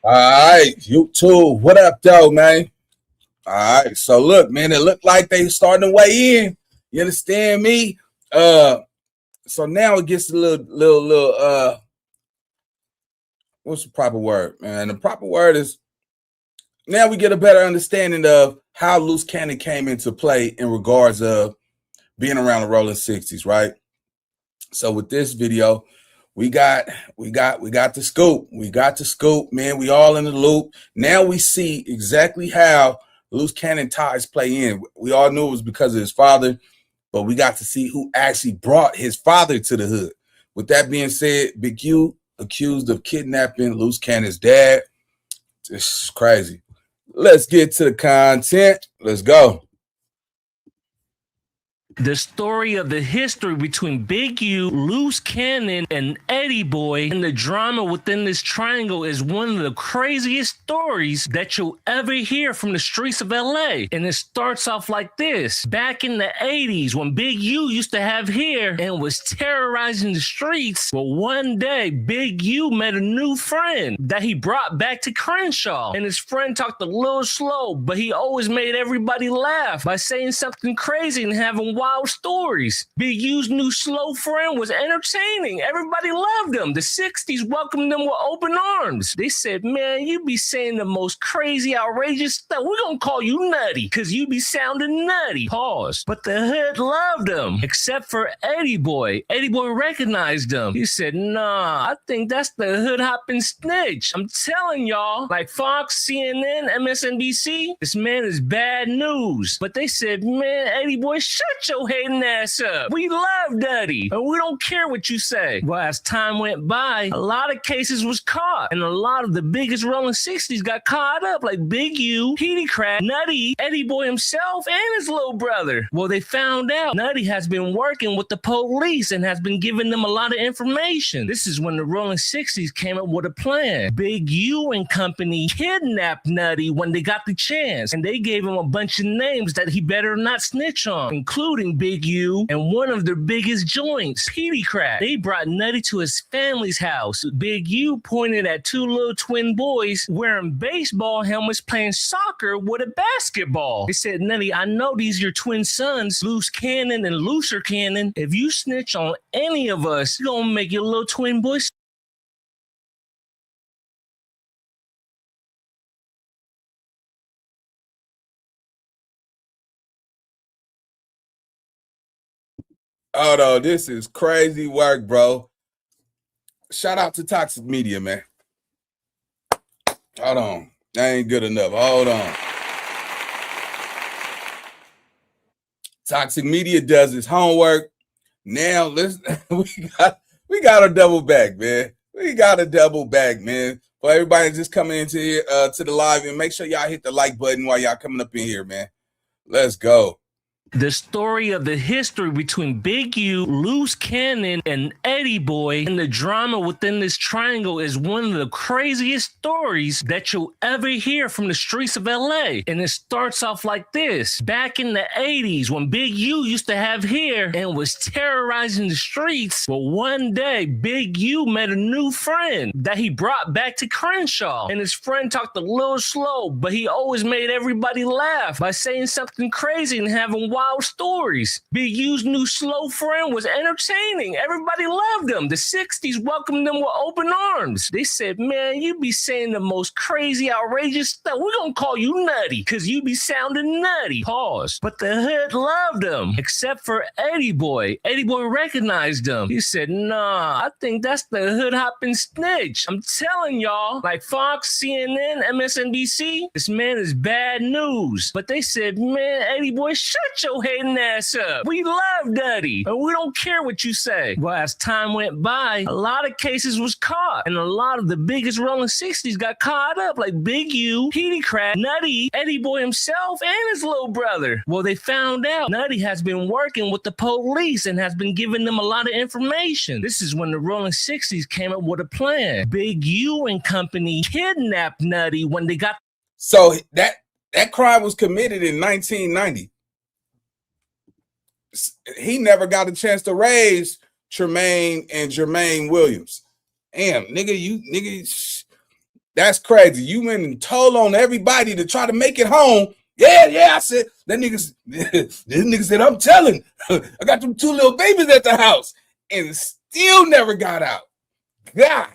All right, you too. What up, though, man? All right, so look, man, it looked like they starting to weigh in. You understand me? So now it gets a little. What's the proper word, man? The proper word is now we get a better understanding of how Luce Cannon came into play in regards of being around the Rolling 60s, right? So with this video, we got the scoop. We got the scoop, man. We all in the loop. Now we see exactly how Luce Cannon ties play in. We all knew it was because of his father, but we got to see who actually brought his father to the hood. With that being said, Big U accused of kidnapping Luce Cannon's dad. This is crazy. Let's get to the content. Let's go. The story of the history between Big U, Luce Cannon, and Eddie Boy, and the drama within this triangle is one of the craziest stories that you'll ever hear from the streets of LA. And it starts off like this. Back in the 80s, when Big U used to have hair and was terrorizing the streets, well, one day, Big U met a new friend that he brought back to Crenshaw. And his friend talked a little slow, but he always made everybody laugh by saying something crazy and having wild stories. Big U's new slow friend was entertaining. Everybody loved him. The 60s welcomed him with open arms. They said, man, you be saying the most crazy, outrageous stuff. We're gonna call you Nutty, because you be sounding nutty. Pause. But the hood loved him, except for Eddie Boy. Eddie Boy recognized him. He said, nah, I think that's the hood hopping snitch. I'm telling y'all, like Fox, CNN, MSNBC, this man is bad news. But they said, man, Eddie Boy, shut your hating ass up. We love Nutty, and we don't care what you say. Well, as time went by, a lot of cases was caught, and a lot of the biggest Rolling 60s got caught up, like Big U, Petey Crack, Nutty, Eddie Boy himself, and his little brother. Well, they found out Nutty has been working with the police and has been giving them a lot of information. This is when the Rolling 60s came up with a plan. Big U and company kidnapped Nutty when they got the chance, and they gave him a bunch of names that he better not snitch on, including Big U and one of their biggest joints, Petey Crack. They brought Nutty to his family's house. Big U pointed at two little twin boys wearing baseball helmets playing soccer with a basketball. They said, Nutty, I know these are your twin sons, Luce Cannon and Lucer Cannon. If you snitch on any of us, you're gonna make your little twin boys. Oh no, this is crazy work, bro. Shout out to Toxic Media, man. Hold on. That ain't good enough. Hold on. Toxic Media does its homework. Now let's we got a double back, man. We got a double back, man. For everybody just coming into here to the live, and make sure y'all hit the like button while y'all coming up in here, man. Let's go. The story of the history between Big U, Luce Cannon, and Eddie Boy, and the drama within this triangle is one of the craziest stories that you'll ever hear from the streets of LA. And it starts off like this. Back in the 80s, when Big U used to have hair and was terrorizing the streets, well, one day, Big U met a new friend that he brought back to Crenshaw. And his friend talked a little slow, but he always made everybody laugh by saying something crazy and having wild stories. Big U's new slow friend was entertaining. Everybody loved him. The 60s welcomed him with open arms. They said, man, you be saying the most crazy, outrageous stuff. We're gonna call you Nutty, because you be sounding nutty. Pause. But the hood loved him, except for Eddie Boy. Eddie Boy recognized him. He said, nah, I think that's the hood hopping snitch. I'm telling y'all, like Fox, CNN, MSNBC, this man is bad news. But they said, man, Eddie Boy, shut your hating ass up. We love Nutty, and we don't care what you say. Well, as time went by, a lot of cases was caught, and a lot of the biggest Rolling 60s got caught up, like Big U, Petey Crack, Nutty, Eddie Boy himself, and his little brother. Well, they found out Nutty has been working with the police and has been giving them a lot of information. This is when the Rolling 60s came up with a plan. Big U and company kidnapped Nutty when they got. So that crime was committed in 1990. He never got a chance to raise Tremaine and Jermaine Williams. Damn, nigga, That's crazy. You went and told on everybody to try to make it home. Yeah. I said, that niggas, this nigga said, I'm telling. I got them 2 little babies at the house and still never got out. God.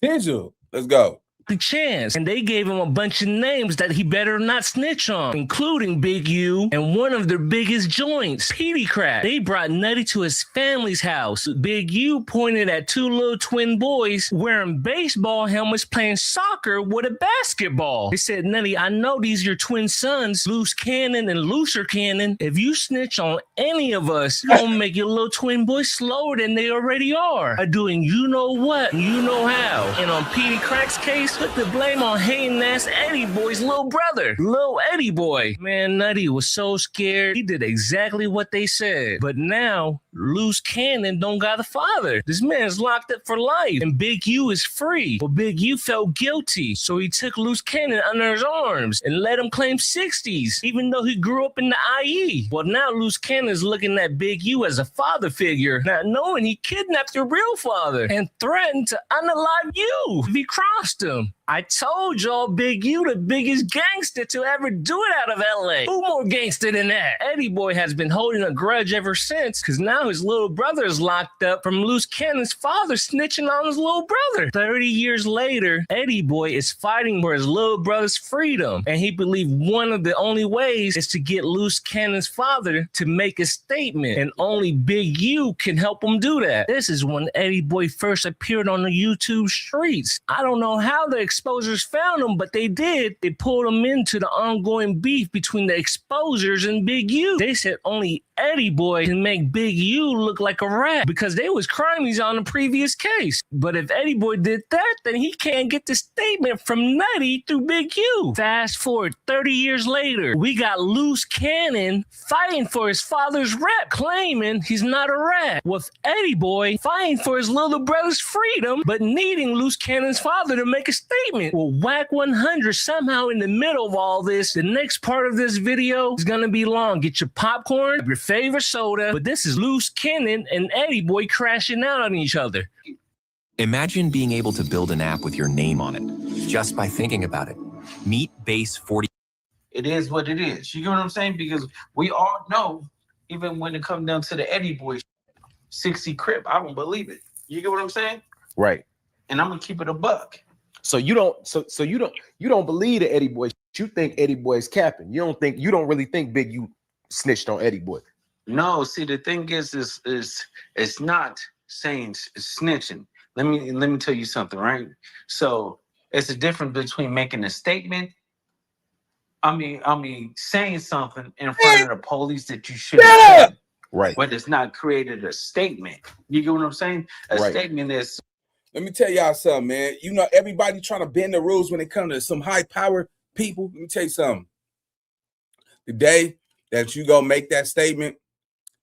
Potential. Let's go. The chance, and they gave him a bunch of names that he better not snitch on, including Big U and one of their biggest joints, Petey Crack. They brought Nutty to his family's house. Big U pointed at 2 little twin boys wearing baseball helmets playing soccer with a basketball. They said, Nutty, I know these are your twin sons, Luce Cannon and Lucer Cannon. If you snitch on any of us, you're gonna make your little twin boys slower than they already are by doing you know what, you know how. And on Petey Crack's case, put the blame on hating ass Eddie Boy's little brother, Lil Eddie Boy. Man, Nutty was so scared. He did exactly what they said. But now, Luce Cannon don't got a father. This man's locked up for life, and Big U is free. Well, Big U felt guilty, so he took Luce Cannon under his arms and let him claim 60s, even though he grew up in the IE. Well, now Luce Cannon is looking at Big U as a father figure, not knowing he kidnapped your real father and threatened to unalive you if he crossed him. I told y'all Big U the biggest gangster to ever do it out of LA. Who more gangster than that? Eddie Boy has been holding a grudge ever since, because now his little brother is locked up from Luce Cannon's father snitching on his little brother. 30 years later, Eddie Boy is fighting for his little brother's freedom, and he believed one of the only ways is to get Luce Cannon's father to make a statement, and only Big U can help him do that. This is when Eddie Boy first appeared on the YouTube streets. I don't know how the exposers found him, but they did. They pulled him into the ongoing beef between the exposers and Big U. They said only Eddie Boy can make Big U look like a rat because they was crimies on the previous case. But if Eddie Boy did that, then he can't get the statement from Nutty through Big U. Fast forward 30 years later, we got Luce Cannon fighting for his father's rep, claiming he's not a rat, with Eddie Boy fighting for his little brother's freedom, but needing Luce Cannon's father to make a statement. Well, Wack 100 somehow in the middle of all this. The next part of this video is gonna be long. Get your popcorn, your favorite soda, but this is Luce Cannon and Eddie Boy crashing out on each other. Imagine being able to build an app with your name on it, just by thinking about it. Meet Base 40. It is what it is. You get what I'm saying? Because we all know, even when it comes down to the Eddie Boy 60 Crip, I don't believe it. You get what I'm saying? Right. And I'm gonna keep it a buck. So you don't believe the Eddie Boy. You think Eddie Boy's capping. You don't really think Big U snitched on Eddie Boy. No, see, the thing is it's not saying snitching. Let me tell you something, right? So it's a difference between making a statement. I mean, saying something in front of the police that you shouldn't have said. Right. But it's not created a statement. You get what I'm saying? A statement is. Let me tell y'all something, man. You know, everybody trying to bend the rules when it comes to some high power people. Let me tell you something. The day that you go make that statement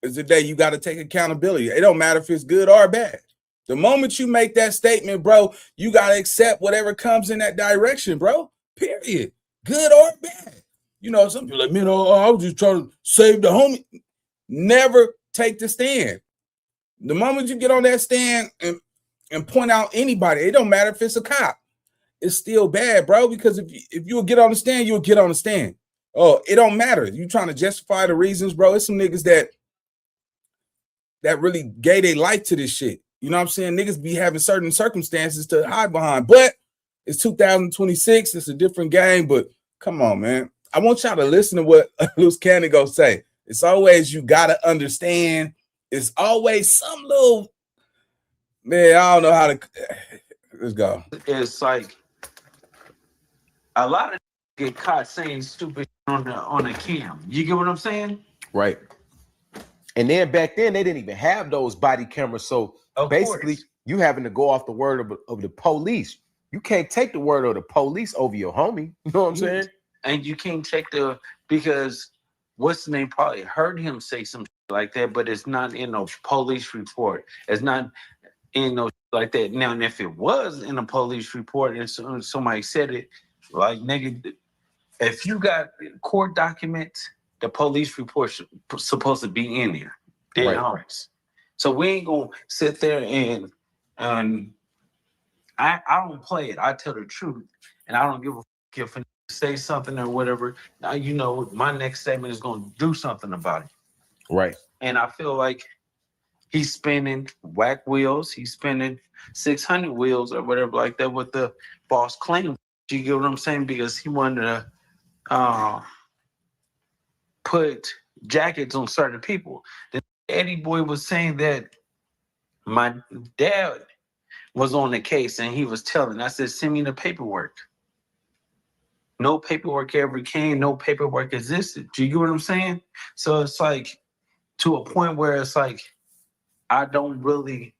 is the day you got to take accountability. It don't matter if it's good or bad. The moment you make that statement, bro, you got to accept whatever comes in that direction, bro. Period. Good or bad. You know, some people like, man, I was just trying to save the homie. Never take the stand. The moment you get on that stand and point out anybody, it don't matter if it's a cop. It's still bad, bro, because if you'll get on the stand, you'll get on the stand. Oh, it don't matter. You trying to justify the reasons, bro. It's some niggas that really gave their life to this shit. You know what I'm saying? Niggas be having certain circumstances to hide behind. But it's 2026. It's a different game. But come on, man. I want y'all to listen to what Luce Cannon go say. It's always you got to understand. It's always some little... Man, I don't know how to... Let's go. It's like a lot of get caught saying stupid on a cam. You get what I'm saying? Right. And then back then, they didn't even have those body cameras. So basically, you having to go off the word of the police. You can't take the word of the police over your homie. You know what I'm saying? And you can't take because what's the name probably heard him say some like that, but it's not in no police report. It's not in no like that. Now, and if it was in a police report and somebody said it, like, nigga, if you got court documents, the police report supposed to be in there. They're ours. So we ain't gonna sit there and I don't play it. I tell the truth, and I don't give a fuck if I say something or whatever. Now you know my next statement is going to do something about it. Right. And I feel like he's spinning whack wheels. He's spinning 600 wheels or whatever like that with the false claim. You get what I'm saying? Because he wanted to put jackets on certain people. Then Eddie Boy was saying that my dad was on the case and he was telling. I said, send me the paperwork. No paperwork ever came. No paperwork existed. Do you get what I'm saying? So it's like to a point where it's like I don't really,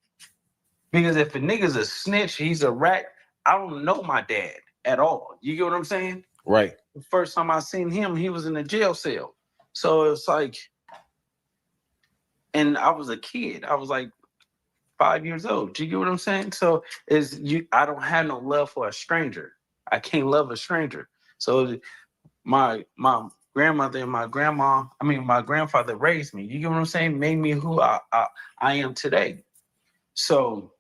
because if a nigga's a snitch, he's a rat. I don't know my dad at all. You get what I'm saying? Right. The first time I seen him, he was in a jail cell. So it's like, and I was a kid. I was like 5 years old. Do you get what I'm saying? So I don't have no love for a stranger. I can't love a stranger. So my grandmother and my grandfather raised me. You get what I'm saying? Made me who I am today. So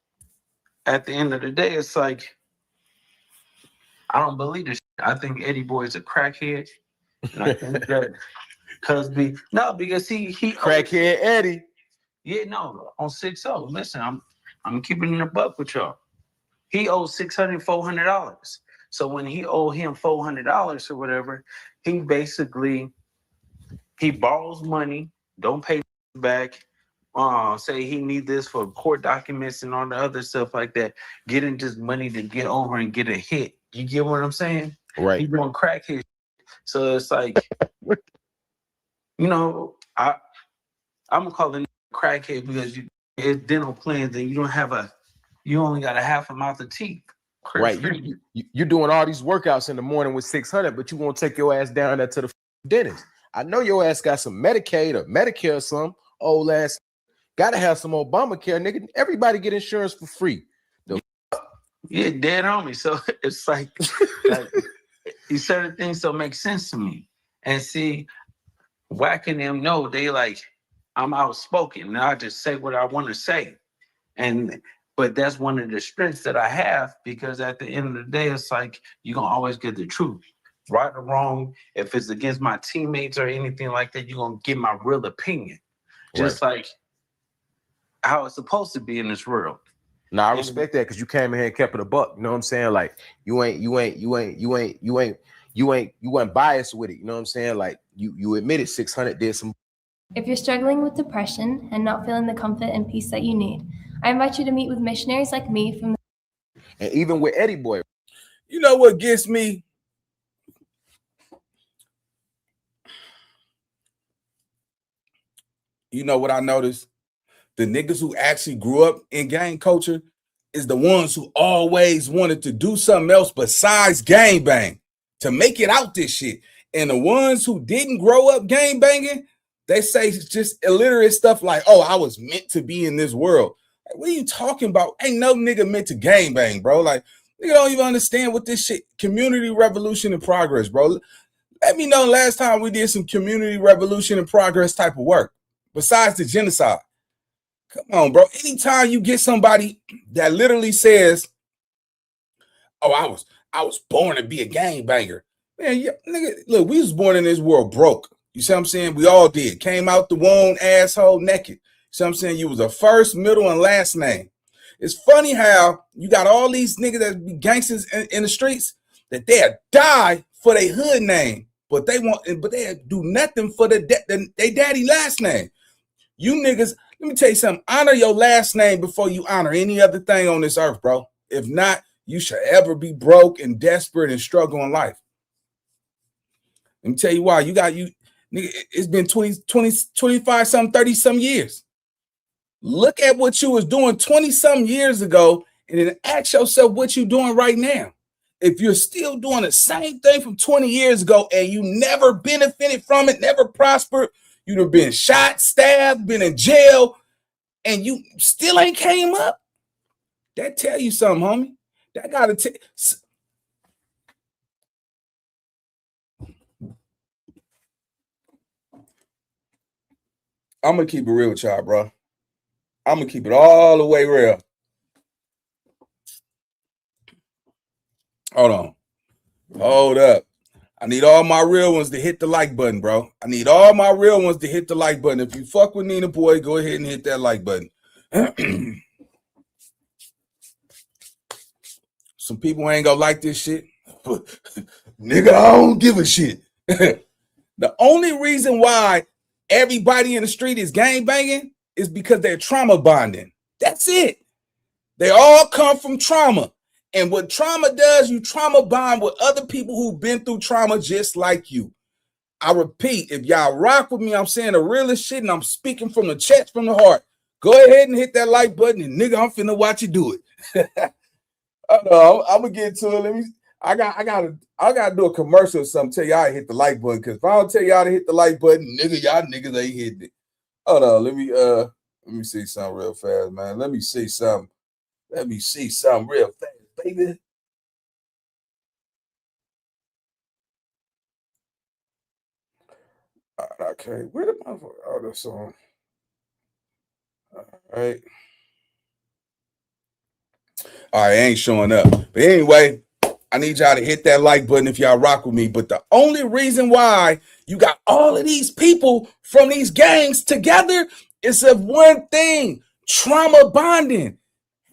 at the end of the day, it's like I don't believe this. I think Eddie Boy is a crackhead. And I think that Cosby, no, because he Crackhead Eddie. Yeah, no, on 6-0. Listen, I'm keeping it in a buck with y'all. He owes $600, $400. So when he owed him $400 or whatever, he basically borrows money, don't pay back. Say he need this for court documents and all the other stuff like that. Getting this money to get over and get a hit. You get what I'm saying? Right. He doing crack his. So it's like, you know, I'm gonna call it crackhead because it's dental plans and you only got a half a mouth of teeth. Right. You're doing all these workouts in the morning with 600, but you won't take your ass down there to the dentist. I know your ass got some Medicaid or Medicare or some old ass. Gotta have some Obamacare, nigga. Everybody get insurance for free. Yeah, dead on me. So it's like these certain things don't make sense to me. And see, whacking them, no, they like, I'm outspoken and I just say what I want to say. But that's one of the strengths that I have, because at the end of the day, it's like you're gonna always get the truth. Right or wrong, if it's against my teammates or anything like that, you're gonna get my real opinion. Just like how it's supposed to be in this world. Now I respect that because you came in here and kept it a buck. You know what I'm saying? Like you weren't biased with it. You know what I'm saying? Like you admitted 600 did some. If you're struggling with depression and not feeling the comfort and peace that you need, I invite you to meet with missionaries like me from and even with Eddie Boy. You know what gets me? You know what I noticed? The niggas who actually grew up in gang culture is the ones who always wanted to do something else besides gang bang to make it out this shit. And the ones who didn't grow up gang banging, they say just illiterate stuff like, oh, I was meant to be in this world. Like, what are you talking about? Ain't no nigga meant to gang bang, bro. Like, nigga don't even understand what this shit, community revolution in progress, bro. Let me know last time we did some community revolution in progress type of work, besides the genocide. Come on, bro. Anytime you get somebody that literally says, oh, I was born to be a gangbanger. Man, yeah, nigga, look, we was born in this world broke. You see what I'm saying? We all did. Came out the womb, asshole, naked. See what I'm saying? You was a first, middle, and last name. It's funny how you got all these niggas that be gangsters in the streets that they'll die for their hood name, but they do nothing for their daddy last name. You niggas, let me tell you something. Honor your last name before you honor any other thing on this earth, bro. If not, you should ever be broke and desperate and struggle in life. Let me tell you why. Nigga, it's been 20, 25 some, 30 some years. Look at what you was doing 20 some years ago and then ask yourself what you're doing right now. If you're still doing the same thing from 20 years ago and you never benefited from it, never prospered, you'd have been shot, stabbed, been in jail, and you still ain't came up, that tell you something, homie. That gotta tell. I'm gonna keep it real with y'all, bro. I'm gonna keep it all the way real. Hold on. Hold up. I need all my real ones to hit the like button, bro. I need all my real ones to hit the like button. If you fuck with Nina Boy, go ahead and hit that like button. Some people ain't gonna like this shit. Nigga, I don't give a shit. The only reason why everybody in the street is gangbanging is because they're trauma bonding. That's it. They all come from trauma. And what trauma does, you trauma bond with other people who've been through trauma just like you. I repeat, if y'all rock with me, I'm saying the realest shit and I'm speaking from the chest, from the heart. Go ahead and hit that like button and nigga, I'm finna watch you do it. I'm gonna get to it. Let me. I gotta do a commercial or something. Tell y'all to hit the like button, because if I don't tell y'all to hit the like button, nigga, y'all niggas ain't hitting it. Hold on, let me see something real fast, man. Let me see something real fast, baby. Okay, where the motherfucker? Oh, that's song. All right, it ain't showing up. But anyway, I need y'all to hit that like button if y'all rock with me. But the only reason why you got all of these people from these gangs together is of one thing: trauma bonding.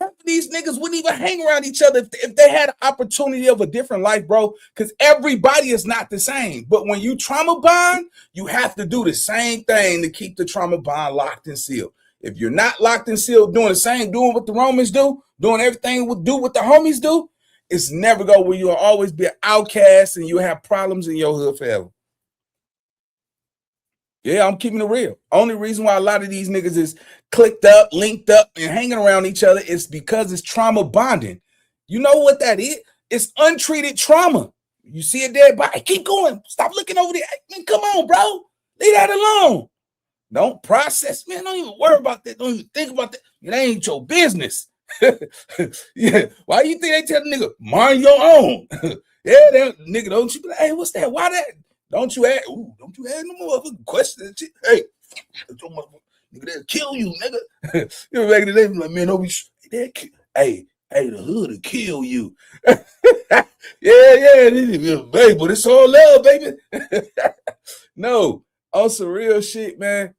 Half of these niggas wouldn't even hang around each other if they had an opportunity of a different life, bro. Because everybody is not the same. But when you trauma bond, you have to do the same thing to keep the trauma bond locked and sealed. If you're not locked and sealed, doing what the Romans do, doing everything what the homies do, it's never go where you'll always be an outcast and you'll have problems in your hood forever. Yeah, I'm keeping it real. Only reason why a lot of these niggas is clicked up, linked up, and hanging around each other is because it's trauma bonding. You know what that is? It's untreated trauma. You see a dead body, keep going. Stop looking over there. Man, come on, bro. Leave that alone. Don't process, man. Don't even worry about that. Don't even think about that. It ain't your business. Yeah. Why you think they tell the nigga, mind your own? Yeah, nigga, don't you be like, hey, what's that? Why that? Don't you ask no motherfucking questions. Hey, nigga, they'll kill you, nigga. You know, back in the day, like, man, don't be hey, the hood will kill you. Yeah, baby, but it's all love, baby. No, on some real shit, man.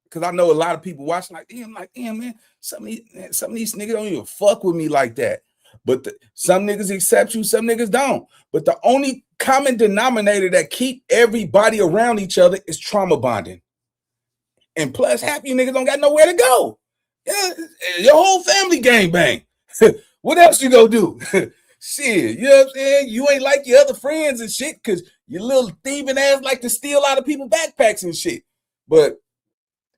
Because I know a lot of people watching like, damn, man, some of these niggas don't even fuck with me like that. But some niggas accept you, some niggas don't. But the only common denominator that keep everybody around each other is trauma bonding. And plus, half you niggas don't got nowhere to go. Yeah, your whole family gangbang. What else you gonna do? Shit, you know what I'm saying? You ain't like your other friends and shit because your little thieving ass like to steal out of people's backpacks and shit. But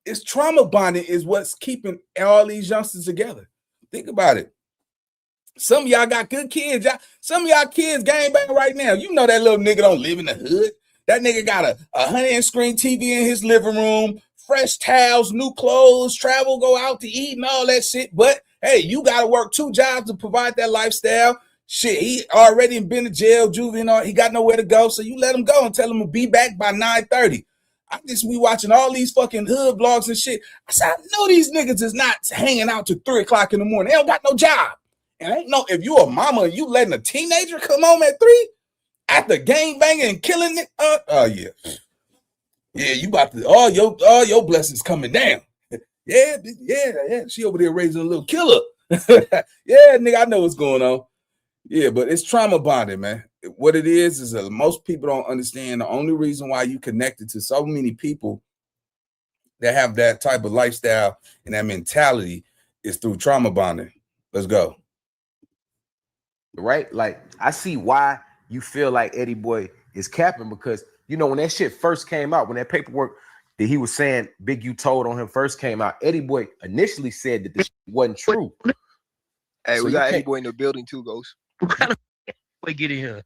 it's trauma bonding is what's keeping all these youngsters together. Think about it. Some of y'all got good kids. Some of y'all kids gangbang right now. You know that little nigga don't live in the hood. That nigga got a 100-inch screen TV in his living room, fresh towels, new clothes, travel, go out to eat and all that shit. But hey, you got to work 2 jobs to provide that lifestyle. Shit, he already been to jail, juvenile. He got nowhere to go. So you let him go and tell him to be back by 9:30. I just be watching all these fucking hood vlogs and shit. I said, I know these niggas is not hanging out to 3 o'clock in the morning. They don't got no job. And ain't no, if you a mama and you letting a teenager come home at 3 after gang banging and killing it, yeah, you about to all your blessings coming down. Yeah, she over there raising a little killer. Yeah, nigga, I know what's going on. Yeah, but it's trauma bonding, man. What it is that most people don't understand. The only reason why you connected to so many people that have that type of lifestyle and that mentality is through trauma bonding. Let's go. Right? Like, I see why you feel like Eddie Boy is capping, because, you know, when that shit first came out, when that paperwork that he was saying Big U told on him first came out, Eddie Boy initially said that this wasn't true. Hey, so we got Eddie Boy in the building too, Ghost. Wait, get in here.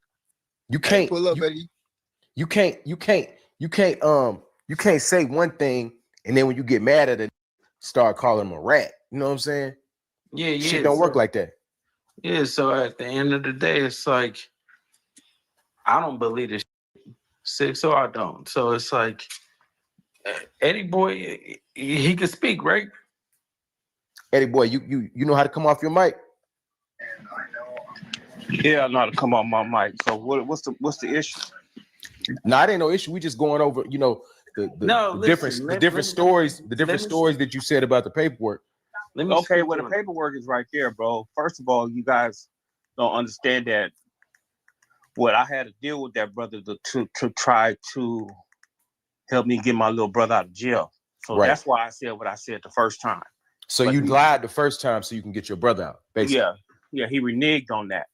You can't pull up, Eddie. You can't say one thing and then when you get mad at it, start calling him a rat. You know what I'm saying? Yeah. Shit don't work like that. Yeah, so at the end of the day, it's like, I don't believe this shit, so I don't. So it's like, Eddie Boy, he could speak, right? Eddie Boy, you know how to come off your mic? And I know Yeah, not to come on my mic. So what's the issue? No, it ain't no issue. We just going over, the different stories that you said about the paperwork. Okay, well, the paperwork is right there, bro. First of all, you guys don't understand that what I had to deal with that brother to try to help me get my little brother out of jail. So that's why I said what I said the first time. So you lied the first time so you can get your brother out, basically. Yeah, he reneged on that.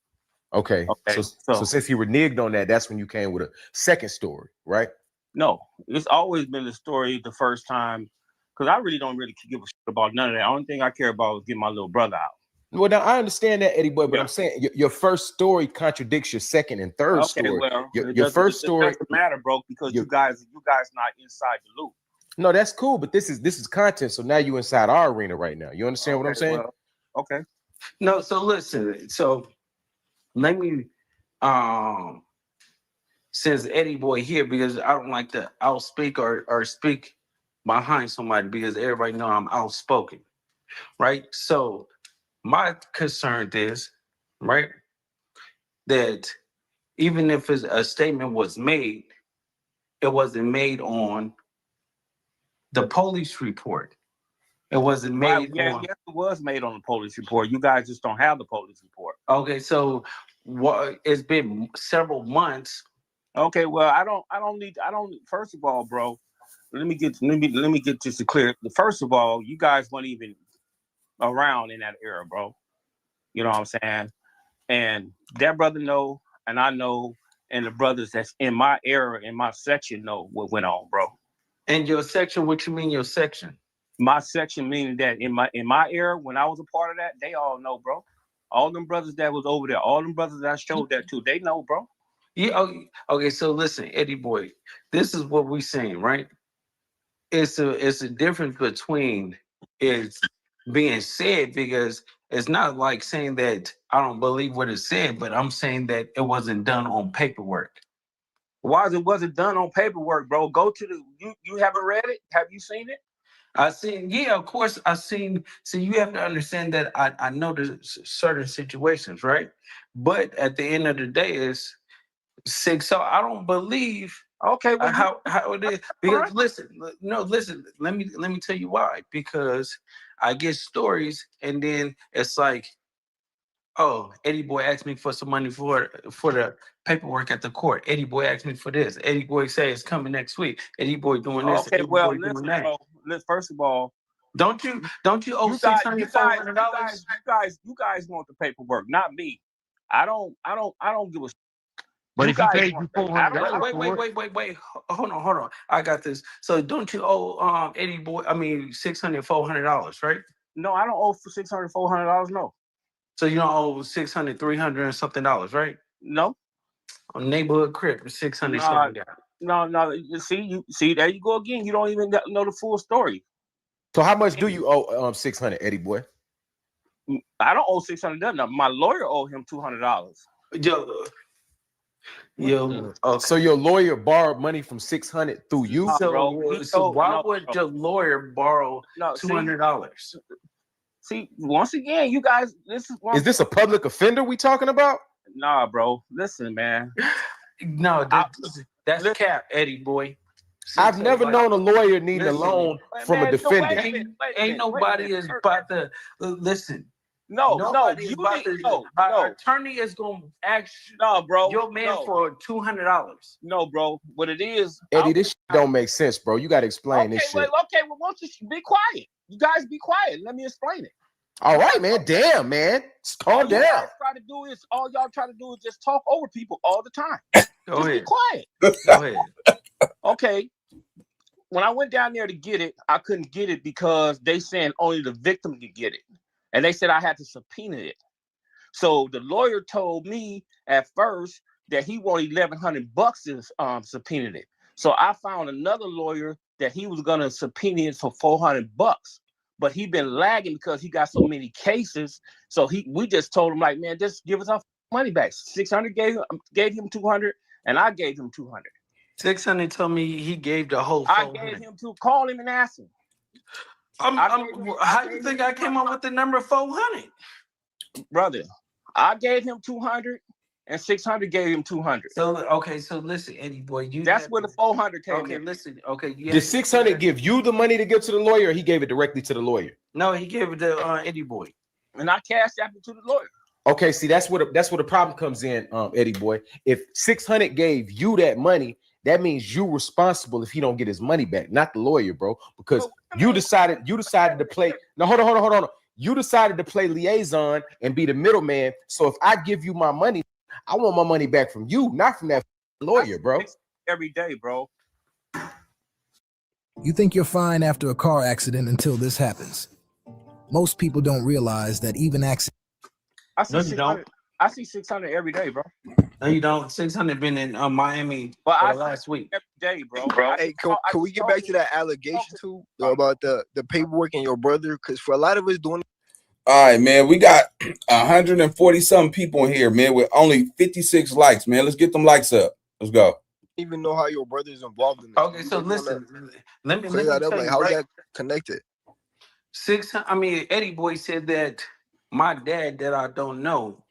Okay. So since he reneged on that, that's when you came with a second story, right? No, it's always been the story the first time, because I really don't give a shit about none of that. The only thing I care about is getting my little brother out. Well, now I understand that, Eddie Boy, but I'm saying your first story contradicts your second and third story. Well, your first story doesn't matter, bro, because you guys not inside the loop. No, that's cool, but this is content. So now you inside our arena right now. You understand what I'm saying? Well, okay. No, so listen. So let me since Eddie Boy here, because I don't like to outspeak or speak behind somebody, because everybody know I'm outspoken, right? So my concern is, right, that even if a statement was made, it wasn't made on the police report. It wasn't made on... Yes, it was made on the police report. You guys just don't have the police report. Okay, so it's been several months. Okay, well, I don't first of all, bro, let me get this clear. First of all, you guys weren't even around in that era, bro. You know what I'm saying? And that brother know, and I know, and the brothers that's in my era, in my section, know what went on, bro. And your section, what you mean your section? My section meaning that in my era, when I was a part of that, they all know, bro. All them brothers that was over there, all them brothers that I showed that to, they know, bro. Yeah. Okay. So listen, Eddie Boy, this is what we saying, right? It's a difference between it's being said, because it's not like saying that I don't believe what it said, but I'm saying that it wasn't done on paperwork. Why it wasn't done on paperwork, bro? Go to you haven't read it? Have you seen it? I seen, yeah, of course I seen. So you have to understand that I know there's certain situations, right? But at the end of the day, it's sick. So I don't believe. Okay, well, how it is, because listen, let me tell you why. Because I get stories, and then it's like, oh, Eddie Boy asked me for some money for the paperwork at the court. Eddie Boy asked me for this. Eddie Boy say it's coming next week. Eddie Boy doing this. Okay, Eddie well, Boy listen, doing that. bro, first of all, don't you owe $600, $500? You guys want the paperwork, not me. I don't give a. But if he paid you $400, wait. Hold on. I got this. So don't you owe Eddie Boy? I mean, $600, $400, right? No, I don't owe for $600, $400. No. So you don't owe $600, $300 and something dollars, right? No. On neighborhood crib, $600. No. You see, there you go again. You don't even know the full story. So how much do you owe 600, Eddie Boy? I don't owe $600. No, my lawyer owed him $200. Yo. Okay. So your lawyer borrowed money from 600 through you? So why would your lawyer borrow $200? See, once again, you guys, is this a public offender we talking about? Nah, bro. Listen, man. No, that's cap, Eddie Boy. I've never known a lawyer needing a loan from a defendant. Ain't nobody is about to listen. No. Attorney is gonna ask bro. Your man for $200. No, bro. What it is, Eddie, this don't make sense, bro. You got to explain this shit. Okay, well, won't you be quiet? You guys be quiet. Let me explain it. All right, man. Damn, man. Calm down. All y'all try to do is just talk over people all the time. Go ahead. Be quiet. Go ahead. Okay. When I went down there to get it, I couldn't get it because they saying only the victim could get it. And they said I had to subpoena it. So the lawyer told me at first that he wanted $1,100 to subpoena it. So I found another lawyer that he was gonna subpoena it for $400, but he been lagging because he got so many cases. So we just told him, like, man, just give us our money back. 600 gave him 200, and I gave him 200. 600 told me he gave the whole 400. I gave him to call him and ask him. How do you think I came up with the number 400? Brother, I gave him 200, and 600 gave him 200. So okay, so listen, Eddie boy, that's where the 400 came okay, in. Listen, okay, Did 600 give you the money to give to the lawyer, or he gave it directly to the lawyer? No, he gave it to Eddie boy, and I cashed out to the lawyer. Okay, see, that's where the problem comes in, Eddie boy. If 600 gave you that money, that means you're responsible if he don't get his money back, not the lawyer, bro. Because you decided to play. No, hold on. You decided to play liaison and be the middleman. So if I give you my money, I want my money back from you, not from that lawyer, bro. Every day, bro. You think you're fine after a car accident until this happens. Most people don't realize that even accidents. I see 600 every day, bro. No, you don't. 600 been in Miami last week. Every day, bro. Hey, can we get back to that allegation too about the paperwork and your brother? Because for a lot of us doing. All right, man. We got 140 something people in here, man, with only 56 likes, man. Let's get them likes up. Let's go. Even know how your brother's involved in this. Okay, so listen, let me tell like, you, how's that connected? Eddie boy said that my dad that I don't know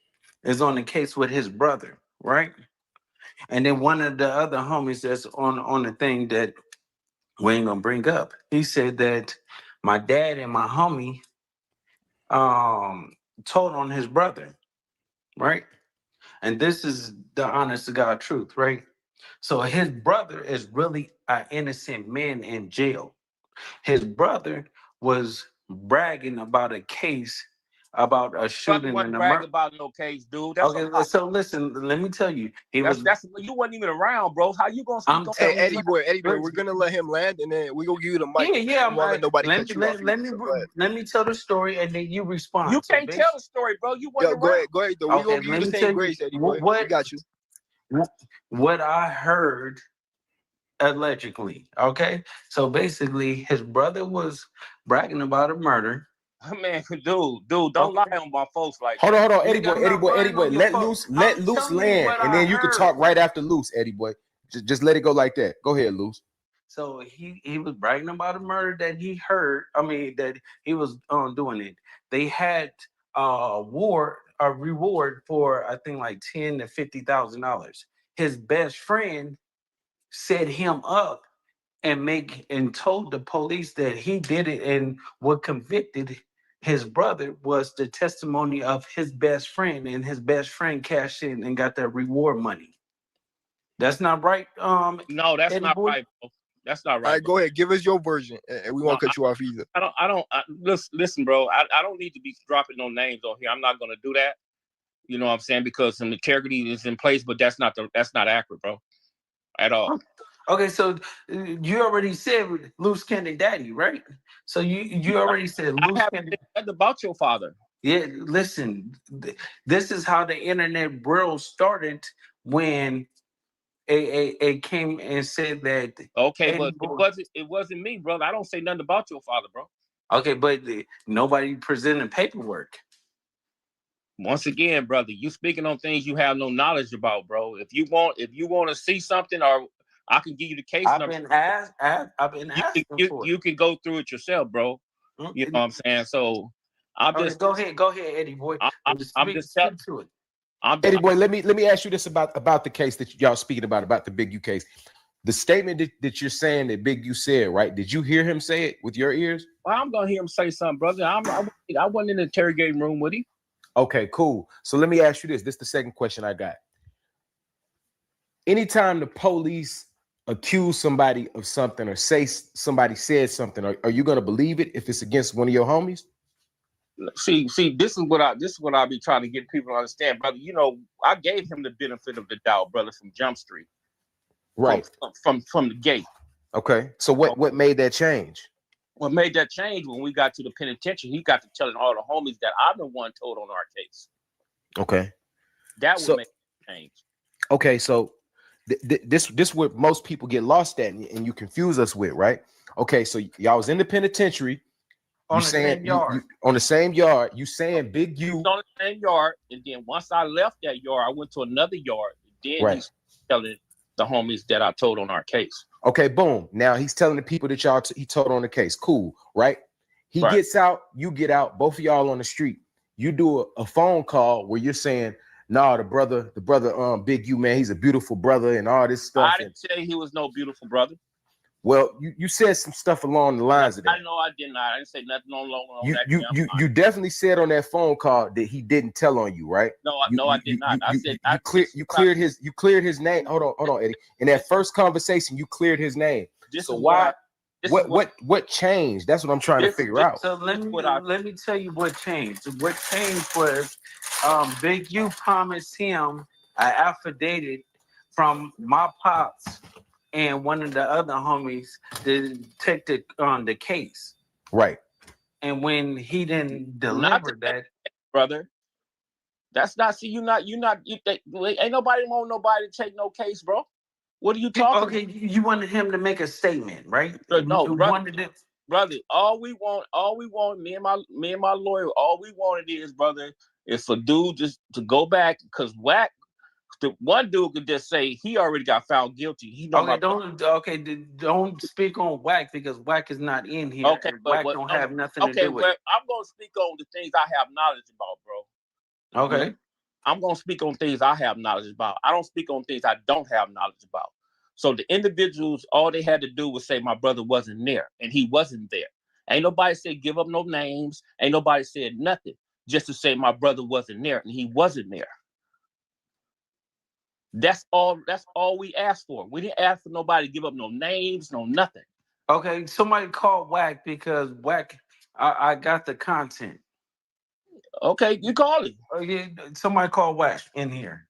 is on the case with his brother, right? And then one of the other homies that's on the thing that we ain't gonna bring up, he said that my dad and my homie told on his brother, right? And this is the honest to God truth, right? So his brother is really an innocent man in jail. His brother was bragging about a case about a shooting and a murder. About no case, dude. That's okay, so listen, let me tell you, you wasn't even around, bro. How you gonna speak Hey, Eddie boy, we're gonna let him land, and then we gonna give you the mic. Let me tell the story, and then you respond. You can't tell the story, bro. You wasn't around. Go ahead, though. We gonna give you the same grace, Eddie boy. We got you. What I heard allegedly, okay? So basically, his brother was bragging about a murder. Man, dude, don't lie on my folks like that. Hold on, Eddie boy. Let Luce land, and then you can talk right after Luce, Eddie boy. Just let it go like that. Go ahead, Luce. So he was bragging about a murder that he heard. That he was doing it. They had a reward for I think like $10,000 to $50,000. His best friend set him up and told the police that he did it, and what convicted his brother was the testimony of his best friend, and his best friend cashed in and got that reward money. That's not right. No, that's not right, bro. That's not right. All right, go ahead. Give us your version, and we won't cut you off either. Listen, bro. I don't need to be dropping no names on here. I'm not gonna do that. You know what I'm saying? Because some integrity is in place, but that's not accurate, bro, at all. Okay, so you already said Luce Cannon Daddy, right? So you already said Luce Cannon. About your father. Yeah, listen, this is how the internet world started when it came and said that. Okay, but it wasn't me, brother. I don't say nothing about your father, bro. Okay, but nobody presented paperwork. Once again, brother, you speaking on things you have no knowledge about, bro. If you want to see something, or I can give you the case number. I've been asking you can go through it yourself, bro. You know what I'm saying? So I'm just go ahead, Eddie boy. I'm just telling to it. Eddie boy, let me ask you this about the case that y'all speaking about the Big U case. The statement that you're saying that Big U said, right? Did you hear him say it with your ears? Well, I'm gonna hear him say something, brother. I wasn't in the interrogating room with him. Okay, cool. So let me ask you this. This is the second question I got. Anytime the police accuse somebody of something or say somebody said something, are you gonna believe it if it's against one of your homies? See, this is what I be trying to get people to understand, brother. You know, I gave him the benefit of the doubt, brother, from Jump Street. Right. From the gate. Okay. So what made that change? What made that change when we got to the penitentiary, he got to telling all the homies that I'm the one told on our case. Okay. That would make a change. Okay, so this what most people get lost at and you confuse us with, right? Okay, so y'all was in the penitentiary. On the same yard. On the same yard. You saying Big U. On the same yard, and then once I left that yard, I went to another yard. Then he's telling the homies that I told on our case. Okay, boom. Now he's telling the people that he told on the case. Cool, right? He gets out, you get out, both of y'all on the street. you do a phone call where you're saying, "No, the brother, Big U, man, he's a beautiful brother and all this stuff." I didn't say he was no beautiful brother. Well, you said some stuff along the lines of that. I know I did not. I didn't say nothing on that. You definitely said on that phone call that he didn't tell on you, right? No, I did not. I said you cleared his name. Hold on, Eddie. In that first conversation, you cleared his name. So why? What changed? That's what I'm trying to figure out. So let me tell you what changed. What changed was Big U promised him an affidavit from my pops and one of the other homies to take the case. Right. And when he didn't deliver that, brother, that's not. See, ain't nobody want nobody to take no case, bro. What are you talking? Okay, you wanted him to make a statement, right? No, brother. All we want, me and my lawyer, all we wanted is, brother, is for dude just to go back, because Wack, the one dude could just say he already got found guilty. He don't speak on Wack, because Wack is not in here. Okay, Wack don't have nothing to do with it. I'm gonna speak on the things I have knowledge about, bro. Okay. I'm gonna speak on things I have knowledge about. I don't speak on things I don't have knowledge about. So the individuals, all they had to do was say my brother wasn't there, and he wasn't there. Ain't nobody said give up no names. Ain't nobody said nothing. Just to say my brother wasn't there, and he wasn't there. That's all we asked for. We didn't ask for nobody to give up no names, no nothing. Okay, somebody called Wack, because Wack, I got the content. Okay, you call him. Okay, somebody called Wack in here.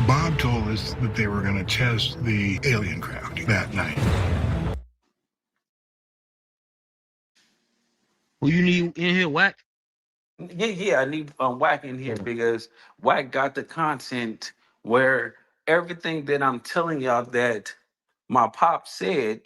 Bob told us that they were going to test the alien craft that night. Well, you need in here, Wack? Yeah, I need Wack in here, because Wack got the content where everything that I'm telling y'all that my pop said,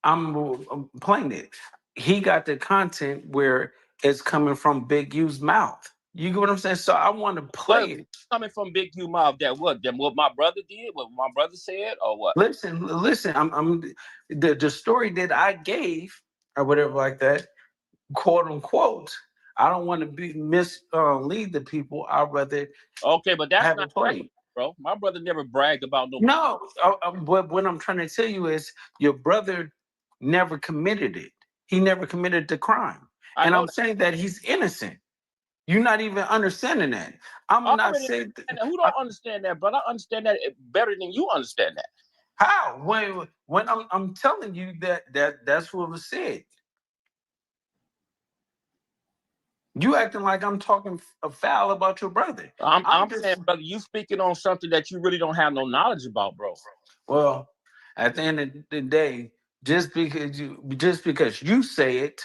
I'm playing it. He got the content where it's coming from Big U's mouth. You get what I'm saying? So I want to play it. Coming from Big U mouth, what my brother did, what my brother said, or what? Listen. I'm the story that I gave or whatever like that, quote unquote. I don't want to lead the people. I'd rather but that's not played, bro. My brother never bragged about no. No, but what I'm trying to tell you is your brother never committed it. He never committed the crime, and I'm saying that he's innocent. You're not even understanding that. I'm not saying who don't understand that, but I understand that better than you understand that. How? When I'm telling you that's what was said. You acting like I'm talking foul about your brother. I'm saying, brother, you speaking on something that you really don't have no knowledge about, bro. Well, at the end of the day, just because you say it,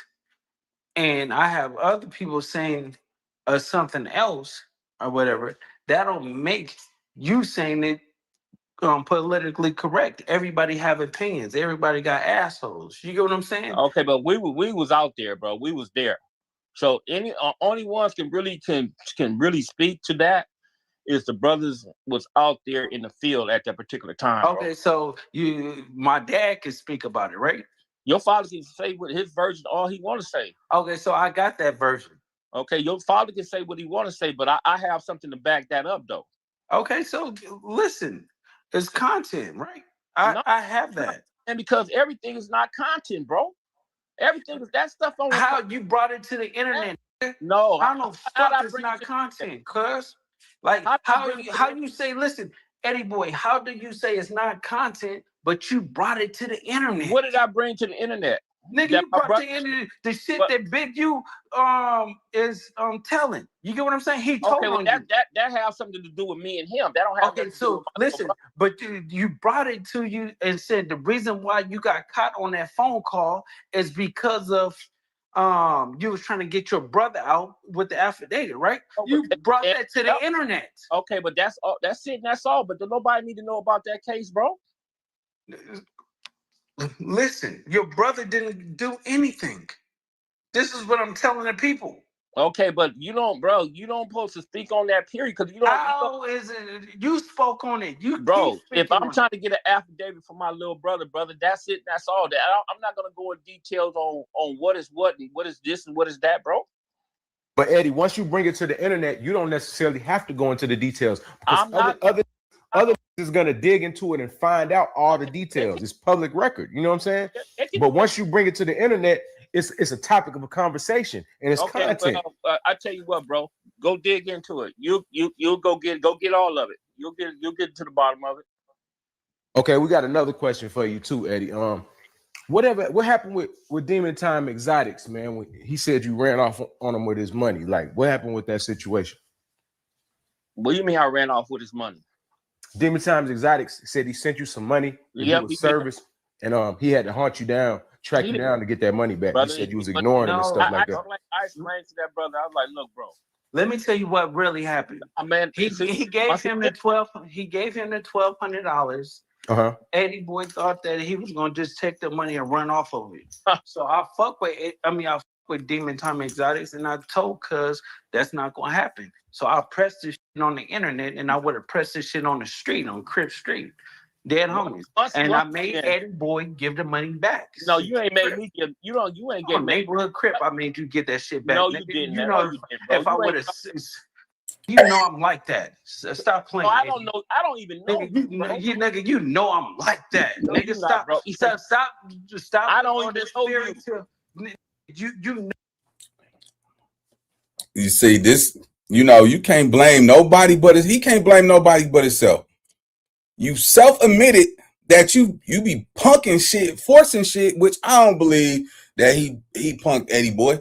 and I have other people saying something else or whatever, that don't make you saying it politically correct. Everybody have opinions. Everybody got assholes. You get what I'm saying? Okay, but we was out there, bro. We was there. So only ones can really speak to that is the brothers was out there in the field at that particular time. Okay, bro. So my dad can speak about it, right? Your father can say what his version, all he want to say. Okay, so I got that version. Okay, your father can say what he want to say, but I have something to back that up, though. Okay, so listen, it's content, right? I have that. And because everything is not content, bro. Everything is that stuff on. How you brought it to the internet? No, I don't know. Fuck, it's not content, cuz. Like how you say? Listen, Eddie boy, how do you say it's not content, but you brought it to the internet? What did I bring to the internet? Nigga, you brought the internet the shit that Big U is telling. You get what I'm saying? He told on that has something to do with me and him. That don't have. Okay, so listen, but you brought it to you and said the reason why you got caught on that phone call is because of you was trying to get your brother out with the affidavit, right? You brought that to the internet. Okay, but that's all. That's it. That's all. But nobody need to know about that case, bro. Listen, your brother didn't do anything. This is what I'm telling the people. Okay, but you don't, bro. You don't supposed to speak on that period because you don't. How is it? You spoke on it. You, bro. If I'm trying to to get an affidavit for my little brother, that's it. That's all. That I'm not gonna go in details on what is what and what is this and what is that, bro. But Eddie, once you bring it to the internet, you don't necessarily have to go into the details because other is gonna dig into it and find out all the details. It's public record. You know what I'm saying? But once you bring it to the internet, it's a topic of a conversation and it's content. I tell you what, bro, go dig into it. You'll go get all of it. You'll get to the bottom of it. Okay, we got another question for you too, Eddie. What happened with Demon Time Exotics, man? When he said you ran off on him with his money. Like, what happened with that situation? What do you mean I ran off with his money? Demon Times Exotics said he sent you some money to do a service, and he had to hunt you down, track you down to get that money back. Brother, he said you was ignoring him and stuff like that. I explained to that brother. I was like, look, bro. Let me tell you what really happened. Man, he gave him the $1,200. Eddie boy thought that he was gonna just take the money and run off of it. So I fuck with it. I fuck with Demon Time Exotics, and I told Cuz that's not gonna happen. So I pressed this shit on the internet, and I would have pressed this shit on the street, on Crip Street. Dead homies. And I made Eddie boy give the money back. No, you ain't made me give. You ain't get neighborhood Crip. I made you get that shit back. No, you didn't. You know, if I would have. You know I'm like that. Stop playing. No, I don't know. I don't even know. Nigga, you know I'm like that. No, nigga, stop, bro. Stop. I don't even know you. You know. You see this? You know you can't blame nobody, but he can't blame nobody but himself. You self-admitted that you be punking shit, forcing shit, which I don't believe that he punked Eddie boy.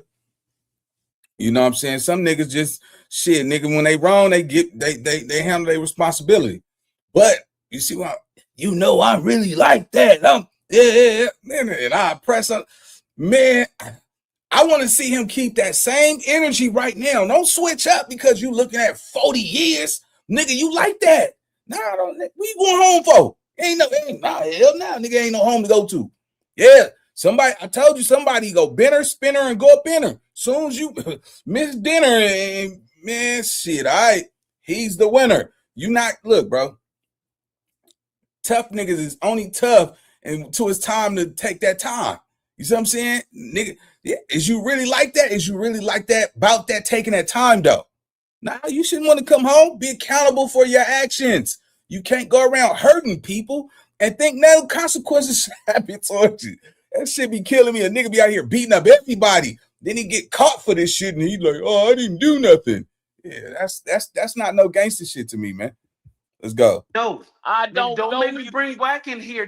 You know what I'm saying? Some niggas just shit, nigga. When they wrong, they handle their responsibility. But you see what? You know I really like that. And I press up, man. I want to see him keep that same energy right now. Don't switch up because you looking at 40 years, nigga. You like that? Nah, don't. What you going home for? Hell nah, nigga. Ain't no home to go to. Yeah. Somebody, I told you, somebody go binner, spinner, and go up binner. Soon as you miss dinner, and man, shit, all right, he's the winner. You not, look, bro. Tough niggas is only tough until it's time to take that time. You see what I'm saying? Nigga, yeah, is you really like that? Is you really like that about that taking that time, though? Nah, you shouldn't want to come home. Be accountable for your actions. You can't go around hurting people and think no consequences should happen towards you. That shit be killing me. A nigga be out here beating up everybody. Then he get caught for this shit, and he's like, "Oh, I didn't do nothing." Yeah, that's not no gangster shit to me, man. Let's go. No, I don't. Don't make me bring Wack in here.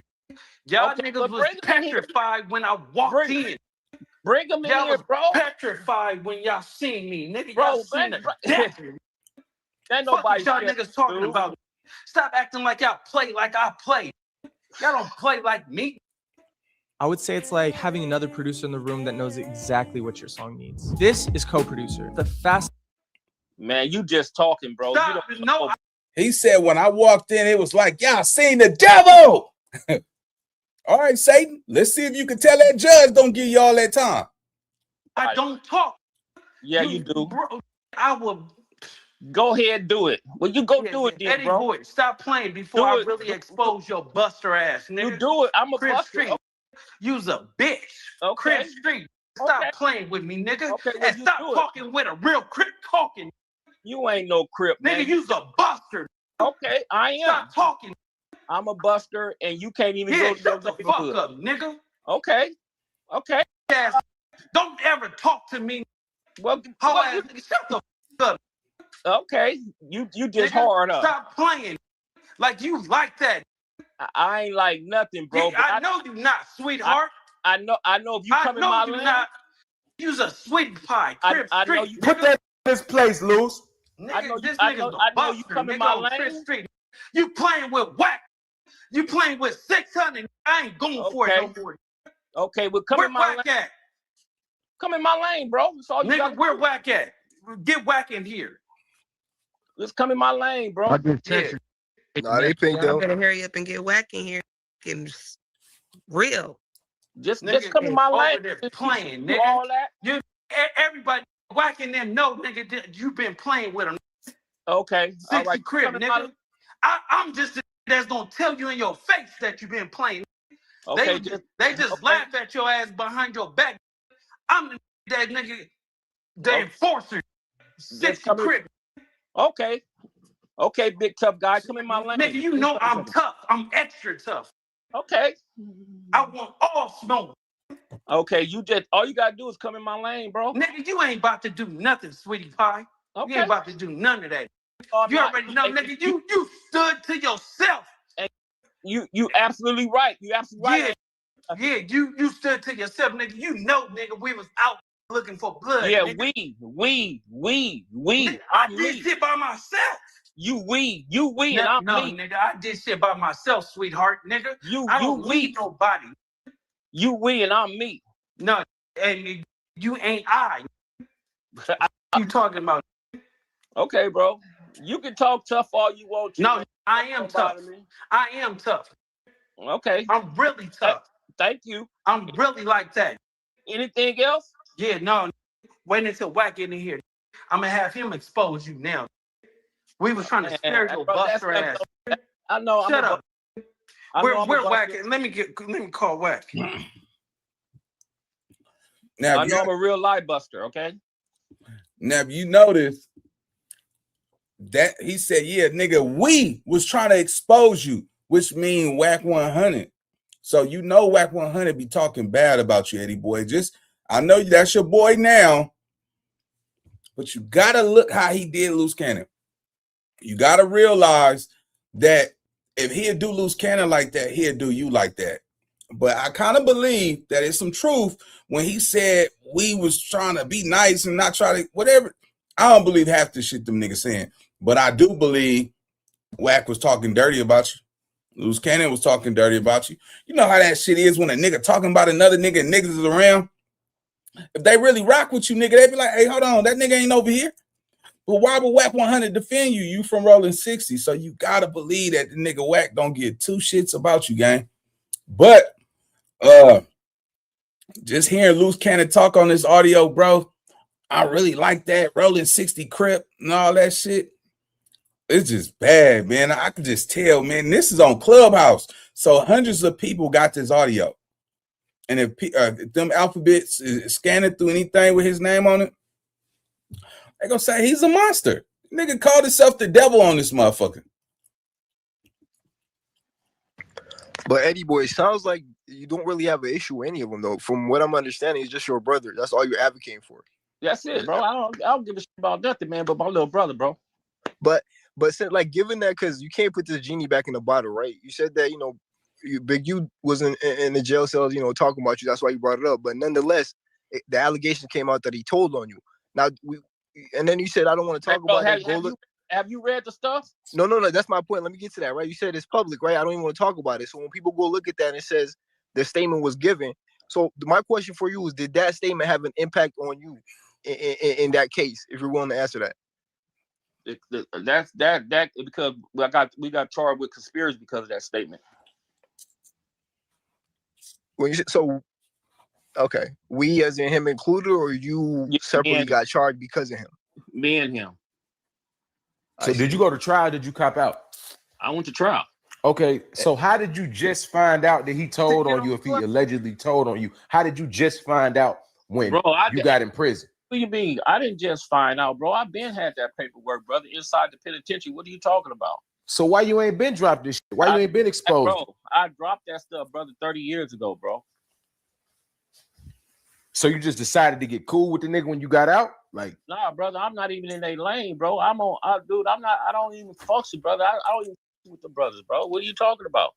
Y'all niggas was petrified when I walked in. Bring him in here, bro. Petrified when y'all seen me, nigga. Bro, y'all seen the ain't nobody y'all niggas talking about. Stop acting like y'all play like I play. Y'all don't play like me. I would say it's like having another producer in the room that knows exactly what your song needs. This is co-producer. The fast. Man, you just talking, bro. Stop. No. He said when I walked in, it was like, y'all seen the devil. All right, Satan. Let's see if you can tell that judge don't give you all that time. I don't talk. Yeah, you do. Bro, I will. Go ahead and do it. Well, you go do it, then, Eddie bro. Boy, stop playing before I really expose your buster ass, nigga. You do it. I'm a Crip buster. Street. You's a bitch. Okay. Crip Street. Stop playing with me, nigga. Okay, well, and stop talking with a real Crip talking. You ain't no Crip, man. Nigga, you's a buster. Okay, I am. Stop talking. I'm a buster, and you can't even go to shut the fuck up, nigga. Okay. Okay. Yes. Don't ever talk to me. Well, shut the fuck up. Okay. You just nigga, hard up. Stop playing. Like you like that. I ain't like nothing, bro. Yeah, I know you not, sweetheart. I know if you come in my lane. Not. You's a sweet pie. Crip I know you put that in this place, Luce. Nigga, I know you come in my lane. Street. You playing with Wack. You playing with 600. I ain't going for it no more. Okay, well, come in my lane. At? Come in my lane, bro. That's all you nigga, where Wack at? Get Wack in here. Let's come in my lane, bro. I just texted. Nah, they think y'all better hurry up and get Wack in here. Getting real. Just come in my lane. Playing, nigga. All that. Everybody Whacking them, no, nigga, you been playing with them. Okay. 60 All right. crib, nigga. I'm just that's gonna tell you in your face that you been playing. Okay. They just laugh at your ass behind your back. I'm that nigga, the enforcer. 60 crib. Okay. Okay, big tough guy. Come in my lane. Nigga, you know I'm tough. I'm extra tough. Okay. I want all smoke. Okay, you just all you gotta do is come in my lane, bro. Nigga, you ain't about to do nothing, sweetie pie. Okay. You ain't about to do none of that. You already know, nigga. You stood to yourself. You absolutely right. You absolutely right. Yeah, you stood to yourself, nigga. You know, nigga, we was out looking for blood. Yeah, nigga. we. Nigga, I did shit by myself. You and I'm me. Nigga, I did shit by myself, sweetheart, nigga. I don't need nobody. We and I'm me. No, and you ain't I. You talking about? Okay, bro. You can talk tough all you want to. No, I am tough. I am tough. Okay. I'm really tough. Thank you. I'm really like that. Anything else? Yeah, no. Wait until Wack in here. I'm gonna have him expose you now. We was trying to scare your buster ass. I know. Shut up. We're Wack. Let me call Wack. Now, I know I'm a real lie buster, okay? Now, if you notice that he said, yeah, nigga, we was trying to expose you, which means Wack 100. So you know Wack 100 be talking bad about you, Eddie boy. I know that's your boy now, but you gotta look how he did Luce Cannon. You gotta realize that if he'd do Luce Cannon like that, he'd do you like that. But I kind of believe that it's some truth when he said we was trying to be nice and not try to whatever. I don't believe half the shit them niggas saying, but I do believe Wack was talking dirty about you. Luce Cannon was talking dirty about you. You know how that shit is when a nigga talking about another nigga and niggas is around. If they really rock with you, nigga, they be like, hey, hold on, that nigga ain't over here. But why would Wack 100 defend you? You from rolling 60. So you gotta believe that the nigga Wack don't get two shits about you, gang. But just hearing Luce Cannon talk on this audio, bro, I really like that rolling 60 crip and all that shit. It's just bad, man. I can just tell, man. This is on Clubhouse, so hundreds of people got this audio. And if them alphabets is scanning through anything with his name on it, they gonna say he's a monster. Nigga called himself the devil on this motherfucker. But Eddie boy, it sounds like you don't really have an issue with any of them, though. From what I'm understanding, it's just your brother. That's all you're advocating for. That's it, bro. I don't give a shit about nothing, man, but my little brother, bro. But since, like, given that, because you can't put this genie back in the bottle, right? You said that, you know, Big U was in the jail cells, you know, talking about you. That's why you brought it up. But nonetheless, the allegation came out that he told on you. Now, and then you said, I don't want to talk about it. Have you read the stuff? No. That's my point. Let me get to that, right? You said it's public, right? I don't even want to talk about it. So when people go look at that and it says the statement was given. So my question for you is, did that statement have an impact on you in that case, if you're willing to answer that? That's because we got charged with conspiracy because of that statement. When you so okay, we as in him included, or you separately got charged because of him? Me and him. So did you go to trial? Did you cop out? I went to trial. Okay, so how did you just find out that he told on you? If he allegedly told on you, how did you just find out when you got in prison? What do you mean? I didn't just find out, bro. I've been had that paperwork, brother, inside the penitentiary. What are you talking about? So why you ain't been dropped this shit? Why you ain't been exposed? Bro, I dropped that stuff, brother, 30 years ago, bro. So you just decided to get cool with the nigga when you got out? Like, nah, brother, I'm not even in their lane, bro. I don't even function, brother. I don't even function with the brothers, bro. What are you talking about?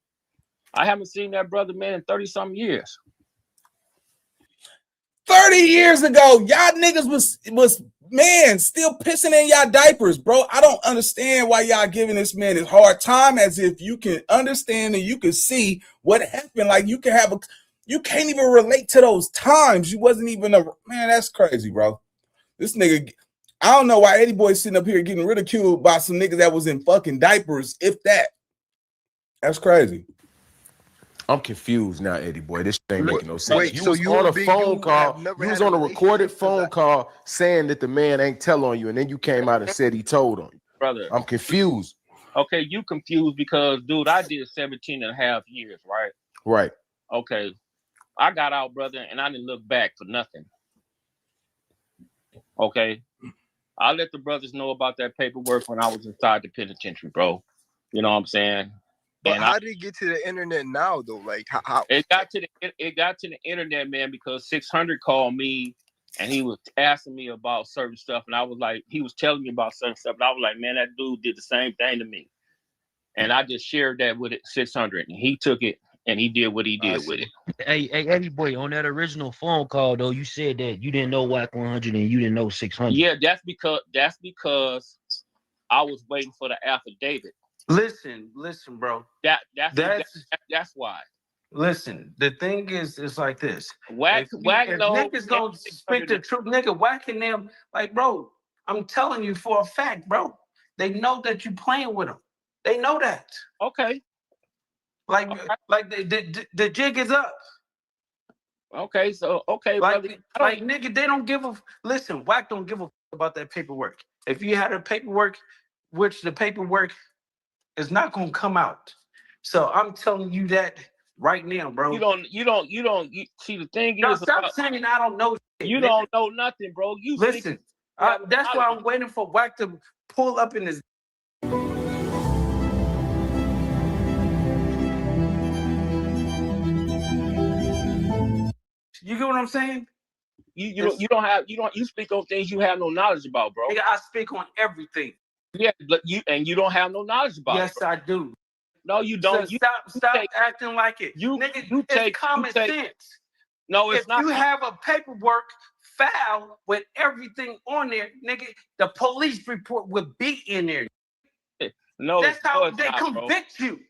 I haven't seen that brother, man, in 30-something years. 30 years ago, y'all niggas was man still pissing in y'all diapers, bro. I don't understand why y'all giving this man his hard time, as if you can understand and you can see what happened. Like you can't even relate to those times. You wasn't even man. That's crazy, bro. This nigga, I don't know why Eddie boy sitting up here getting ridiculed by some niggas that was in fucking diapers, if that. That's crazy. I'm confused now, Eddie boy. This ain't making no sense. Wait, you so was you on and a Big phone U call. have never You was had a on a recorded relationship? phone call saying that the man ain't tell on you, and then you came out and said he told on you. Brother. I'm confused. Okay, you confused because, dude, I did 17 and a half years, right? Right. Okay. I got out, brother, and I didn't look back for nothing. Okay. I let the brothers know about that paperwork when I was inside the penitentiary, bro. You know what I'm saying? But and how did it get to the internet now, though? Like, how? It got to the internet, man, because 600 called me and he was asking me about certain stuff, and I was like, he was telling me about certain stuff, and I was like, man, that dude did the same thing to me, and I just shared that with it 600, and he took it and he did what he did with it. Hey, Eddie boy, on that original phone call though, you said that you didn't know Wack 100 and you didn't know 600. Yeah, that's because I was waiting for the affidavit. Listen, bro. That's why. Listen, the thing is, it's like this. Wack if knows niggas gonna speak the truth, nigga, whacking them, like, bro, I'm telling you for a fact, bro. They know that you playing with them. They know that. Okay. Like the jig is up. Okay, so okay, like brother. Nigga, they don't give a listen. Wack don't give a about that paperwork. If you had a paperwork, which the paperwork is not gonna come out. So I'm telling you that right now, bro. You see the thing is, stop saying I don't know. Shit, you nigga. don't know nothing, bro. You listen. That's why I'm waiting for Wack to pull up in his. You get what I'm saying? You speak on things you have no knowledge about, bro. Nigga, I speak on everything. Yeah, but you don't have no knowledge about yes, it. Yes, I do. No, you don't. So stop acting like it. Nigga, it's common sense. No, it's not. If you have a paperwork file with everything on there, nigga, the police report would be in there. No, that's how they convict you.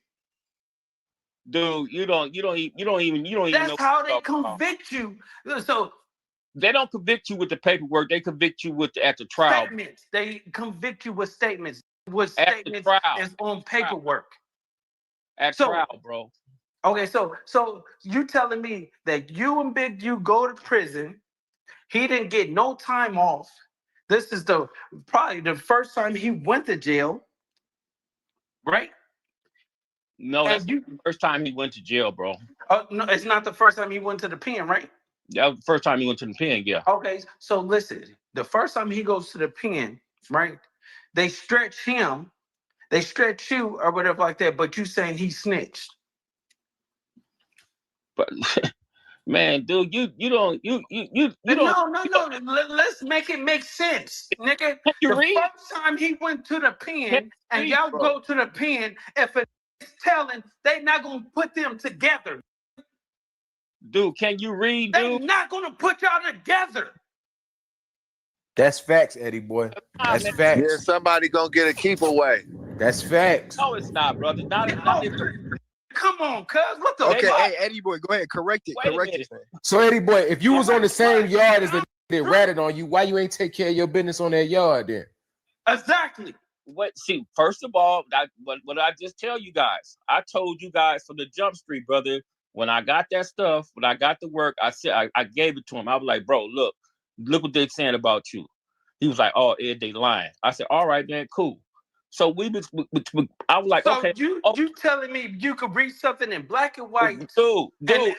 Dude, you don't even know. That's how they convict you. So they don't convict you with the paperwork. They convict you at the trial. Statements. They convict you with statements. Statements is on paperwork. At trial, bro. Okay, so you telling me that you and Big U go to prison? He didn't get no time off. This is probably the first time he went to jail, right? No, that's the first time he went to jail, bro. No, it's not the first time he went to the pen, right? That was the first time he went to the pen, yeah. Okay, so listen, the first time he goes to the pen, right? They stretch him, they stretch you or whatever like that, but you saying he snitched. But man, dude, you don't. No. Let's make it make sense, nigga. First time he went to the pen, and y'all go to the pen, if it's telling, they not gonna put them together. Dude, can you read? They not gonna put y'all together. That's facts, Eddie boy. That's facts. Yeah, somebody gonna get a keep away. That's facts. No, it's not, brother. Not Come on, cuz. What the Okay, fuck? hey, Eddie boy, go ahead. Correct it. Correct it. So, Eddie boy, if you was on the same yard as the that ratted on you, why you ain't take care of your business on that yard then? Exactly. See, first of all, what I just tell you guys, I told you guys from the jump street, brother, when I got that stuff, when I got the work, I said, I gave it to him. I was like, bro, look what they're saying about you. He was like, oh, Ed, they lying. I said, all right, man, cool. So I was like, so okay. You telling me you could read something in black and white, dude, and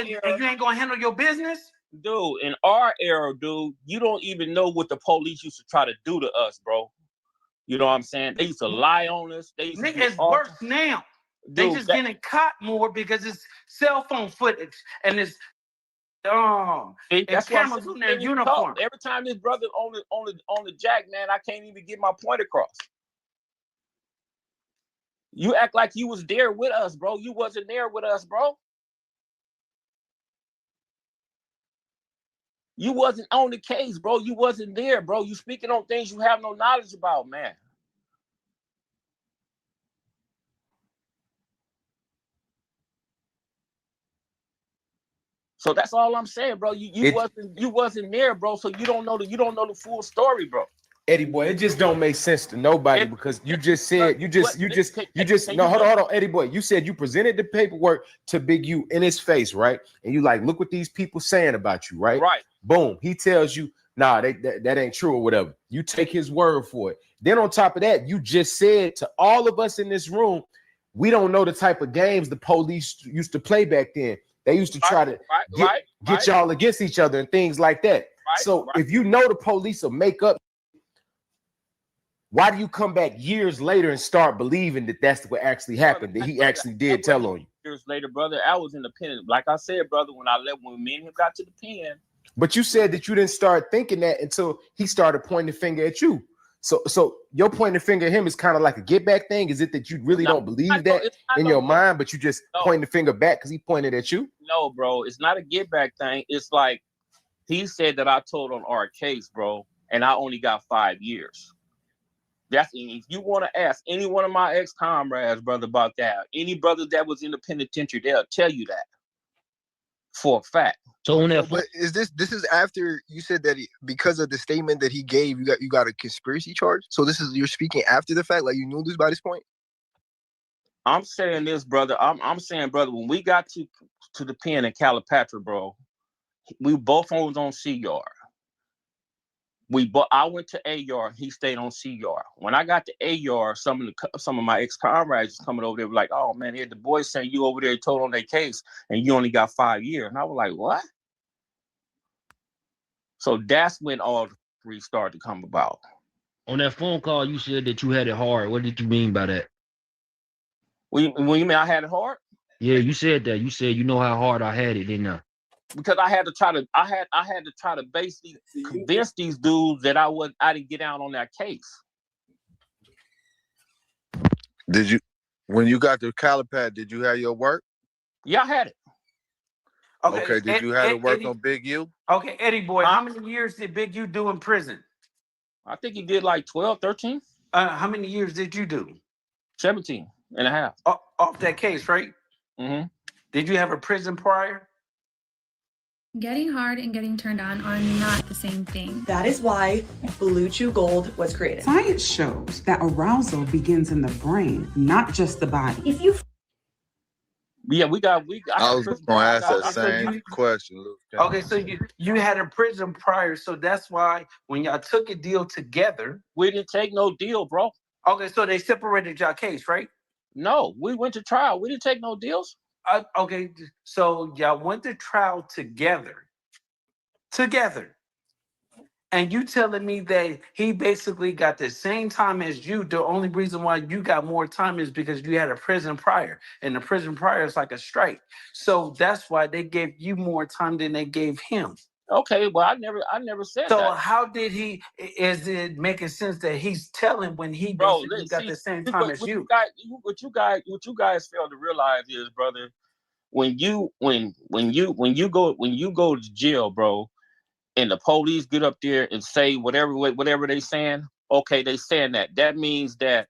you ain't gonna handle your business? Dude, in our era, dude, you don't even know what the police used to try to do to us, bro. You know what I'm saying? They used to lie on us. It's worse now. They just getting caught more because it's cell phone footage and it's that's cameras on their uniform. Every time this brother on the jack, man, I can't even get my point across. You act like you was there with us, bro. You wasn't there with us, bro. You wasn't on the case, bro. You wasn't there, bro. You speaking on things you have no knowledge about, man. So that's all I'm saying, bro. You wasn't there, bro. So you don't know the full story, bro. Eddie boy, it just don't make sense to nobody because you just said no, hold on, Eddie boy. You said you presented the paperwork to Big U in his face, right? And you like, look what these people saying about you, right? Right. Boom. He tells you, nah, that ain't true or whatever. You take his word for it. Then on top of that, you just said to all of us in this room, we don't know the type of games the police used to play back then. They used to try to get y'all against each other and things like that. So if you know the police will make up, why do you come back years later and start believing that that's what actually happened, that he actually did tell on you? Years later, brother, I was independent. Like I said, brother, when me and him got to the pen. But you said that you didn't start thinking that until he started pointing the finger at you. So your pointing the finger at him is kind of like a get back thing. Is it that you really don't believe that in your mind, but you just pointing the finger back because he pointed at you? No, bro, it's not a get back thing. It's like he said that I told on our case, bro, and I only got 5 years. That's if you want to ask any one of my ex-comrades, brother, about that. Any brother that was in the penitentiary, they'll tell you that for a fact. So on that, but is this is after you said that because of the statement that he gave, you got a conspiracy charge? So you're speaking after the fact, like you knew this by this point? I'm saying this, brother. I'm saying, brother, when we got to the pen in Calipatra, bro, we both was on C-Yard. I went to A-Yard, he stayed on C-Yard. When I got to A-Yard, some of my ex-comrades was coming over there, were like, oh man, the boys saying you over there told on their case and you only got 5 years. And I was like, what? So that's when all three started to come about. On that phone call, you said that you had it hard. What did you mean by that? When you mean I had it hard? Yeah, you said that. You said you know how hard I had it, didn't I? Because I had to try to basically convince these dudes that I didn't get out on that case. Did you, when you got to Calipad, did you have your work? Yeah, I had it. Okay, did you have to work on Big U? Okay, Eddie boy, how many years did Big U do in prison? I think he did like 12, 13. How many years did you do? 17 and a half. Off that case, right? Mm-hmm. Did you have a prison prior? Getting hard and getting turned on are not the same thing. That is why Blue Chew Gold was created. Science shows that arousal begins in the brain, not just the body. If you I was going to ask that same question, Luke. Okay, so you had a prison prior, so that's why when y'all took a deal together, we didn't take no deal, bro. Okay, so they separated y'all case, right? No, we went to trial. We didn't take no deals. Okay, so y'all went to trial together, and you telling me that he basically got the same time as you. The only reason why you got more time is because you had a prison prior, and the prison prior is like a strike. So that's why they gave you more time than they gave him. Okay, well, I never said that. So how did he? Is it making sense that he's telling when he basically got the same time as you? What you guys fail to realize is, brother, when you go to jail, bro, and the police get up there and say whatever they saying, okay, they saying that means that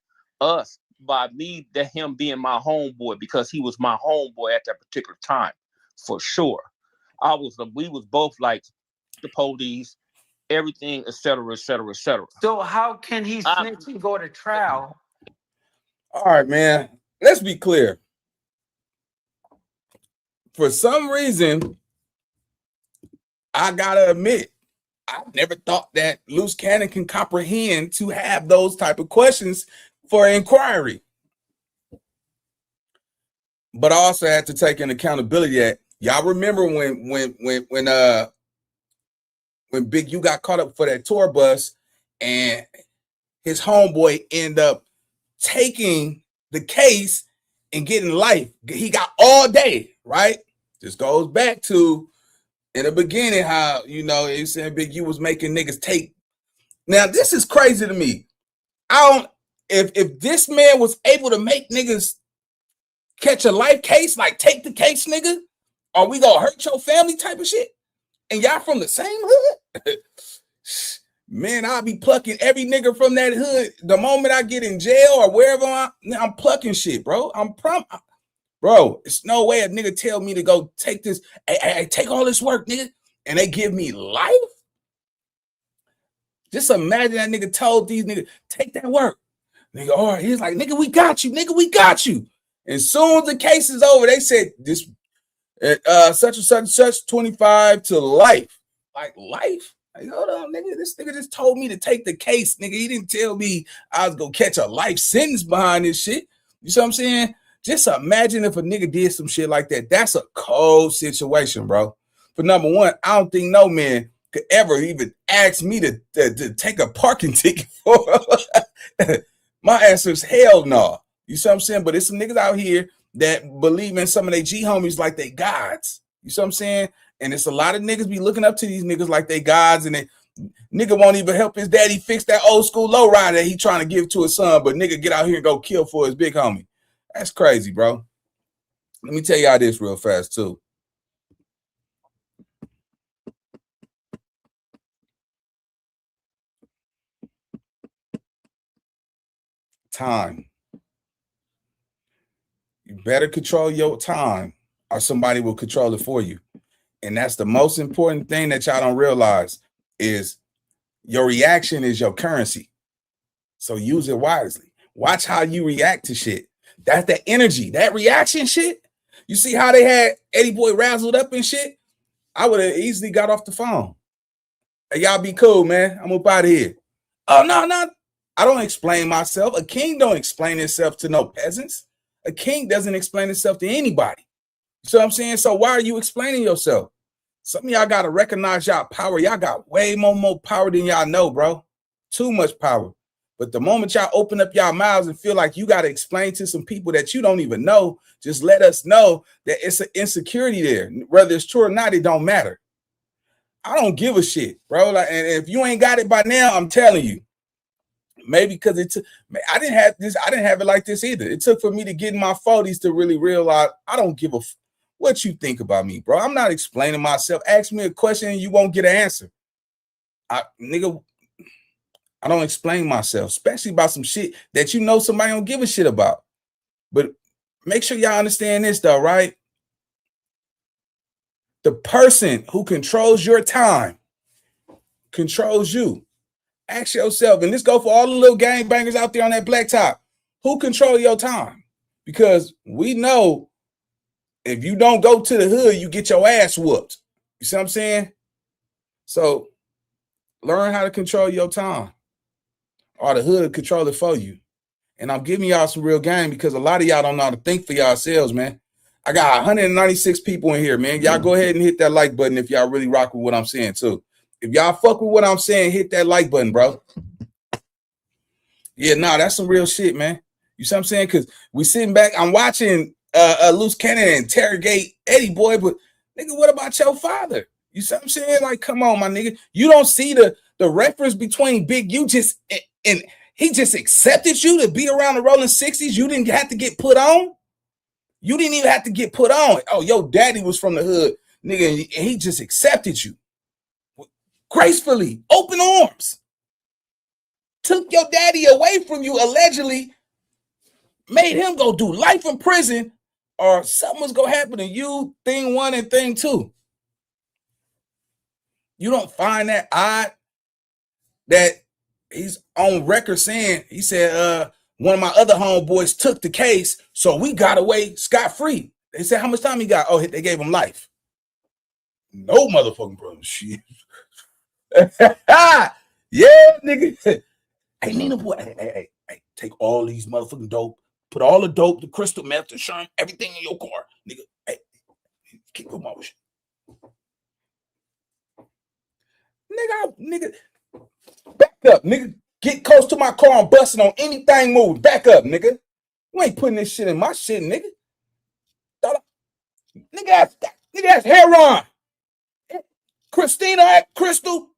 him being my homeboy, because he was my homeboy at that particular time, for sure. We was both like the police, everything, et cetera, et cetera, et cetera. So how can he snitch and go to trial? All right, man. Let's be clear. For some reason, I gotta admit, I never thought that Luce Cannon can comprehend to have those type of questions for inquiry. But I also had to take an accountability that y'all remember when Big U got caught up for that tour bus and his homeboy ended up taking the case and getting life. He got all day, right? This goes back to in the beginning how, you saying Big U was making niggas take. Now, this is crazy to me. If this man was able to make niggas catch a life case, like take the case, nigga, are we gonna hurt your family type of shit? And y'all from the same hood? Man, I'll be plucking every nigga from that hood. The moment I get in jail or wherever I'm plucking shit, bro. Bro, it's no way a nigga tell me to go take this. Hey, take all this work, nigga, and they give me life. Just imagine that nigga told these niggas, take that work. Nigga, all right, he's like, nigga, we got you, nigga, we got you. And soon as the case is over, they said this such and such and such 25 to life. Like life? Like, hold on, nigga. This nigga just told me to take the case, nigga. He didn't tell me I was gonna catch a life sentence behind this shit. You see what I'm saying? Just imagine if a nigga did some shit like that. That's a cold situation, bro. But number one, I don't think no man could ever even ask me to take a parking ticket for. My answer is hell no. You see what I'm saying? But it's some niggas out here that believe in some of their G homies like they gods. You see what I'm saying? And it's a lot of niggas be looking up to these niggas like they gods, and they nigga won't even help his daddy fix that old school lowrider that he trying to give to his son, but nigga get out here and go kill for his big homie. That's crazy, bro. Let me tell y'all this real fast too. Time. You better control your time or somebody will control it for you. And that's the most important thing that y'all don't realize is your reaction is your currency. So use it wisely. Watch how you react to shit. That's the energy, that reaction shit. You see how they had Eddie Boy razzled up and shit? I would have easily got off the phone. Hey, y'all be cool, man. I'm up out of here. Oh, no. I don't explain myself. A king don't explain himself to no peasants. A king doesn't explain himself to anybody. You see what I'm saying? So why are you explaining yourself? Some of y'all got to recognize y'all power. Y'all got way more power than y'all know, bro. Too much power. But the moment y'all open up y'all mouths and feel like you got to explain to some people that you don't even know, just let us know that it's an insecurity there. Whether it's true or not, it don't matter. I don't give a shit, bro. Like, and if you ain't got it by now, I'm telling you. Maybe because I didn't have it like this either. It took for me to get in my 40s to really realize I don't give a what you think about me, bro. I'm not explaining myself. Ask me a question and you won't get an answer. I don't explain myself, especially about some shit that you know somebody don't give a shit about. But make sure y'all understand this though, right? The person who controls your time controls you. Ask yourself, and this go for all the little gang bangers out there on that blacktop. Who control your time? Because we know if you don't go to the hood, you get your ass whooped. You see what I'm saying? So learn how to control your time, or the hood control it for you. And I'm giving y'all some real game because a lot of y'all don't know how to think for yourselves, man. I got 196 people in here, man. Y'all go ahead and hit that like button if y'all really rock with what I'm saying too. If y'all fuck with what I'm saying, hit that like button, bro. Yeah, that's some real shit, man. You see what I'm saying? Because we sitting back, I'm watching Luce interrogate Eddie Boy, but nigga, what about your father? You see what I'm saying? Like, come on, my nigga. You don't see the reference between Big U and he just accepted you to be around the rolling 60s. You didn't have to get put on. You didn't even have to get put on. Oh, your daddy was from the hood, nigga, and he just accepted you. Gracefully, open arms. Took your daddy away from you, allegedly, made him go do life in prison, or something was going to happen to you, thing one and thing two. You don't find that odd that he's on record saying, he said, one of my other homeboys took the case, so we got away scot-free. They said, how much time he got? Oh, they gave him life. No motherfucking problem. Shit. Yeah, nigga. Hey, Nina boy, hey, take all these motherfucking dope, put all the dope, the crystal meth, the sherm, everything in your car, nigga. Hey, keep with my shit. Nigga, back up, nigga. Get close to my car and busting on anything moving. Back up, nigga. You ain't putting this shit in my shit, nigga. Nigga, that's Heron. Christina, Crystal.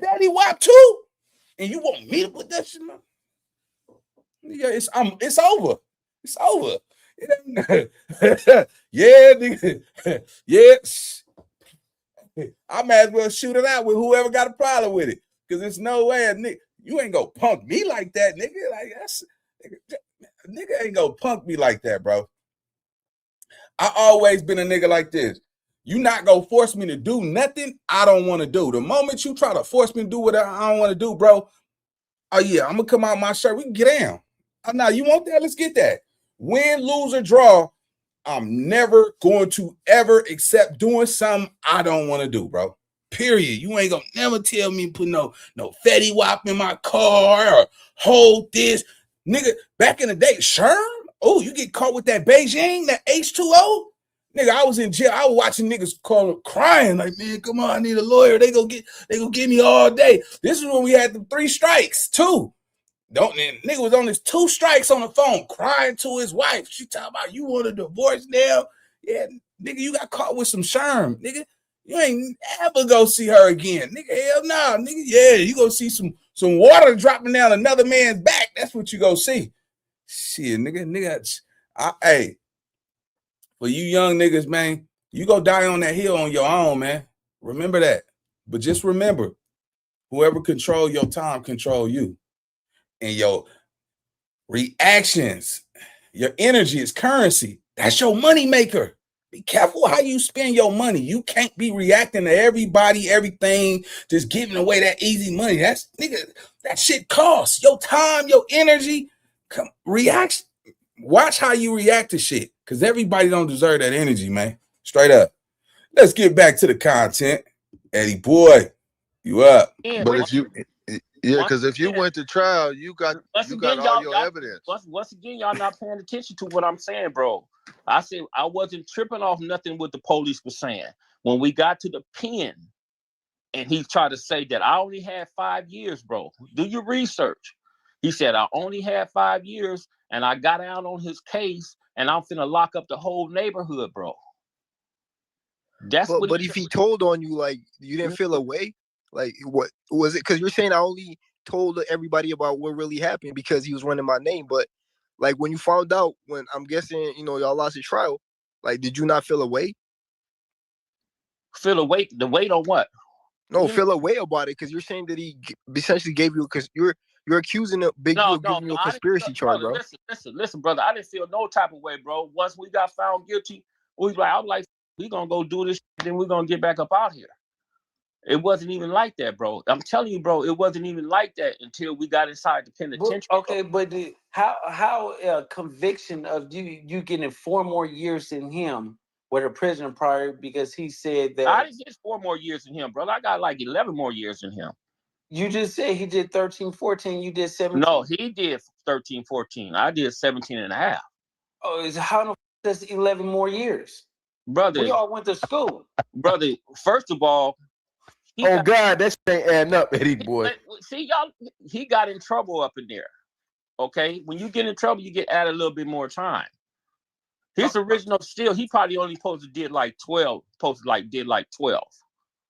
Daddy Wap too? And you want me to put that shit on? Yeah, it's over. It's over. Yeah, nigga. Yeah. I might as well shoot it out with whoever got a problem with it. Because there's no way nigga, you ain't gonna punk me like that, nigga. Like that's nigga ain't gonna punk me like that, bro. I always been a nigga like this. You not gonna force me to do nothing I don't want to do. The moment you try to force me to do what I don't want to do, bro, oh yeah, I'm gonna come out my shirt. We can get down. Oh, now you want that? Let's get that. Win, lose, or draw, I'm never going to ever accept doing something I don't want to do, bro. Period. You ain't gonna never tell me put no Fetty Wap in my car or hold this. Nigga, back in the day, Sherm, oh, you get caught with that Beijing, that H2O? Nigga, I was in jail. I was watching niggas crying like, man, come on, I need a lawyer. They gonna get me all day. This is when we had the 3 strikes, 2. Nigga was on his 2 strikes on the phone, crying to his wife. She talking about you want a divorce now? Yeah, nigga, you got caught with some Sherm, nigga. You ain't ever go see her again, nigga. Hell no, nigga. Yeah, you gonna see some water dropping down another man's back. That's what you gonna see. Shit, nigga. Hey, for you young niggas, man, you go die on that hill on your own, man. Remember that. But just remember, whoever control your time control you. And your reactions, your energy is currency. That's your money maker. Be careful how you spend your money. You can't be reacting to everybody, everything, just giving away that easy money. That's, nigga, that shit costs. Your time, your energy. React. Watch how you react to shit. Because everybody don't deserve that energy, man. Straight up. Let's get back to the content. Eddie boy, you up. But if you... Yeah, because if you went to trial, you got all your evidence. Once again, y'all not paying attention to what I'm saying, bro. I said I wasn't tripping off nothing what the police was saying. When we got to the pen, and he tried to say that I only had 5 years, bro. Do your research. He said I only had 5 years, and I got out on his case, and I'm finna lock up the whole neighborhood, bro. That's what. But if he told on you, like, you didn't feel a way. Like, what was it? Because you're saying I only told everybody about what really happened because he was running my name. But like when you found out, when I'm guessing, y'all lost your trial, like, did you not feel a way? Feel a weight? The weight on what? No, feel a way about it because you're saying that he essentially gave you, because you're accusing Big U of giving you a conspiracy charge, bro. Listen, brother. I didn't feel no type of way, bro. Once we got found guilty, I was like, we gonna go do this, then we're gonna get back up out here. It wasn't even like that, bro. I'm telling you, bro, it wasn't even like that until we got inside the penitentiary. Okay, but how conviction of you getting 4 more years than him with a prisoner prior, because he said that I didn't get 4 more years than him, brother. I got like 11 more years than him. You just said he did 13, 14. You did 17. No, he did 13, 14. I did 17 and a half. Oh, how that's 11 more years, brother? We all went to school, brother. First of all. God, that shit ain't adding up, Eddie boy. See, y'all, he got in trouble up in there. Okay, when you get in trouble, you get added a little bit more time. His original still, he probably only supposed to did like 12. Did like 12.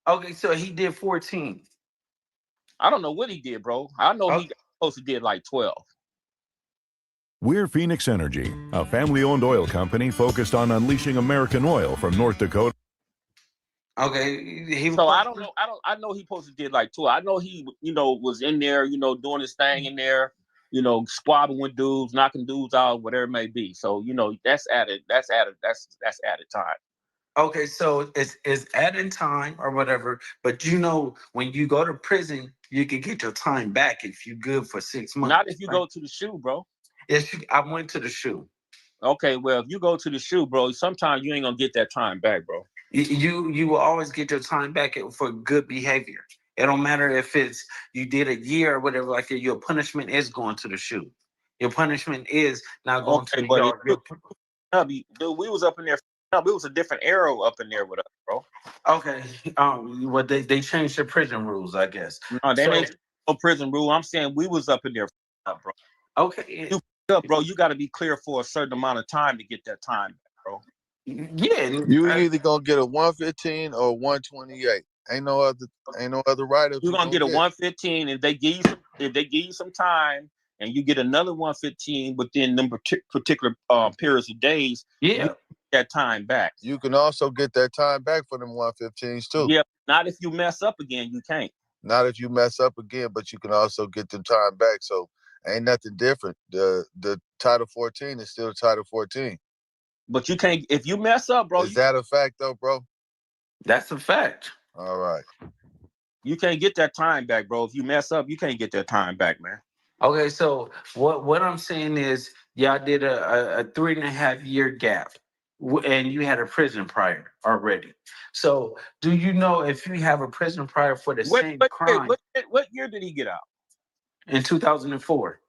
Okay, so he did 14. I don't know what he did, bro. I know he supposed to did like 12. We're Phoenix Energy, a family-owned oil company focused on unleashing American oil from North Dakota. Okay, so I don't know. I know he supposed to did like 12. I know he, was in there, doing his thing in there, squabbling with dudes, knocking dudes out, whatever it may be. So that's added time. Okay, so it's added time or whatever. But when you go to prison, you can get your time back if you're good for 6 months. Not if you go to the shoe, bro. Yes, I went to the shoe. Okay, well, if you go to the shoe, bro, sometimes you ain't gonna get that time back, bro. You will always get your time back for good behavior. It don't matter if it's you did a year or whatever like that. Your punishment is going to the shoe. Your punishment is not going to the yard. Dude, we was up in there. It was a different era up in there with us, bro. Okay. Well, they changed their prison rules, I guess. No, they ain't no prison rule. I'm saying we was up in there, bro. Okay. Bro, you got to be clear for a certain amount of time to get that time back, bro. Yeah, you either gonna get a 115 or 128. Ain't no other write-ups. You're gonna get a 115 if they give you some time, and you get another 115 within them particular periods of days. Yeah, you get that time back. You can also get that time back for them 115s too. Yeah, not if you mess up again. You can't. Not if you mess up again, but you can also get them time back. So ain't nothing different. The Title 14 is still Title 14. But you can't if you mess up, bro. Is that a fact though, bro? That's a fact. All right. You can't get that time back, bro. If you mess up, you can't get that time back, man. Okay, so what I'm saying is, y'all did a 3.5 year gap, and you had a prison prior already. So, do you know if you have a prison prior for the same crime? What year did he get out? In 2004.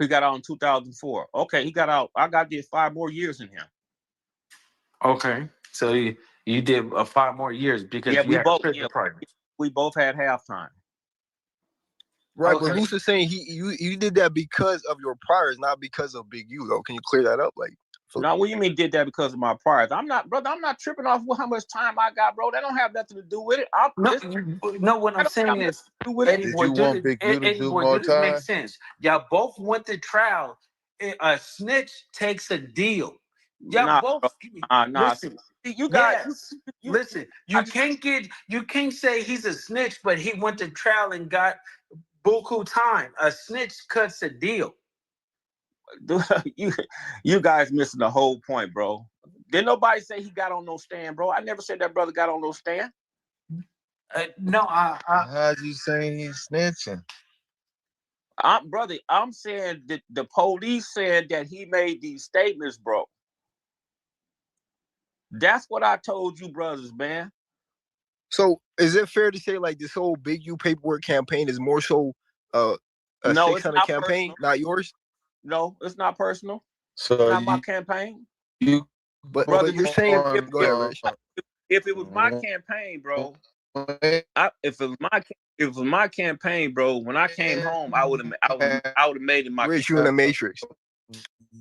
He got out in 2004. Okay, he got out. I did 5 more years in him. Okay, so you did 5 more years because you had a prison prior. We both had halftime. Right, but Luce is saying you did that because of your priors, not because of Big U, though. Can you clear that up? Like, now, what do you mean did that because of my priors? I'm not tripping off with how much time I got, bro. That don't have nothing to do with it. What I'm saying is, Eddie Boy, does this make sense? Y'all both went to trial. A snitch takes a deal. Y'all both listen. You guys, listen. You can't say he's a snitch, but he went to trial and got buku time. A snitch cuts a deal. You guys missing the whole point, bro. Didn't nobody say he got on no stand, bro? I never said that brother got on no stand. No, how'd you say he's snitching? I'm saying that the police said that he made these statements, bro. That's what I told you, brothers, man. So is it fair to say like this whole Big U paperwork campaign is more so a 600 campaign, not yours? No, it's not personal. So it's not my campaign. But you're saying if it was my campaign, bro. If it was my campaign, bro. When I came home, I would have made it my. Rich, you in the Matrix.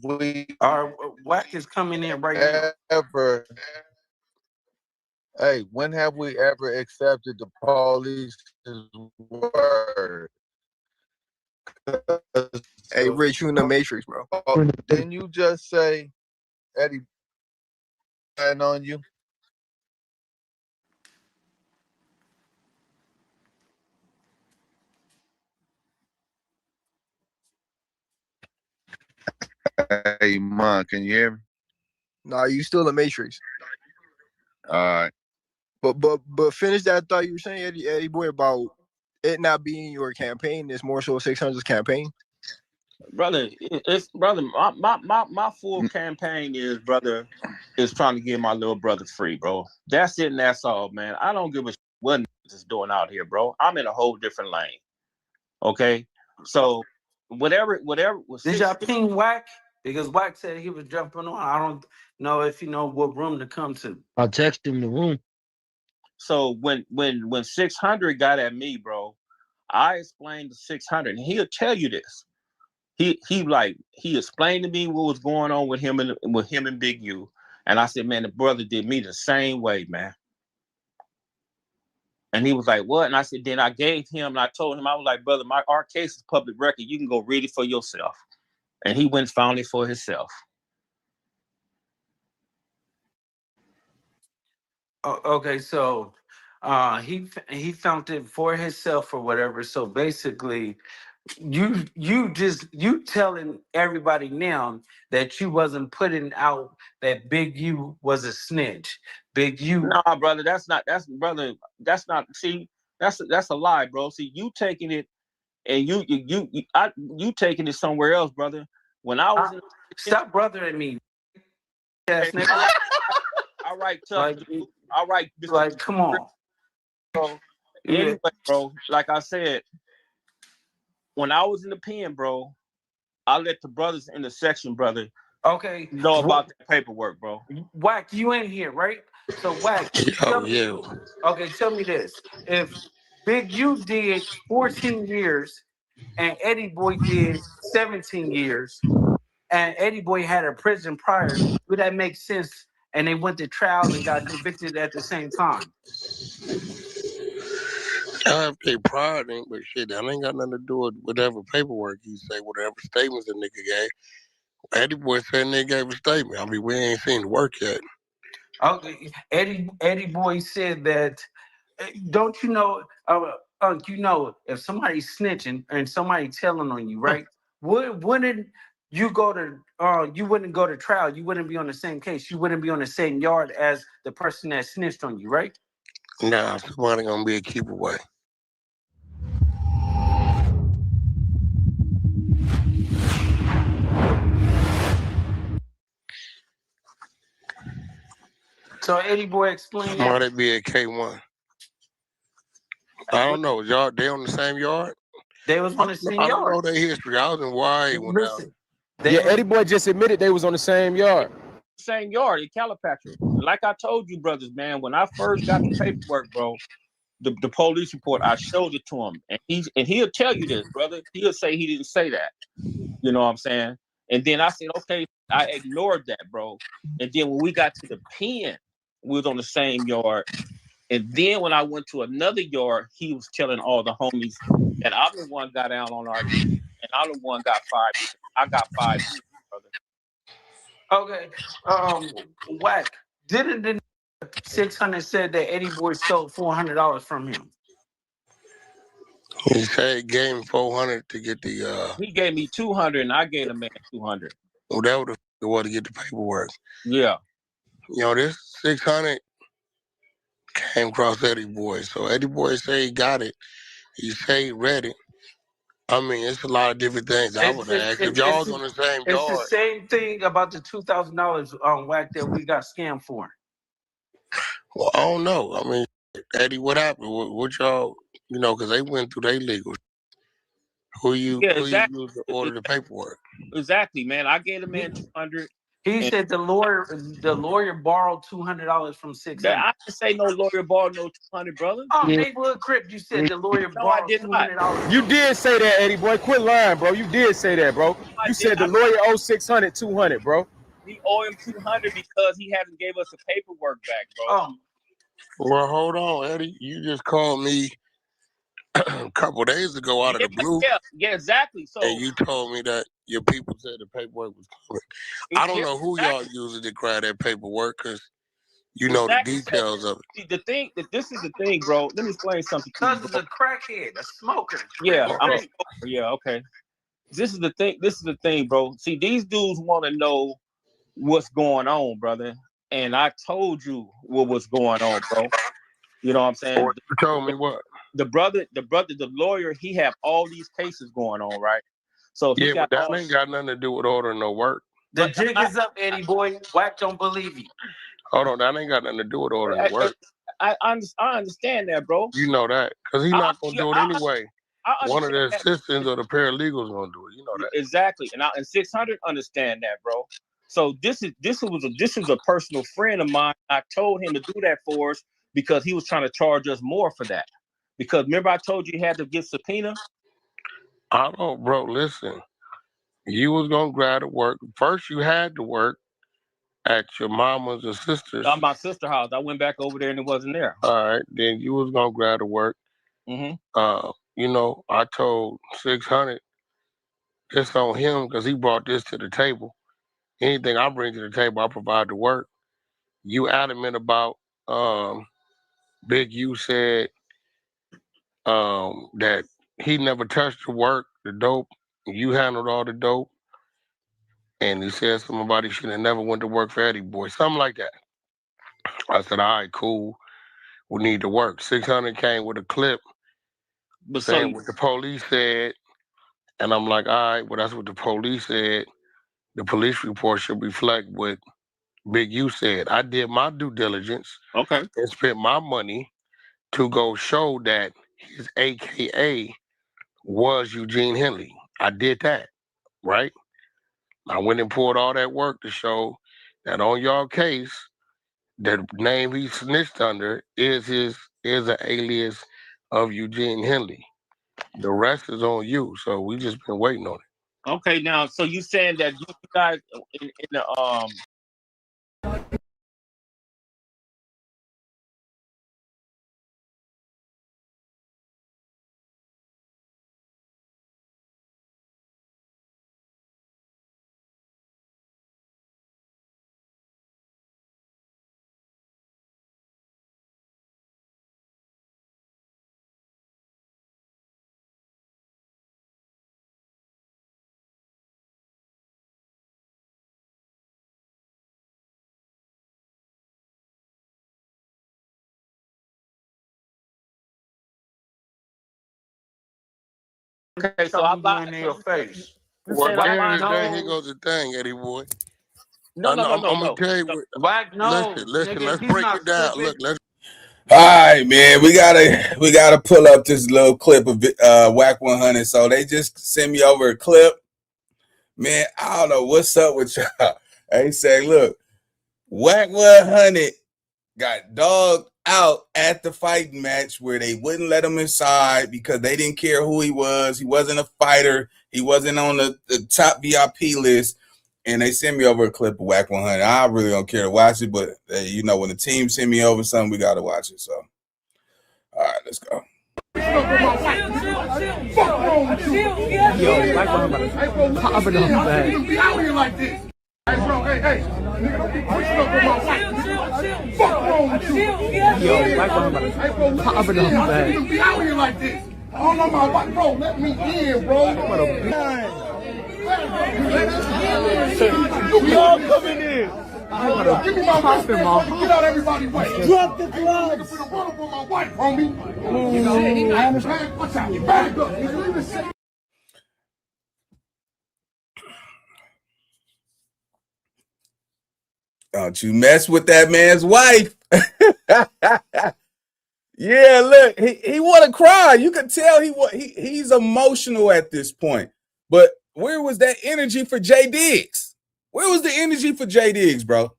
Wack is coming in right now. Hey, when have we ever accepted the police's word? Hey, Rich, you in the Matrix, bro. Didn't you just say Eddie on you? Hey, man, can you hear me? Nah, you still in the Matrix. All right. But finish that thought you were saying, Eddie Boy, about it not being your campaign. It's more so 600's campaign. Brother, my full campaign is trying to get my little brother free, bro. That's it and that's all, man. I don't give a shit what is doing out here, bro. I'm in a whole different lane. Okay? So whatever Did y'all ping Wack? Because Wack said he was jumping on. I don't know if you know what room to come to. I'll text him the room. So when 600 got at me, bro, I explained to 600, and he'll tell you this. He explained to me what was going on with him and Big U, and I said, man, the brother did me the same way, man. And he was like, what? And I said, then I gave him, and I told him, I was like, brother, our case is public record. You can go read it for yourself. And he went and found it for himself. Okay, so he found it for himself or whatever. So basically, you telling everybody now that you wasn't putting out that Big U was a snitch. Big U. Nah, brother, that's not. See, that's a lie, bro. See, you taking it, and you taking it somewhere else, brother. When I was stop brothering me. Yes, nigga. All right, tough. All right, like, come on. So, anyway, bro, like I said, when I was in the pen, bro, I let the brothers in the section, brother, know about the paperwork, bro. Wack, you in here, right? So Wack, tell me this. If Big U did 14 years and Eddie Boy did 17 years, and Eddie Boy had a prison prior, would that make sense? And they went to trial and got convicted at the same time. I have their pride in, but shit, that ain't got nothing to do with whatever paperwork you say, whatever statements the nigga gave. Eddie Boy said nigga gave a statement. I mean, we ain't seen the work yet. Okay, Eddie Boy said that. Don't you know? You know, if somebody's snitching and somebody telling on you, right? Wouldn't you wouldn't go to trial. You wouldn't be on the same case. You wouldn't be on the same yard as the person that snitched on you, right? Nah, somebody gonna be a keep away. So Eddie Boy explained that. Somebody be a K1. I don't know. Y'all, they on the same yard? They was on the same I don't yard. know their history. I was in YA when Listen, Yeah, Eddie Boy just admitted they was on the same yard. Same yard in Calipatria. Like I told you, brothers, man, when I first got the paperwork, bro, the police report, I showed it to him, and he'll tell you this, brother. He'll say he didn't say that. You know what I'm saying? And then I said, okay, I ignored that, bro. And then when we got to the pen, we was on the same yard. And then when I went to another yard, he was telling all the homies that I'm the one got out on our and I'm the one got 5 years. I got 5 years, brother. Okay. Wack. Didn't the 600 said that Eddie Boy stole $400 from him? He said he gave him 400 to get the He gave me 200 and I gave the man 200. whatever the was to get the paperwork. Yeah. You know, this 600 came across Eddie Boy. So Eddie Boy say he got it. He say he read it. I mean, it's a lot of different things I would ask. If y'all was on the same It's the yard. same thing about the $2,000 on Wack that we got scammed for. Well, I don't know. I mean, Eddie, what happened? What y'all, you know, because they went through their legal. Who you used to order the paperwork? Exactly, man. I gave the man 200. He said the lawyer borrowed $200 from 600. I didn't say no lawyer borrowed no 200, brother. Oh, neighborhood crip, you said the lawyer borrowed $200. You did say that, Eddie Boy. Quit lying, bro. You did say that, bro. You said the lawyer owed 600, 200, bro. We owe him 200 because he hasn't gave us the paperwork back, bro. Well, hold on, Eddie. You just called me a couple days ago out of the blue. Yeah, exactly. So and you told me that your people said the paperwork was coming. I don't know who y'all using to grab that paperwork because you know the details of it. The thing, this is the thing, bro. Let me explain something to you. Because of a crackhead, a smoker. Yeah, I'm a smoker. Yeah, okay. This is the thing. This is the thing, bro. See, these dudes want to know what's going on, brother. And I told you what was going on, bro. You know what I'm saying? You told me what? The lawyer, he have all these cases going on, right? So if yeah, but that ain't got nothing to do with ordering no work. The jig is up, Eddie Boy. Wack don't believe you. Hold on, that ain't got nothing to do with ordering the work. I understand that, bro. You know that because he's not gonna do it anyway. One of the assistants or the paralegals gonna do it. You know that exactly, and 600 understand that, bro. So this was a personal friend of mine. I told him to do that for us because he was trying to charge us more for that. Because remember I told you had to get subpoena? I don't, bro. Listen, you was gonna grab to work. First, you had to work at your mama's or sister's. At my sister's house. I went back over there and it wasn't there. All right, then you was gonna grab to work. You know, I told 600 it's on him because he brought this to the table. Anything I bring to the table, I provide the work. You adamant about Big U said that he never touched the work, the dope. You handled all the dope. And he said something about he should have never went to work for Eddie Boy. Something like that. I said, all right, cool. We need to work. 600 came with a clip saying what the police said. And I'm like, all right, well, that's what the police said. The police report should reflect what Big U said. I did my due diligence. Okay. And spent my money to go show that his AKA was Eugene Henley. I did that, right? I went and pulled all that work to show that on y'all case, the name he snitched under is an alias of Eugene Henley. The rest is on you. So we just been waiting on it. Okay, now so you saying that you guys in the Okay, so I lied to your face. Well, Wack here knows. goes the thing, Eddie boy. No. I'm gonna tell you. Wack knows. Listen. Nigga, Let's he's break not it down. stupid. Look, let's. All right, man. We gotta pull up this little clip of Wack 100. So they just sent me over a clip. Man, I don't know what's up with y'all. They say, look, Wack 100 got dogged out at the fighting match where they wouldn't let him inside because they didn't care who he was. He wasn't a fighter. He wasn't on the top VIP list. And they sent me over a clip of Wack 100. I really don't care to watch it, but you know, when the team send me over something, we got to watch it. So, all right, let's go. Let me in, bro. We all coming in. Give me my wife. Get out everybody's way. Drop the gloves. Nigga, run up on my wife, homie. I understand. Watch out. You back up. Don't you mess with that man's wife. Yeah, look, he want to cry. You can tell he's emotional at this point. But where was that energy for Jay Diggs? Where was the energy for Jay Diggs, bro?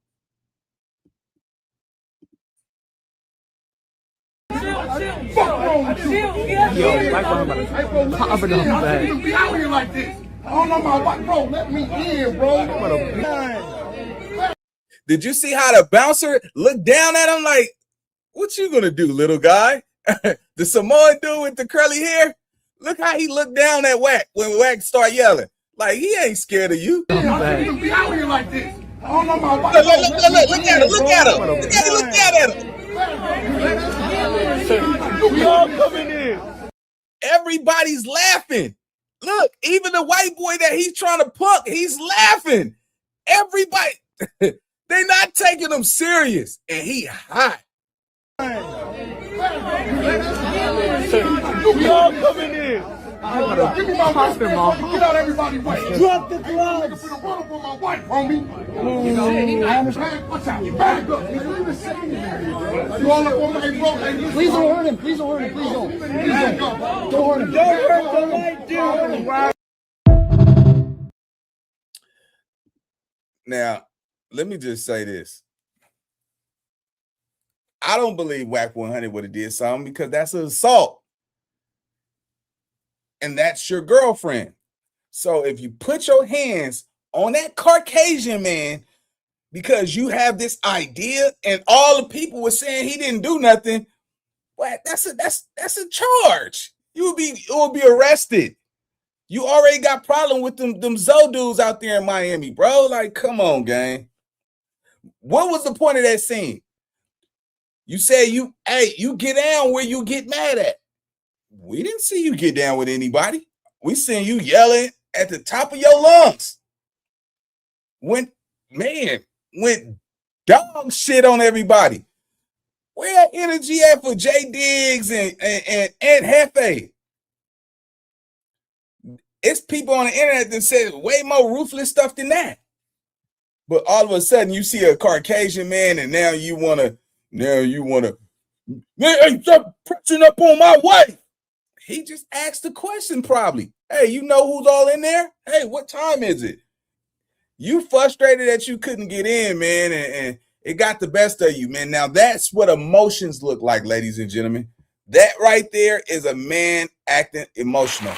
Did you see how the bouncer looked down at him like, what you gonna do, little guy? The Samoan dude with the curly hair? Look how he looked down at Wack when Wack started yelling. Like, he ain't scared of you. Look at him. Look at him. We all coming in. Everybody's laughing. Look, even the white boy that he's trying to punk, he's laughing. Everybody, they're not taking him serious. And he hot. We all coming in. Give me my wife. Get out everybody's way. Drop the gloves. Nigga, run up on my wife, homie. I understand. Watch out. You back up. You all up on my bro. Please don't hurt him. Please don't hurt him. Please don't. Please don't. Don't hurt him. Don't hurt the white dude. Now, let me just say this. I don't believe Wack 100 would have did something because that's an assault. And that's your girlfriend. So if you put your hands on that Caucasian man because you have this idea and all the people were saying he didn't do nothing, well, that's a charge. You will be arrested. You already got problem with them Zo dudes out there in Miami, bro. Like, come on, gang. What was the point of that scene? You say you get down where you get mad at. We didn't see you get down with anybody. We seen you yelling at the top of your lungs. Went dog shit on everybody. Where that energy at for Jay Diggs and Hefe? It's people on the internet that said way more ruthless stuff than that. But all of a sudden you see a Caucasian man and now you wanna, hey, stop pressing up on my wife. He just asked the question probably. Hey, you know who's all in there? Hey, what time is it? You frustrated that you couldn't get in, man, and it got the best of you, man. Now that's what emotions look like, ladies and gentlemen. That right there is a man acting emotional.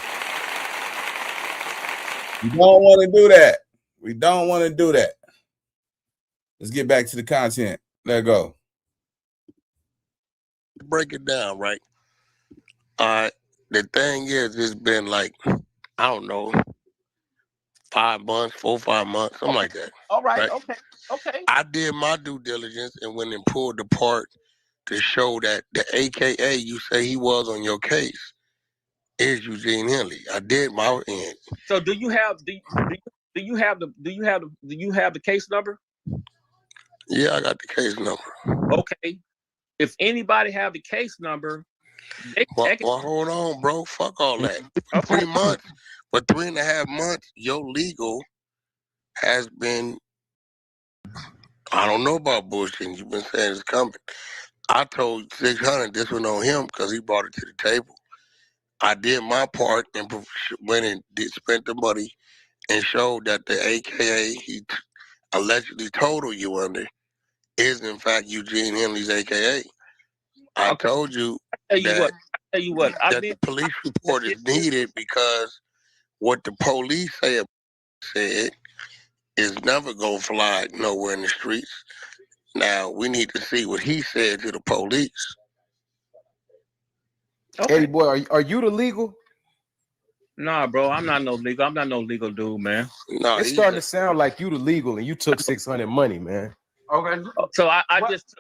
We don't want to do that. We don't want to do that. Let's get back to the content. Let go. Break it down, right? The thing is, it's been like, I don't know, 5 months, 4 or 5 months, something like that. All right. Okay. I did my due diligence and went and pulled the part to show that the AKA you say he was on your case is Eugene Henley. I did my end. So do you have the case number? Yeah, I got the case number. Okay. If anybody have the case number, Well, hold on, bro. Fuck all that. For 3 months, for 3.5 months, your legal has been, I don't know about bullshit. You've been saying it's coming. I told 600 this one on him because he brought it to the table. I did my part and went and spent the money and showed that the AKA he allegedly totaled you under is in fact Eugene Henley's AKA. I told you that the police report is needed because what the police said is never gonna fly nowhere in the streets. Now we need to see what he said to the police. Eddie boy, are you the legal? Nah, bro, I'm not no legal. I'm not no legal dude, man. No, it's starting to sound like you the legal and you took 600 money, man. Okay. So I just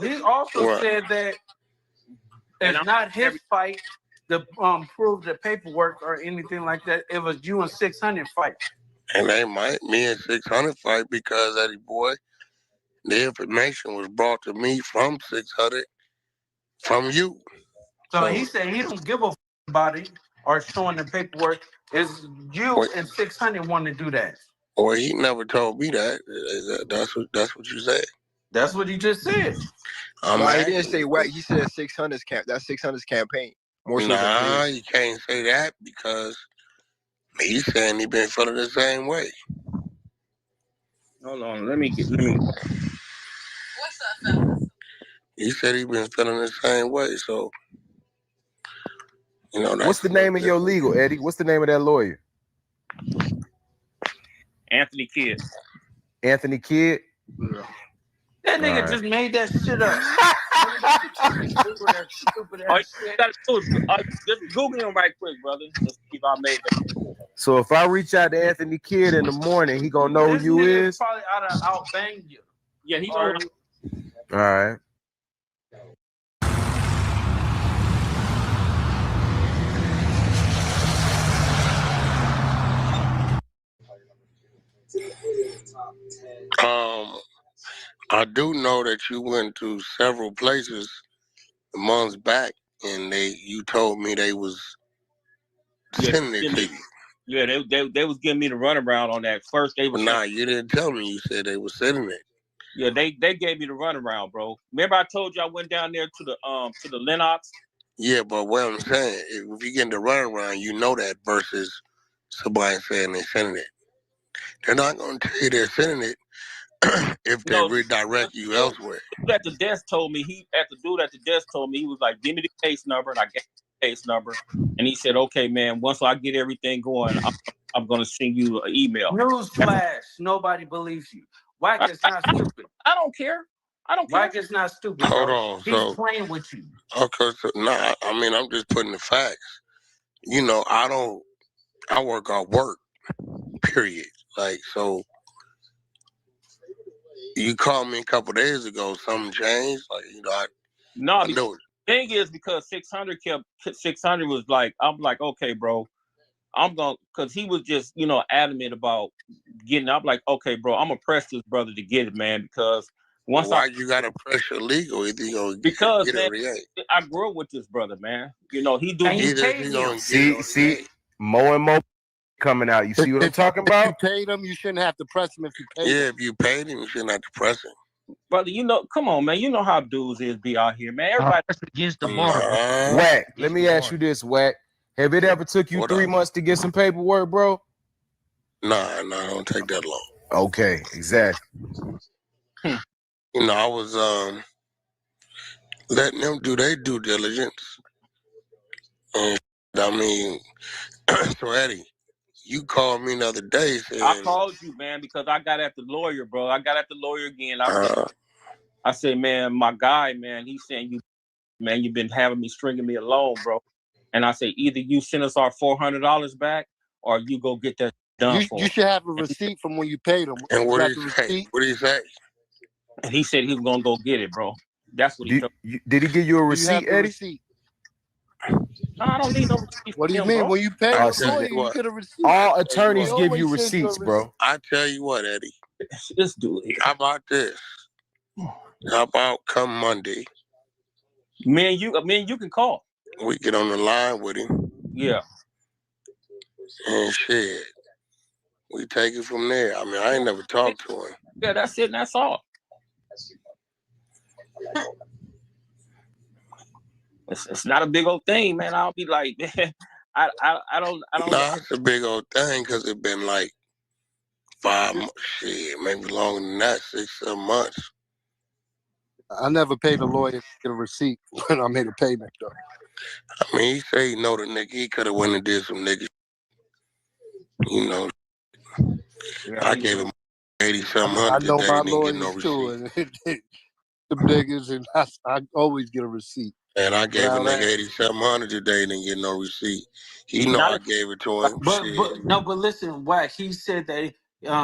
he also said that it's not his fight to prove the paperwork or anything like that. It was you and 600 fight. And they might me and 600 fight because Eddie boy, the information was brought to me from 600 from you. So he said he don't give a f about it or showing the paperwork. It's you and 600 want to do that. Well, he never told me that. That's what you said. That's what he just said. No, he didn't say Wack. He said 600's camp. That's 600's campaign. More so Nah, than you can't say that because he's saying he been feeling the same way. Hold on, let me. What's up, fellas? He said he been feeling the same way, so you know. What's the name of your legal, Eddie? What's the name of that lawyer? Anthony Kidd. Anthony Kidd? Yeah. That nigga just made that shit up. Just Google him right quick, brother. Let's see if I made that. So if I reach out to Anthony Kidd in the morning, he gonna know who you is? Probably outbang you. Yeah, he All right. I do know that you went to several places months back, and you told me they was sending it to you. Yeah, they was giving me the runaround on that. First they was Nah, you didn't tell me. You said they was sending it. Yeah, they gave me the runaround, bro. Remember I told you I went down there to the Lennox? Yeah, but what I'm saying, if you get the runaround, you know that versus somebody saying they're sending it. They're not going to tell you they're sending it if they redirect you elsewhere. The dude at the desk told me he was like, "Give me the case number," and I gave him the case number, and he said, "Okay, man. Once I get everything going, I'm going to send you an email." Newsflash: nobody believes you. Wack is not stupid. I don't care. Wack is not stupid. Hold on, He's playing with you. Okay, so I mean, I'm just putting the facts. You know, I work on work. Period. Like so. You called me a couple days ago. Something changed, like the thing is because 600 was like, I'm like, okay, bro, I'm gonna, because he was just adamant about getting. I'm like, okay, bro, I'm gonna press this brother to get it, man, because why you gotta pressure legal? Because man, I grew up with this brother, man. He do. See, more and more coming out. You see what I'm talking about? If you paid him, you shouldn't have to press him. If you paid him. If you paid him, you shouldn't have to press him. Brother, come on, man. You know how dudes be out here, man. Everybody against the bar. Wack, let me ask you this, Wack. Have it ever took you 3 months to get some paperwork, bro? Nah, don't take that long. Okay, exactly. I was letting them do their due diligence. And I mean, so Eddie, you called me the other day saying I called you, man, because I got at the lawyer, bro. I got at the lawyer again. I said, man, my guy, man, he's saying you've been having me stringing me along, bro. And I said, either you send us our $400 back or you go get that done for us. You should have a receipt from when you paid him. And what did he say? What did he say? And he said he was gonna go get it, bro. That's what he told me. Did he give you a receipt, Eddie? No, I don't need no receipt. What do you mean? Bro. When you pay you could have received. All attorneys give you receipts, bro. I tell you what, Eddie. This dude. How about this? How about come Monday? Me and you can call. We get on the line with him. Yeah. And shit, we take it from there. I mean, I ain't never talked to him. Yeah, that's it. And that's all. It's not a big old thing, man. I'll be like, man, I don't. Nah, it's a big old thing because it's been like 5 months, shit, maybe longer than that, 6, 7 months. I never paid a lawyer to get a receipt when I made a payment, though. I mean, he say he know the nigga. He could have went and did some nigga. You know, I gave him 80-something I hundred know today my and didn't get no lawyers too, receipt. and them niggas, and I always get a receipt. And I gave a Now nigga that- 80-something hundred today and didn't get no receipt. He know Not I a- gave it to him. But Shit. listen, Wack. He said that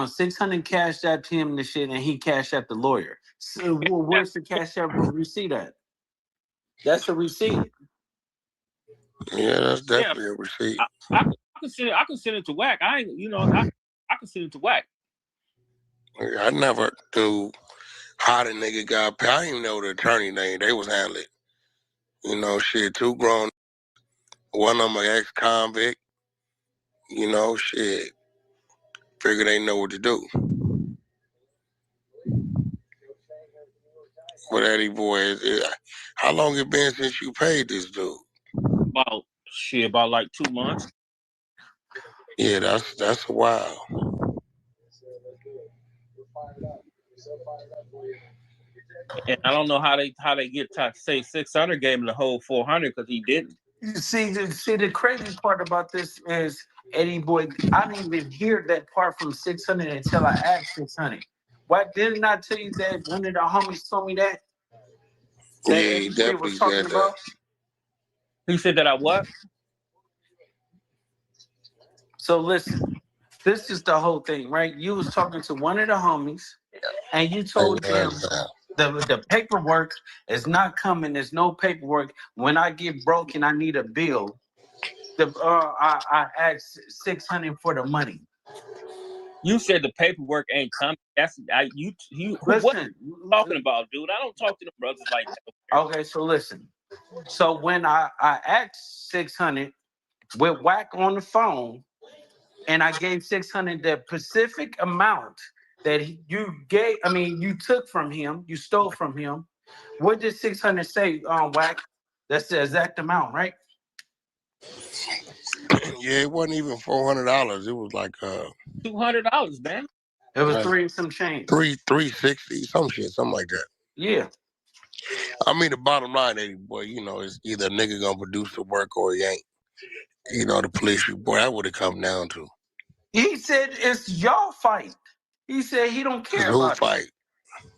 600 cashed out to him and the shit, and he cashed out the lawyer. So where's the cash out receipt at? That's a receipt. Yeah, that's definitely a receipt. I can send it to Wack. I can send it to Wack. I never knew how the nigga got paid. I didn't even know the attorney name. They was handling. You know, shit, 2 grown. One of them an ex-convict. You know, shit. Figure they know what to do. But Eddie boy, how long it been since you paid this dude? About like 2 months. Yeah, that's a while. And I don't know how they get to say 600 gave him the whole 400 because he didn't. See, the crazy part about this is Eddie boy. I didn't even hear that part from 600 until I asked 600. Why didn't I tell you that one of the homies told me that? Yeah, he definitely said that. He said that I what? So listen, this is the whole thing, right? You was talking to one of the homies, and you told them the paperwork is not coming. There's no paperwork. When I get broke and I need a bill, I asked 600 for the money. You said the paperwork ain't coming. What you talking about, dude? I don't talk to the brothers like that. Okay, so listen. So when I asked 600 with Wack on the phone, and I gave 600 the specific amount that you took from him, you stole from him. What did 600 say, Wack? That's the exact amount, right? Yeah, it wasn't even $400. It was like $200, man. It was 3 and some change. $360, something like that. Yeah. I mean, the bottom line, Eddie boy, you know, is either a nigga gonna produce the work or he ain't. You know, the police report, that would have come down to. He said it's y'all fight. He said he don't care Who about fight? it.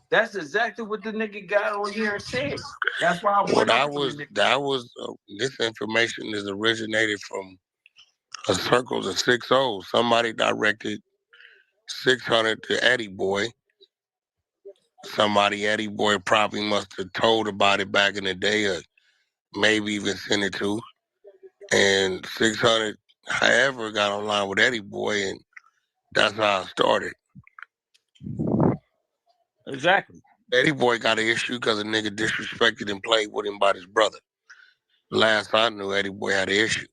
That's exactly what the nigga got on here and said. That's why I Well, went that was this information is originated from a circles of 6-0. Somebody directed 600 to Eddie Boy. Somebody Eddie Boy probably must have told about it back in the day, or maybe even sent it to. And 600, however, got online with Eddie Boy, and that's how it started. Exactly. Eddie Boy got an issue because a nigga disrespected and played with him by his brother. Last I knew, Eddie Boy had an issue.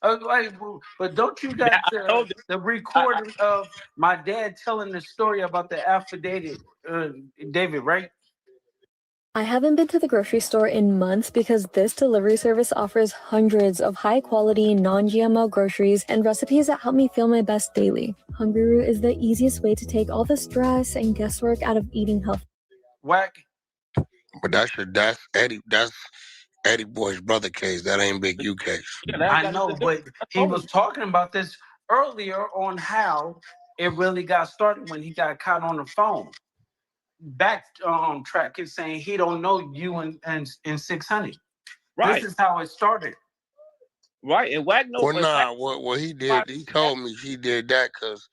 But don't you got the recording of my dad telling the story about the affidavit, David, right? I haven't been to the grocery store in months because this delivery service offers hundreds of high-quality, non-GMO groceries and recipes that help me feel my best daily. Hungry is the easiest way to take all the stress and guesswork out of eating healthy. Wack. But that's Eddie Boy's brother case. That ain't Big U case. I know, but he was talking about this earlier on how it really got started when he got caught on the phone. Back on track is saying he don't know you and 600. Right. This is how it started. Right, and Wack knows. Well, nah, what he did, he told me he did that because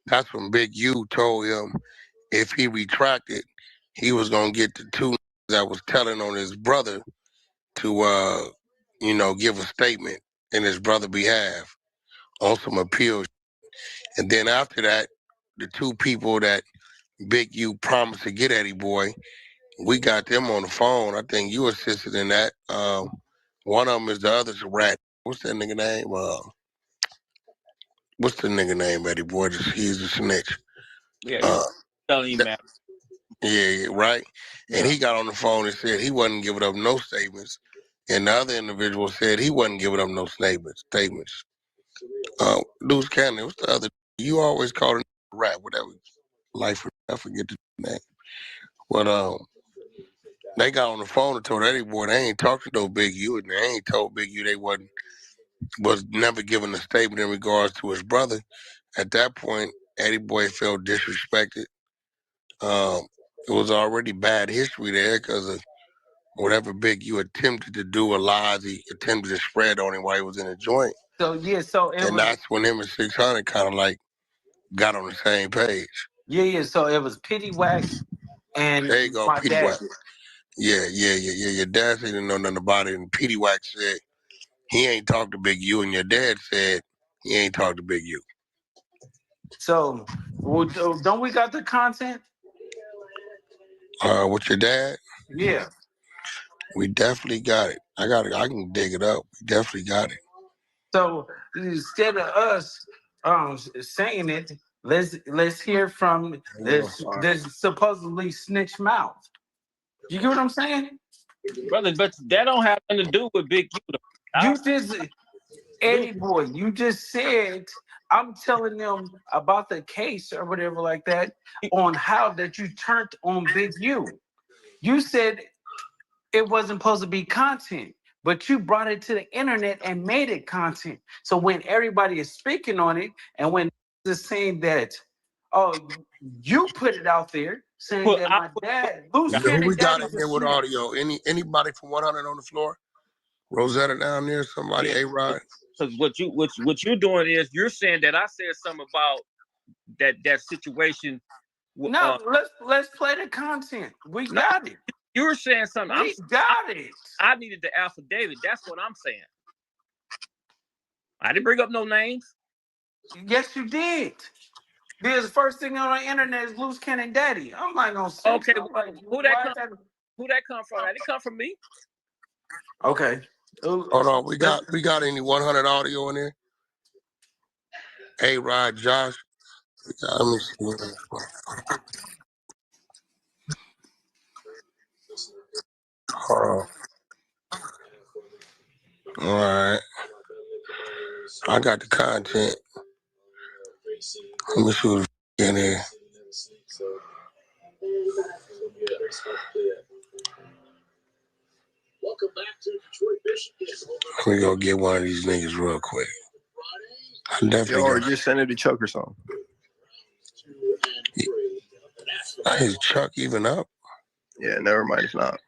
that's when Big U told him if he retracted, he was gonna get the 2 that was telling on his brother to give a statement in his brother's behalf on some appeals. And then after that, the 2 people that Big U promised to get Eddie Boy, we got them on the phone. I think you assisted in that. One of them is the other's a rat. What's that nigga name? What's the nigga name, Eddie boy? He's a snitch. Yeah, telling you, man. Yeah, right. And he got on the phone and said he wasn't giving up no statements. And the other individual said he wasn't giving up no statements. Luce Cannon, what's the other? You always call it a rat, whatever. Life, I forget the name. But they got on the phone and told Eddie boy they ain't talked to no Big U, and they ain't told Big U they was never given a statement in regards to his brother. At that point, Eddie boy felt disrespected. It was already bad history there because of whatever Big U attempted to do, or lies he attempted to spread on him while he was in a joint. And that's when him and 600 kind of like got on the same page. Yeah. So it was Pity Wack and there you go, my Petey dad. Wack. Yeah. Your dad said he didn't know nothing about it, and Petey Wack said he ain't talked to Big U, and your dad said he ain't talked to Big U. So, don't we got the content? With your dad? Yeah. We definitely got it. I can dig it up. We definitely got it. So instead of us saying it, let's hear from this supposedly snitch mouth. You get what I'm saying? Brother, but that don't have nothing to do with Big U. You just, Eddie boy, you just said, I'm telling them about the case or whatever like that, on how that you turned on Big U. You said it wasn't supposed to be content, but you brought it to the internet and made it content. So when everybody is speaking on it, and when they're saying that, oh, you put it out there, saying that my dad, Luce, who we got in here with audio? Anybody from 100 on the floor? Rosetta down there, somebody, A-Rod? Because what you're doing is you're saying that I said something about that situation. No, let's play the content. We got it. You were saying something. We got it. I needed the affidavit. That's what I'm saying. I didn't bring up no names. Yes, you did. Because the first thing on the internet is Luce Cannon Daddy. I'm like, no. Okay, who that come from? That didn't come from me. Okay. Hold on, we got any 100 audio in there? A-Rod, Josh. Let me see. Hold on. All right. I got the content. Let me see what's in here. We gonna get one of these niggas real quick. I'm definitely or just send it to Chuck or something. Is Chuck even up? Yeah, never mind. It's not.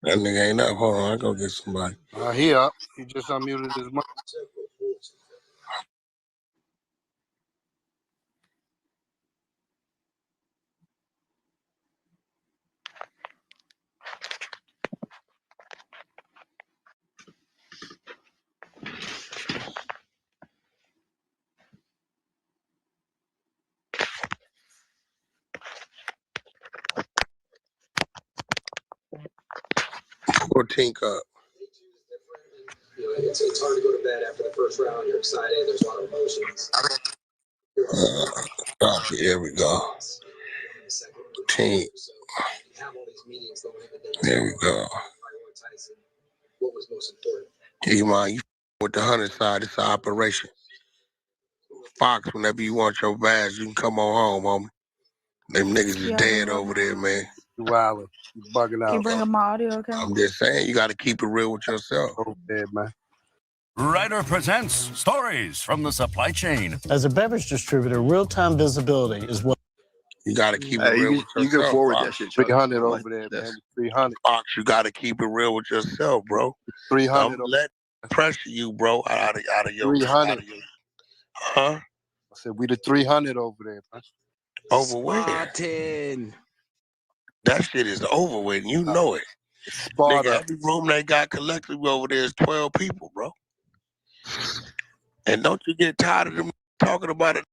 That nigga ain't up. Hold on, I go get somebody. He up. He just unmuted his mic. Pour Tink up. It's hard to go to bed after the first round. You're excited. There's a lot of emotions. Copy. There we go. Tink. There we go. What was most important? Hey, man, you with the 100 side, it's an operation. Fox, whenever you want your badge, you can come on home, homie. Them niggas is dead over there, man. You wildin'. You bugging out. Can you bring up my audio, okay? I'm just saying, you got to keep it real with yourself. Oh, dead, man. Ryder presents stories from the supply chain. As a beverage distributor, real-time visibility is what you got to keep it real with yourself. You can forward that shit, Chuck. 300 over there, man. 300. Fox, you got to keep it real with yourself, bro. 300. Don't let pressure you, bro, out of your 300. Huh? I said we the 300 over there, man. Over where? That shit is over with. You know it. Nigga, every room they got collectively over there is 12 people, bro. And don't you get tired of them talking about it?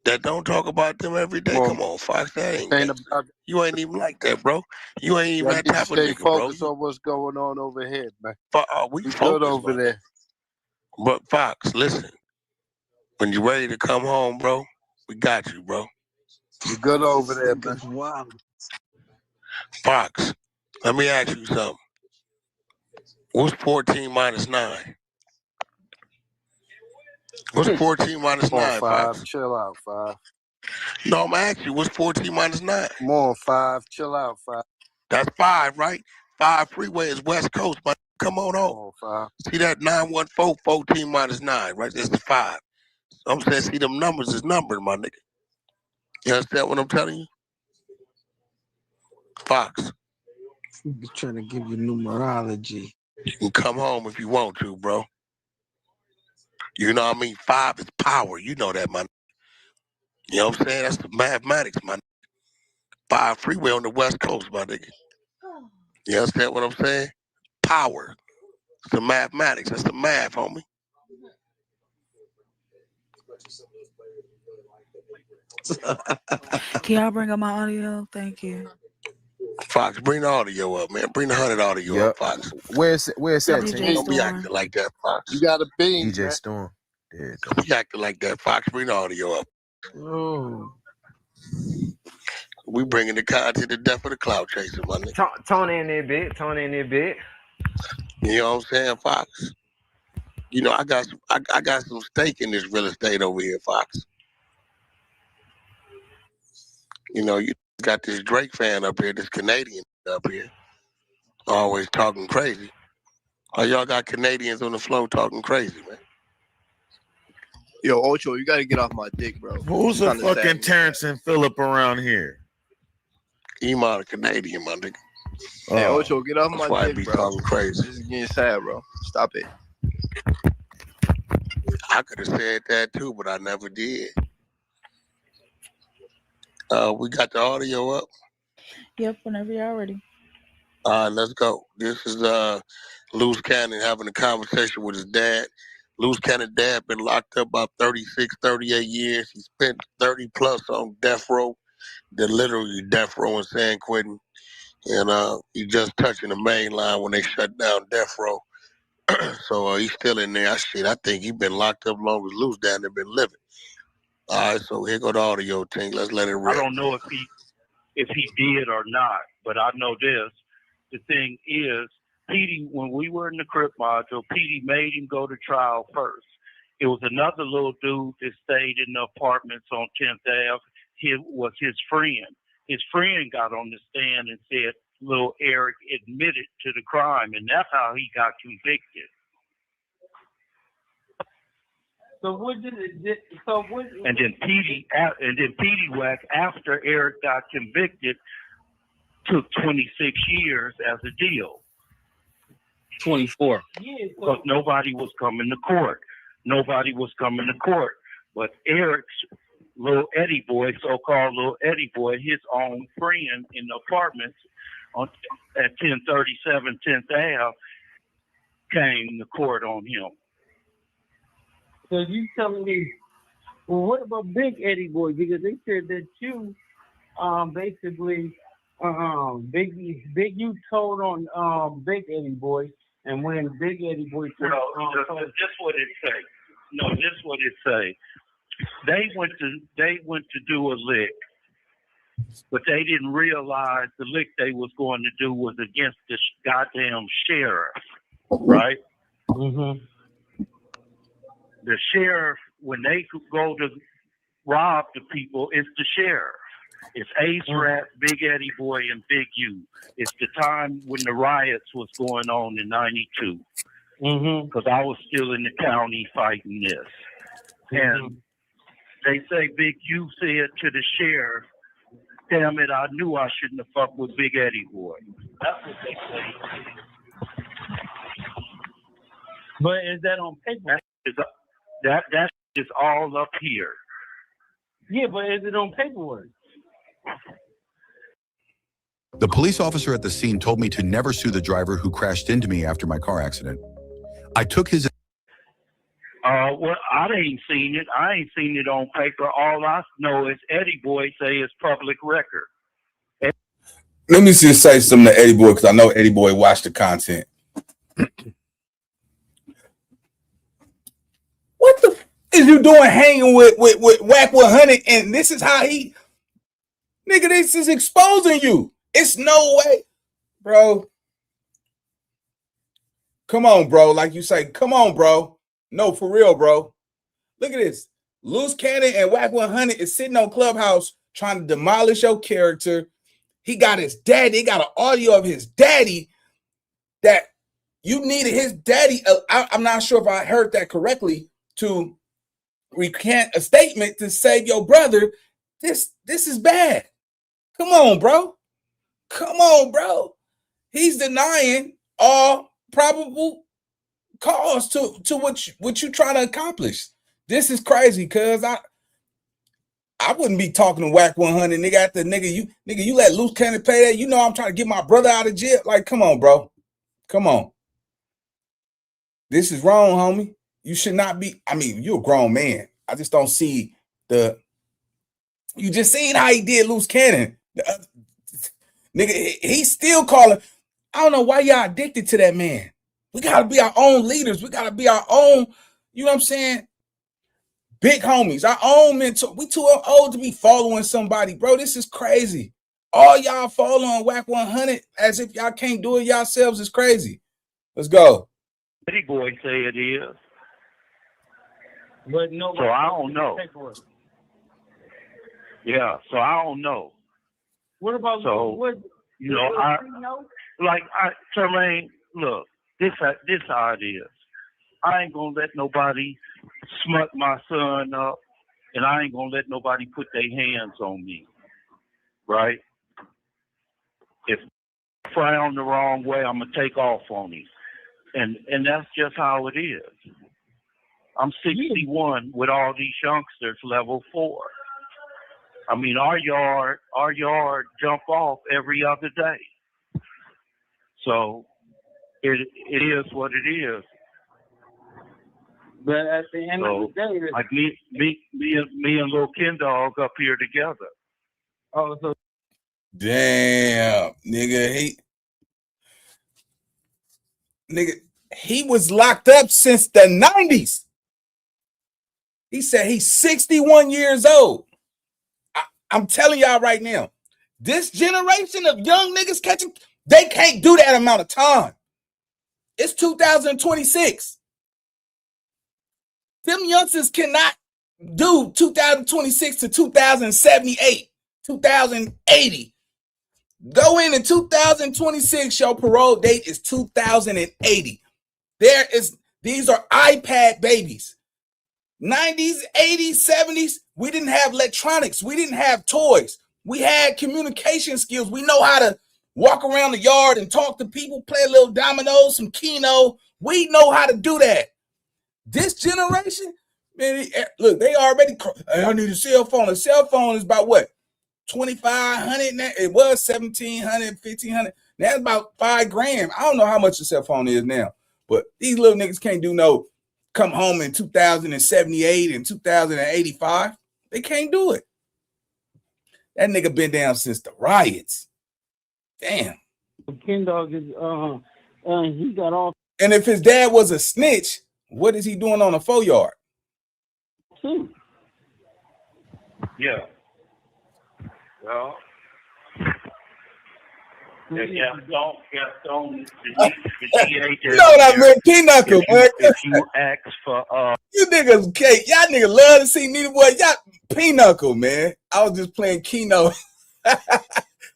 that don't talk about them every day. Well, Come on, Fox. That ain't ain't that. about. You ain't even like that, bro. You ain't even Y'all that need to type of stay nigga, bro. focused on what's going on over here, man. We We focused good over man. there. But Fox, listen. When you ready to come home, bro, we got you, bro. We good over there, man. Wow. Fox, let me ask you something. What's 14 minus 9? What's 14 minus Come on, 9, 5. Fox? Chill out, 5. No, I'm asking you, what's 14 minus 9? Come on, 5. Chill out, 5. That's 5, right? 5 freeway is West Coast, but come on home. Come on, 5. See that 914, 14 minus 9, right? This is 5. I'm saying, see, them numbers is numbered, my nigga. You understand what I'm telling you? Fox. Be trying to give you numerology. You can come home if you want to, bro. You know what I mean? 5 is power. You know that, man. You know what I'm saying? That's the mathematics, man. 5 freeway on the West Coast, my nigga. You understand what I'm saying? Power. It's the mathematics. That's the math, homie. Can y'all bring up my audio? Thank you. Fox, bring the audio up, man. Bring the 100 audio up, Fox. Where's that, Tim? Don't be acting like that, Fox. You got a bean, DJ man. Storm. There Don't be acting like that, Fox. Bring the audio up. Oh. We bringing the content to death of the cloud chaser, my nigga. Tone in there, bit. Tone in there, bit. You know what I'm saying, Fox? You know, I got some stake in this real estate over here, Fox. You know, you got this Drake fan up here, this Canadian up here, always talking crazy. Oh, y'all got Canadians on the floor talking crazy, man. Yo, Ocho, you gotta get off my dick, bro. Who's a fucking Terrence and Phillip around here? Iman a Canadian, my nigga. Hey, Ocho, get off That's my why I dick, be bro. talking crazy. This is getting sad, bro. Stop it. I could have said that too, but I never did. We got the audio up. Yep, whenever y'all ready. Let's go. This is Luce Cannon having a conversation with his dad. Luce Cannon's dad been locked up about 36, 38 years. He spent 30 plus on death row. They're literally death row in San Quentin. And he just touching the main line when they shut down death row. So he's still in there. I think he's been locked up long as Luce down there been living. All right, so here go the audio team. Let's let it rip. I don't know if he did or not, but I know this. The thing is, Petey, when we were in the Crip module, Petey made him go to trial first. It was another little dude that stayed in the apartments on 10th Ave. He was his friend. His friend got on the stand and said, little Eric admitted to the crime, and that's how he got convicted. So what did it? So what? And then Petey Wack, after Eric got convicted, took 26 years as a deal. 24. Because nobody was coming to court. But Eric's little Eddie boy, so-called little Eddie boy, his own friend in the apartments at 1037 10th Ave, came to court on him. So you telling me? Well, what about Big Eddie Boy? Because they said that you, basically, Big you told on Big Eddie Boy, and when Big Eddie Boy told, this what it say. No, this what it say. They went to do a lick, but they didn't realize the lick they was going to do was against the goddamn sheriff, right? Mm-hmm. The sheriff, when they go to rob the people, it's the sheriff. It's Ace Rat, Big Eddie Boy, and Big U. It's the time when the riots was going on in 92. Because I was still in the county fighting this. And they say Big U said to the sheriff, damn it, I knew I shouldn't have fucked with Big Eddie Boy. That's what they say. But is that on paper? That is all up here. Yeah, but is it on paperwork? The police officer at the scene told me to never sue the driver who crashed into me after my car accident. I took his... Well, Well, I ain't seen it. I ain't seen it on paper. All I know is Eddie Boy say it's public record. Let me just say something to Eddie Boy, because I know Eddie Boy watched the content. What the is you doing hanging with Wack 100? And this is how he, nigga, this is exposing you. It's no way, bro. Come on, bro. Like you say, come on, bro. No, for real, bro. Look at this. Luce Cannon and Wack 100 is sitting on Clubhouse trying to demolish your character. He got his daddy. He got an audio of his daddy that you needed his daddy. I'm not sure if I heard that correctly, to recant a statement to say, your brother, this is bad. Come on, bro. Come on, bro. He's denying all probable cause to what you trying to accomplish. This is crazy, cuz I wouldn't be talking to Wack 100, nigga. After you let Luce Cannon pay that. You know I'm trying to get my brother out of jail. Like, come on, bro. Come on. This is wrong, homie. You should not be. I mean, you're a grown man. I just don't see the. You just seen how he did Luce Cannon. Nigga, he's still calling. I don't know why y'all addicted to that man. We gotta be our own leaders. We gotta be our own, you know what I'm saying? Big homies, our own mentor. We too old to be following somebody, bro. This is crazy. All y'all following Wack 100 as if y'all can't do it yourselves is crazy. Let's go. Eddie Boy say it is. But no. So I don't know. Yeah, so I don't know. What about what? You know, Termaine, look, this how it is. I ain't gonna let nobody smut my son up, and I ain't gonna let nobody put their hands on me, right? If I frown the wrong way, I'm gonna take off on him, and that's just how it is. I'm 61 with all these youngsters level 4. I mean, our yard jump off every other day. So it is what it is. But at the end of the day, like me and Lil Ken Dog up here together. Oh, so damn, nigga, he was locked up since the 90s. He said he's 61 years old. I'm telling y'all right now, this generation of young niggas they can't do that amount of time. It's 2026. Them youngsters cannot do 2026 to 2078, 2080. Go in 2026, your parole date is 2080. These are iPad babies. 90s, 80s, 70s, we didn't have electronics. We didn't have toys. We had communication skills. We know how to walk around the yard and talk to people, play a little dominoes, some Keno. We know how to do that. This generation, man, look, they already, I need a cell phone. A cell phone is about what? 2,500 now. It was 1,700, 1,500. Now it's about $5,000. I don't know how much a cell phone is now, but these little niggas can't do no come home in 2078 and 2085. They can't do it. That nigga been down since the riots. Damn. Ken Dog is he got off. And if his dad was a snitch, what is he doing on a 4-yard? Yeah. Well, the DA you know what I mean? Pinochle, man. If you ask for you niggas, y'all niggas love to see Nitty Boy. Y'all Pinochle, man. I was just playing Keno.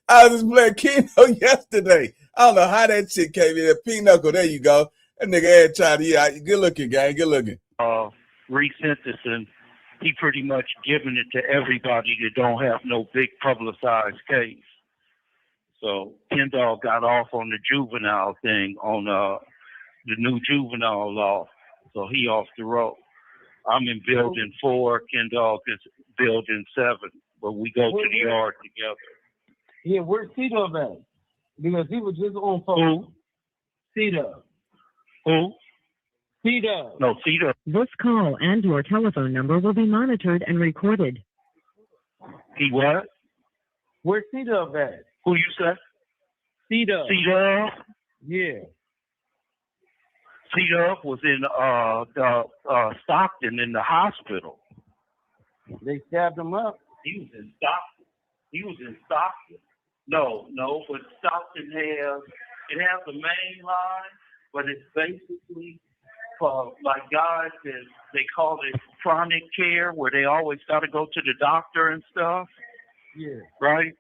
I was just playing Keno yesterday. I don't know how that shit came in. Pinochle, there you go. That nigga had tried to, yeah, good looking, gang, good looking. Resentencing, he pretty much giving it to everybody that don't have no big publicized case. So Ken Dog got off on the juvenile thing on the new juvenile law. So he off the road. I'm in building 4. Ken Dog is building 7. But we go to the yard together. Yeah, where's C-Dub at? Because he was just on phone. Who? C-Dub. Who? C-Dub. No, C-Dub. This call and your telephone number will be monitored and recorded. He what? Where's C-Dub at? Who you say? C-Dub. C-Dub? Yeah. C-Dub was in Stockton in the hospital. They stabbed him up. He was in Stockton. No, but Stockton has the main line, but it's basically for like guys that they call it chronic care, where they always got to go to the doctor and stuff. Yeah. Right?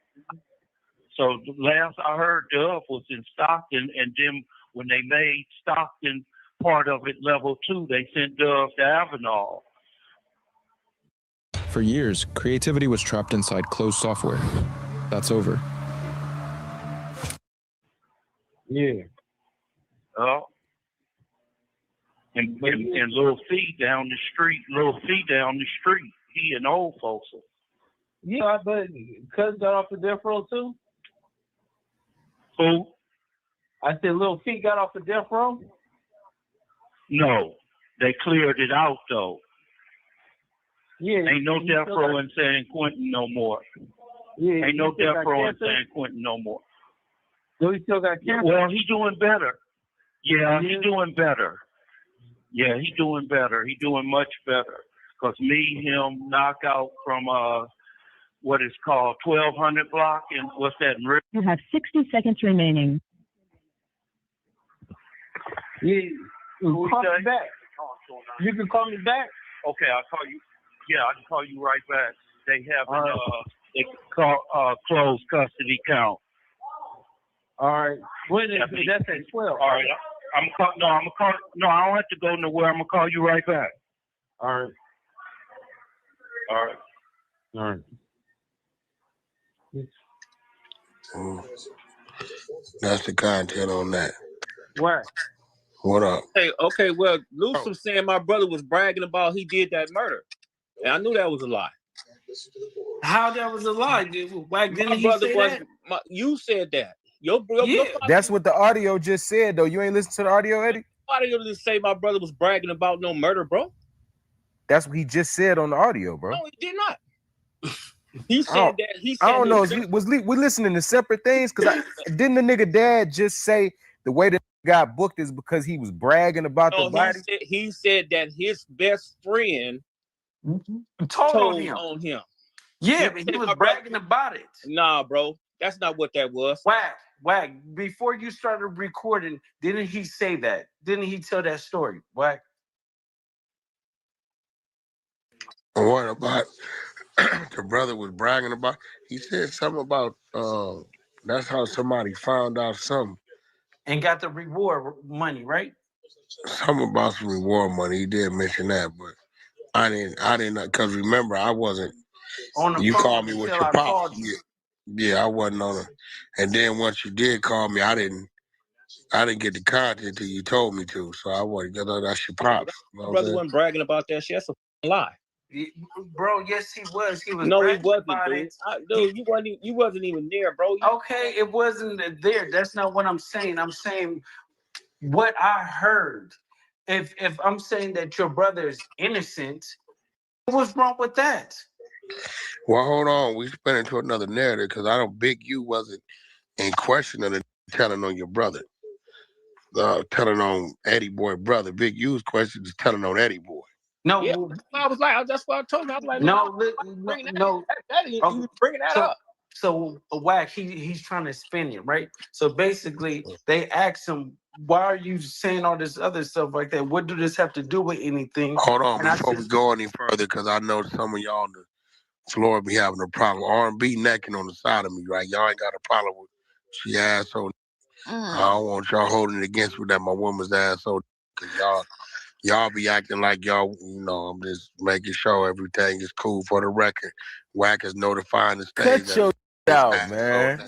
So the last I heard, Dub was in Stockton, and then when they made Stockton part of it level 2, they sent Dub to Avenal. For years, creativity was trapped inside closed software. That's over. Yeah. Oh. And Lil Fee down the street, he and old folks. Yeah, but Cuz got off the death row too. Who? I said Lil Fee got off the death row. No, they cleared it out though. Yeah. Ain't no death row in San Quentin no more. Yeah. Ain't no death row in San Quentin no more. So he still got cancer? Well, he's doing better. Yeah, he's doing better. Yeah, he's doing better. He's doing much better. Because him knock out from what is called 1200 block, and what's that? You have 60 seconds remaining. Yeah, call me back. You can call me back. Okay, I'll call you. Yeah, I can call you right back. They have they call closed custody count. All right. When is that's at 12? All right. I'm gonna call. No, I don't have to go nowhere. I'm gonna call you right back. All right. All right. All right. That's the content on that. What? What up? Hey, okay, well, Luce was saying my brother was bragging about he did that murder. And I knew that was a lie. How that was a lie? Wack, didn't My he brother say was that? you said that. Your That's what the audio just said, though. You ain't listen to the audio, Eddie? audio didn't say my brother was bragging about no murder, bro. That's what he just said on the audio, bro. No, he did not. He said that. He said I don't know. that- We listening to separate things? Because didn't the nigga dad just say the way that got booked is because he was bragging about the body? He said that his best friend told on him. Yeah, but he was bragging about it. Nah, bro. That's not what that was. Wack, before you started recording, didn't he say that? Didn't he tell that story? Wack? What about the brother was bragging about? He said something about that's how somebody found out something. And got the reward money, right? Something about some reward money. He did mention that, but I didn't because remember I wasn't on the you phone called me with until your I pop. called you. Yeah, I wasn't on it. And then once you did call me, I didn't get the content till you told me to. So I wasn't that's your pops. You know My brother wasn't bragging about that shit. That's a lie. Bro, yes, he was. He was. No, he bragging wasn't, about dude. it. You wasn't even there, bro. Okay, it wasn't there. That's not what I'm saying. I'm saying what I heard. If I'm saying that your brother is innocent, what's wrong with that? Well, hold on. We spent into another narrative because I don't. Big U wasn't in question of the telling on your brother. Telling on Eddie Boy brother. Big U's question is telling on Eddie Boy. No, yeah, I was like, that's what I told him. I was like, no. Bringing that up. So Wack, he's trying to spin it, right? So basically, they asked him, "Why are you saying all this other stuff like that? What do this have to do with anything?" Hold on, before we go any further, because I know some of y'all on the floor be having a problem. R&B necking on the side of me, right? Y'all ain't got a problem with she asshole. I don't want y'all holding it against me that my woman's asshole, because y'all be acting like y'all, I'm just making sure everything is cool for the record. Wack is notifying the stage. Cut your out, man.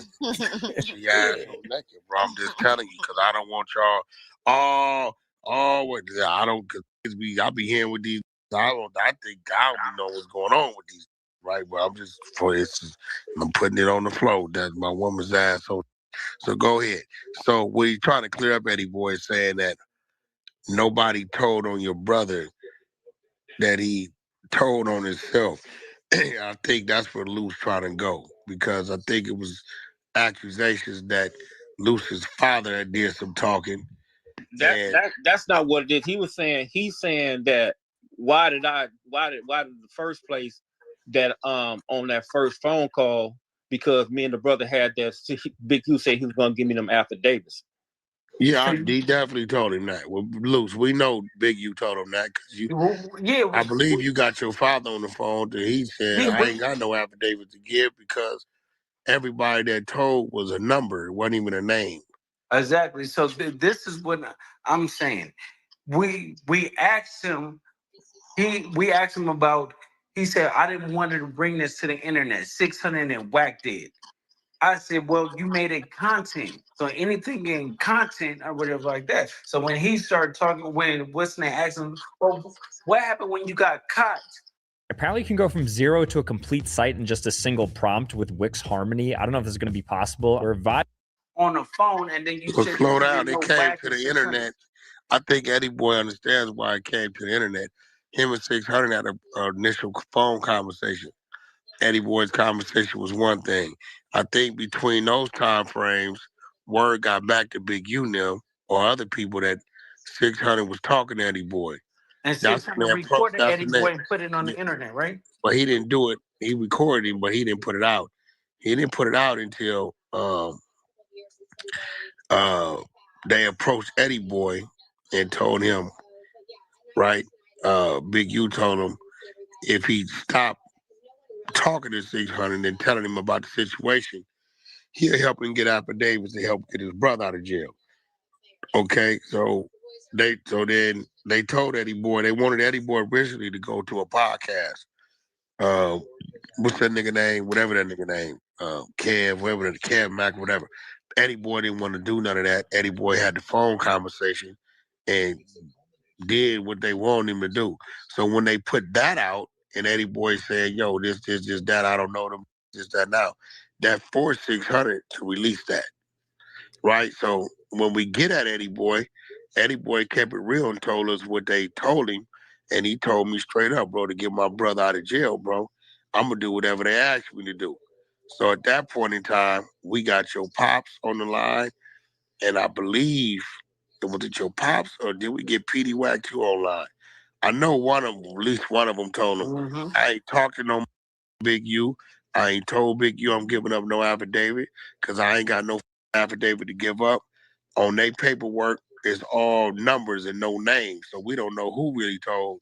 She asshole naked, bro. I'm just telling you, because I don't want y'all I don't, cause I be hearing with these, I think God be know what's going on with these, right? But I'm putting it on the floor. That's my woman's asshole. So go ahead. So what you trying to clear up, Eddie Boy, is saying that nobody told on your brother that he told on himself. I think that's where Luce trying to go, because I think it was accusations that Luce's father had did some talking. That's not what it is. He's saying that why did the first place that on that first phone call, because me and the brother had that Big U said he was gonna give me them affidavits. Yeah, he definitely told him that. Well, Luce, we know Big U told him that because I believe you got your father on the phone and he said, I ain't got no affidavit to give because everybody that told was a number. It wasn't even a name. Exactly. So this is what I'm saying. We asked him. We asked him about. He said, I didn't want to bring this to the internet. 600 and Wack did. I said, well, you made it content. So anything in content or whatever like that. So when he started talking, when what's name asked him, well, what happened when you got caught? Apparently you can go from 0 to a complete site in just a single prompt with Wix Harmony. I don't know if this is going to be possible. Or on the phone, and then you Well, said slow you down. didn't It know came Wack to and the 600. internet. I think Eddie Boy understands why it came to the internet. Him and 600 had an initial phone conversation. Eddie Boy's conversation was one thing. I think between those time frames, word got back to Big U now or other people that 600 was talking to Eddie Boy. And 600 recorded Eddie Boy and put it on the internet, right? But he didn't do it. He recorded him, but he didn't put it out. He didn't put it out until they approached Eddie Boy and told him, right? Big U told him if he stopped talking to 600 and telling him about the situation, he'll help him get affidavits to help get his brother out of jail. Okay, so then they told Eddie Boy, they wanted Eddie Boy originally to go to a podcast. What's that nigga name? Whatever that nigga name. Kev, whatever that Kev Mac, whatever. Eddie Boy didn't want to do none of that. Eddie Boy had the phone conversation and did what they wanted him to do. So when they put that out and Eddie Boy said, yo, this, that, I don't know them, this, that now, that forced 600 to release that. Right? So when we get at Eddie Boy kept it real and told us what they told him. And he told me straight up, bro, to get my brother out of jail, bro, I'm going to do whatever they ask me to do. So at that point in time, we got your pops on the line. And I believe, was it your pops or did we get PD Wack 2 online? I know one of them, at least one of them told him, I ain't talked to no Big U. I ain't told Big U I'm giving up no affidavit because I ain't got no affidavit to give up. On their paperwork, it's all numbers and no names. So we don't know who really told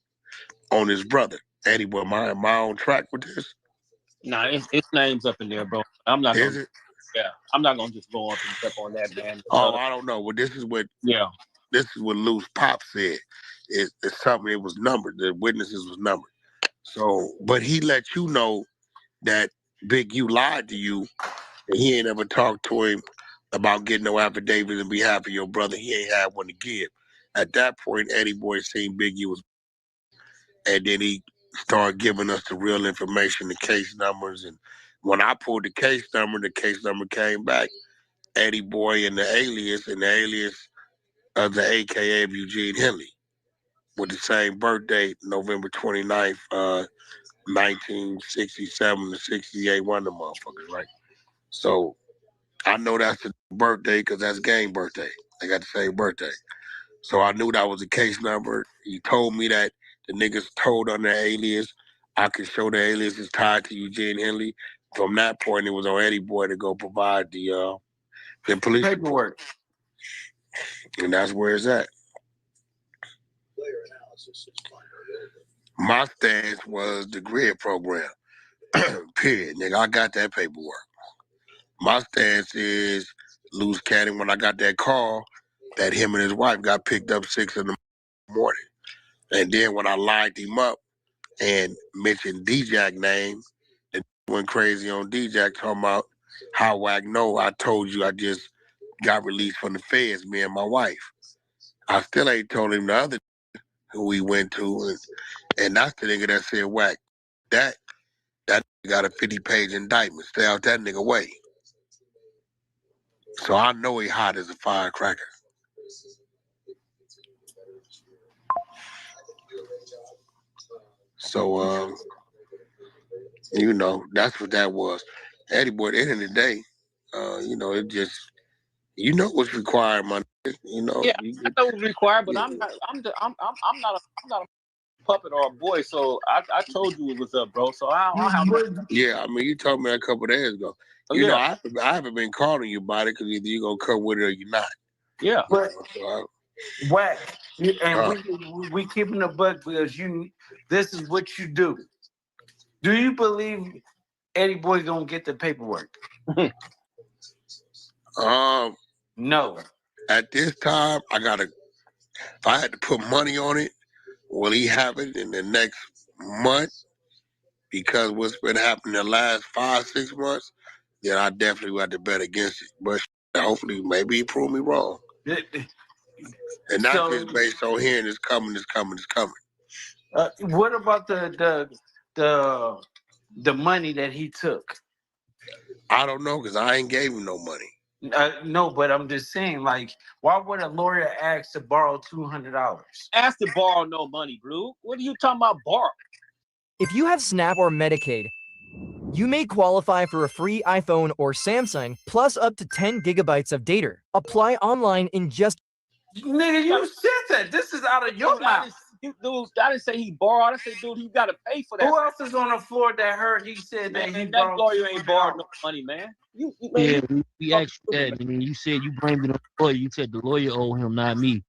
on his brother. Eddie, am I on track with this? Nah, it's names up in there, bro. I'm not Is gonna. it? Yeah, I'm not gonna just go up and step on that, man. Oh, I don't know. Well, this is what Luce Pop said. It's something. It was numbered. The witnesses was numbered. So, but he let you know that Big U lied to you, and he ain't ever talked to him about getting no affidavit on behalf of your brother. He ain't had one to give. At that point, Eddie Boy seen Big U was, and then he started giving us the real information, the case numbers, and when I pulled the case number came back. Eddie Boy and the alias of the AKA of Eugene Henley with the same birthday, November 29th, 1967 to 68, one of the motherfuckers, right? So I know that's the birthday because that's Game birthday. They got the same birthday. So I knew that was the case number. He told me that the niggas told on their alias. I could show the alias is tied to Eugene Henley. From that point, it was on Eddie Boy to go provide the police paperwork. And that's where it's at. My stance was the grid program. Period, nigga. I got that paperwork. My stance is Luce Cannon when I got that call that him and his wife got picked up 6 in the morning. And then when I lined him up and mentioned D-Jack name, and went crazy on D-Jack talking about how Wack know I told you I just got released from the feds, me and my wife. I still ain't told him the other who we went to, and that's the nigga that said Wack. That got a 50-page indictment. Stay out that nigga way. So I know he hot as a firecracker. So, you know, that's what that was. Eddie boy, at the end of the day, you know, it just, you know what's required, my nigga. You know, Yeah, I know what's required, but I'm not a puppet or a boy. So I told you it was up, bro. So I don't have. Yeah, I mean, you told me that a couple of days ago. Oh, You know, yeah. I haven't been calling you about it because either you're gonna come with it or you're not. Yeah. But Wack, and Uh. we keeping a buck because this is what you do. Do you believe Eddie Boy gonna get the paperwork? No. At this time, if I had to put money on it, will he have it in the next month? Because what's been happening the last 5-6 months, then I definitely would have to bet against it. But hopefully, maybe he prove me wrong. And that's just based on hearing it's coming. What about the money that he took? I don't know because I ain't gave him no money. No, but I'm just saying, like, why would a lawyer ask to borrow $200? Ask to borrow no money, Blue. What are you talking about borrow? If you have SNAP or Medicaid, you may qualify for a free iPhone or Samsung plus up to 10 gigabytes of data. Apply online in just... Nigga, you said that. This is out of your mouth. Dude, I didn't say he borrowed. I said, dude, he got to pay for that. Who else is on the floor that heard he said that he borrowed? That lawyer ain't borrowed no money, man. Yeah, we asked you that, and you said you blamed it on the lawyer. You said the lawyer owed him, not me.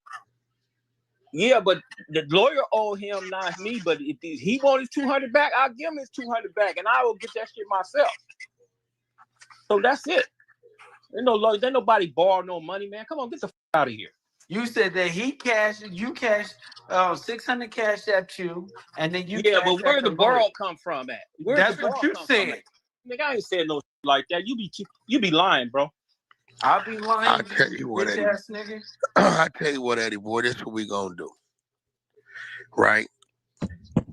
Yeah, but the lawyer owed him, not me. But if he wanted his 200 back, I'll give him his 200 back, and I will get that shit myself. So that's it. There's nobody borrow no money, man. Come on, get the f out of here. You said that you cashed 600 cash at you, and then you. Yeah, but where the borrow come from at? That's what you said. Nigga, I ain't said no like that. You be lying, bro. I'll be lying. I'll tell you what, Eddie. Nigga. I tell you what, Eddie boy, this is what we gonna do. Right?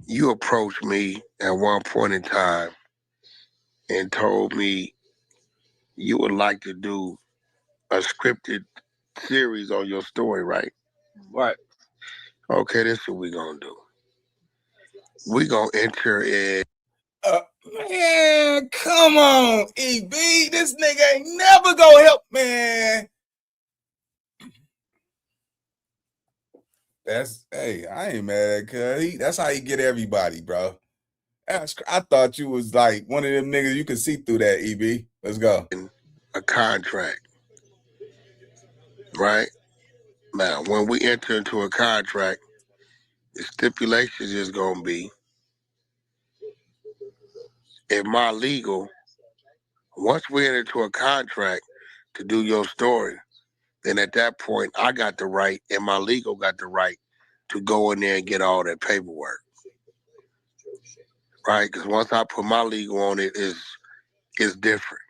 You approached me at one point in time and told me you would like to do a scripted series on your story, right? Right. Okay, this is what we gonna do. We gonna enter in. Man, come on, EB. This nigga ain't never gonna help, man. Hey, I ain't mad, cuz that's how you get everybody, bro. I thought you was like one of them niggas you could see through that, EB. Let's go. A contract, right? Now, when we enter into a contract, the stipulations is gonna be if my legal, once we enter into a contract to do your story, then at that point I got the right and my legal got the right to go in there and get all that paperwork. Right? Because once I put my legal on it, it's different.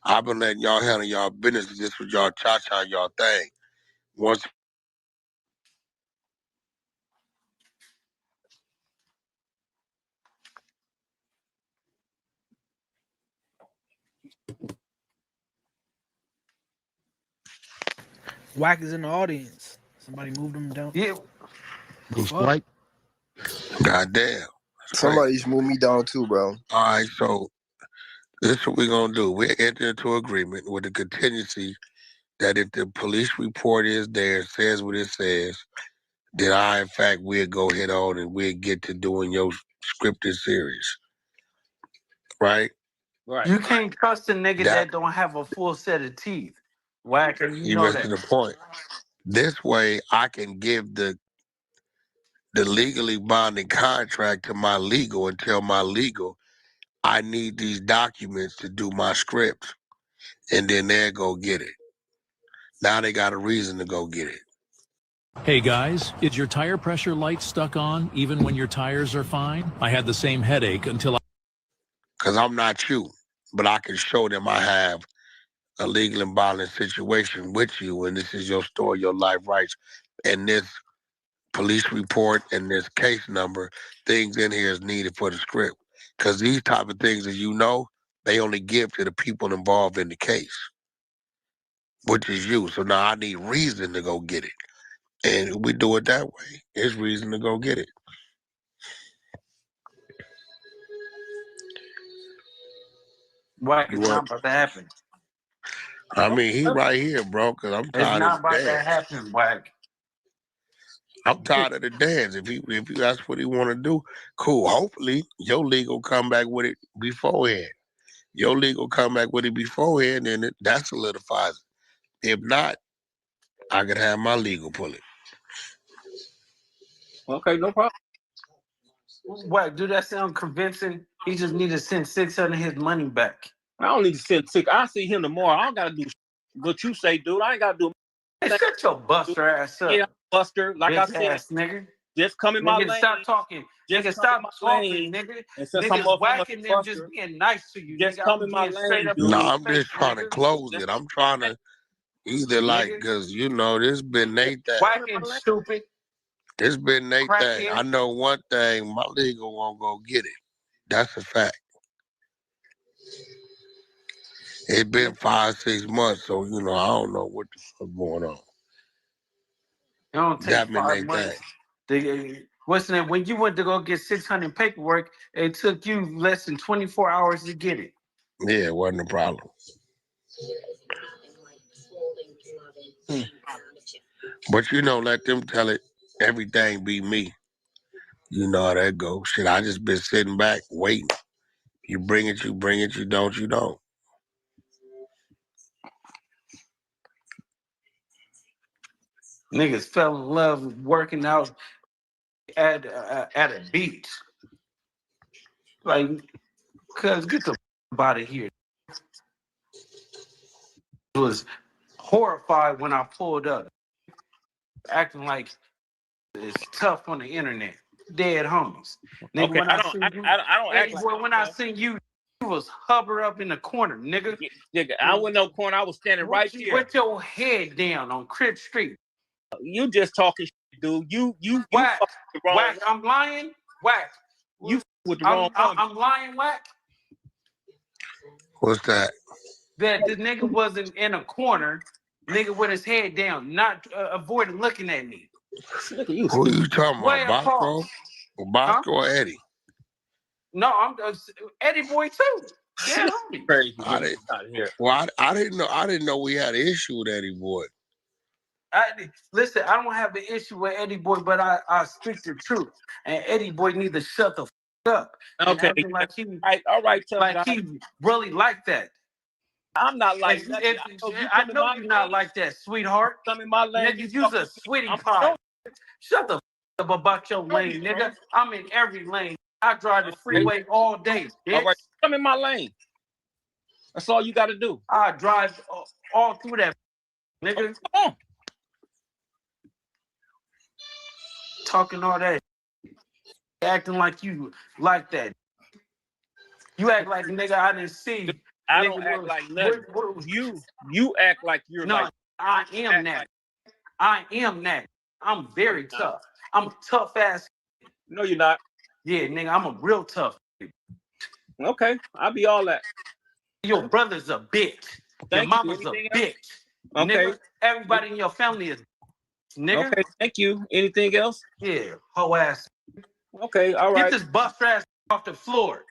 I've been letting y'all handle y'all business. This was y'all cha-cha, y'all thing. Once Wack is in the audience. Somebody moved him down. Yeah. Fuck. goddamn. Somebody's moved me down too, bro. All right, so this is what we're gonna do. We're entering into agreement with the contingency that if the police report is there, says what it says, then in fact, we'll go head on and we'll get to doing your scripted series. Right? Right. You can't trust a nigga that don't have a full set of teeth. Wack, and you know missing that. the point. This way, I can give the legally binding contract to my legal and tell my legal, I need these documents to do my script. And then they'll go get it. Now they got a reason to go get it. Hey guys, is your tire pressure light stuck on even when your tires are fine? I had the same headache until Because I'm not you, but I can show them I have a legal and violent situation with you, and this is your story, your life rights, and this police report and this case number, things in here is needed for the script. Because these type of things, as you know, they only give to the people involved in the case, which is you. So now I need reason to go get it. And we do it that way. It's reason to go get it. Wack, it's not about to happen. I mean, he right here, bro, because I'm It's tired not of the about to dance. happen, Wack. I'm tired of the dance. If that's what he want to do, cool. Hopefully, your legal come back with it beforehand. Your legal come back with it beforehand, and that solidifies it. If not, I could have my legal pull it. Okay, no problem. Wack, do that sound convincing? He just need to send 600 of his money back. I don't need to send sick. I'll see him tomorrow. I don't gotta do what you say, dude. I ain't gotta do. Hey, shut your buster ass up. Yeah, buster. Like I Bitch said, ass nigga. just come in my lane. Stop talking. Just Nigga, come stop talking, nigga. And since I'm Niggas a whacking them buster, just being nice to you. just Nigga, come I'm in my being straight lane, up dude. in No, your I'm face, just trying to nigga. close it. I'm trying to either because this been Nate thing. Whacking stupid. This been Nate thing. Crackhead. I know one thing. My legal won't go get it. That's a fact. It's been 5-6 months, so I don't know what the fuck going on. It don't take That been 5 Nate months. thing. What's the name? When you went to go get 600 paperwork, it took you less than 24 hours to get it. Yeah, it wasn't a problem. But let them tell it. Everything be me. You know how that goes. Shit, I just been sitting back waiting. You bring it, you bring it. You don't, you don't. Niggas fell in love with working out at a beach. Like, cuz get the f- out of here. I was horrified when I pulled up, acting like it's tough on the internet. Dead homies. Nigga, Okay, when I I don't. seen you, I don't act hey, like boy, when I seen you, you was hover up in the corner, nigga. Nigga, I wasn't no corner. I was standing right there. Put your head down on Crip Street. You just talking shit, dude. You Whack. fucking the wrong. Whack. I'm lying. Whack. You with the wrong. I'm lying. Whack. What's that? That the nigga wasn't in a corner, nigga with his head down, not avoiding looking at me. Who you talking Way about, Bosco? across. Bosco or Eddie? No, I'm Eddie boy too. Yeah, homie. Crazy. I didn't know we had an issue with Eddie boy. Listen, I don't have an issue with Eddie boy, but I speak the truth, and Eddie boy need to shut the f up. Okay, like he, all right, like he really like that. I'm not like that. I know you're not like that, sweetheart. Come in my lane. Nigga, you's a sweetie pie. Shut the f up about your lane, nigga. I'm in every lane. I drive the freeway all day, bitch. All right, come in my lane. That's all you got to do. I drive all through that, nigga. Come on. Talking all that, acting like you like that. You act like nigga I didn't see. I don't act like nothing. You act like you're like. I am that. I am that. I'm very tough. I'm tough ass. No, you're not. Yeah, nigga, I'm a real tough. Okay, I'll be all that. Your brother's a bitch. Your mama's a bitch. Okay. Nigga, everybody in your family is nigga. Okay, thank you. Anything else? Yeah, hoe ass. Okay, all right. Get this buster ass off the floor.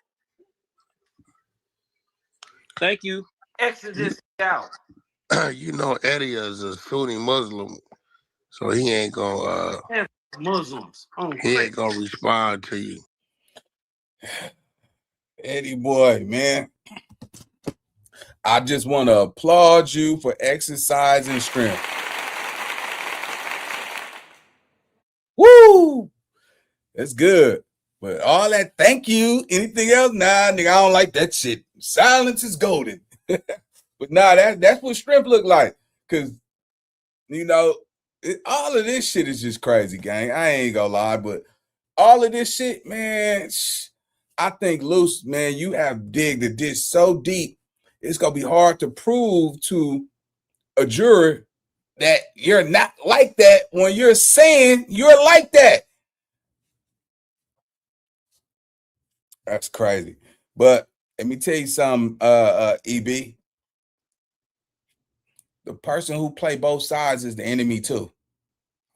Thank you. Exit this out. Eddie is a Sunni Muslim, so he ain't gonna Muslims. He ain't gonna respond to you. Eddie boy, man. I just want to applaud you for exercising strength. Woo! That's good. But all that thank you, anything else? Nah, nigga, I don't like that shit. Silence is golden. But nah, that's what strength look like. Cause all of this shit is just crazy, gang. I ain't gonna lie, but all of this shit, man, I think Luce, man, you have digged the ditch so deep, it's gonna be hard to prove to a jury that you're not like that when you're saying you're like that. That's crazy. But let me tell you something, EB. The person who play both sides is the enemy too.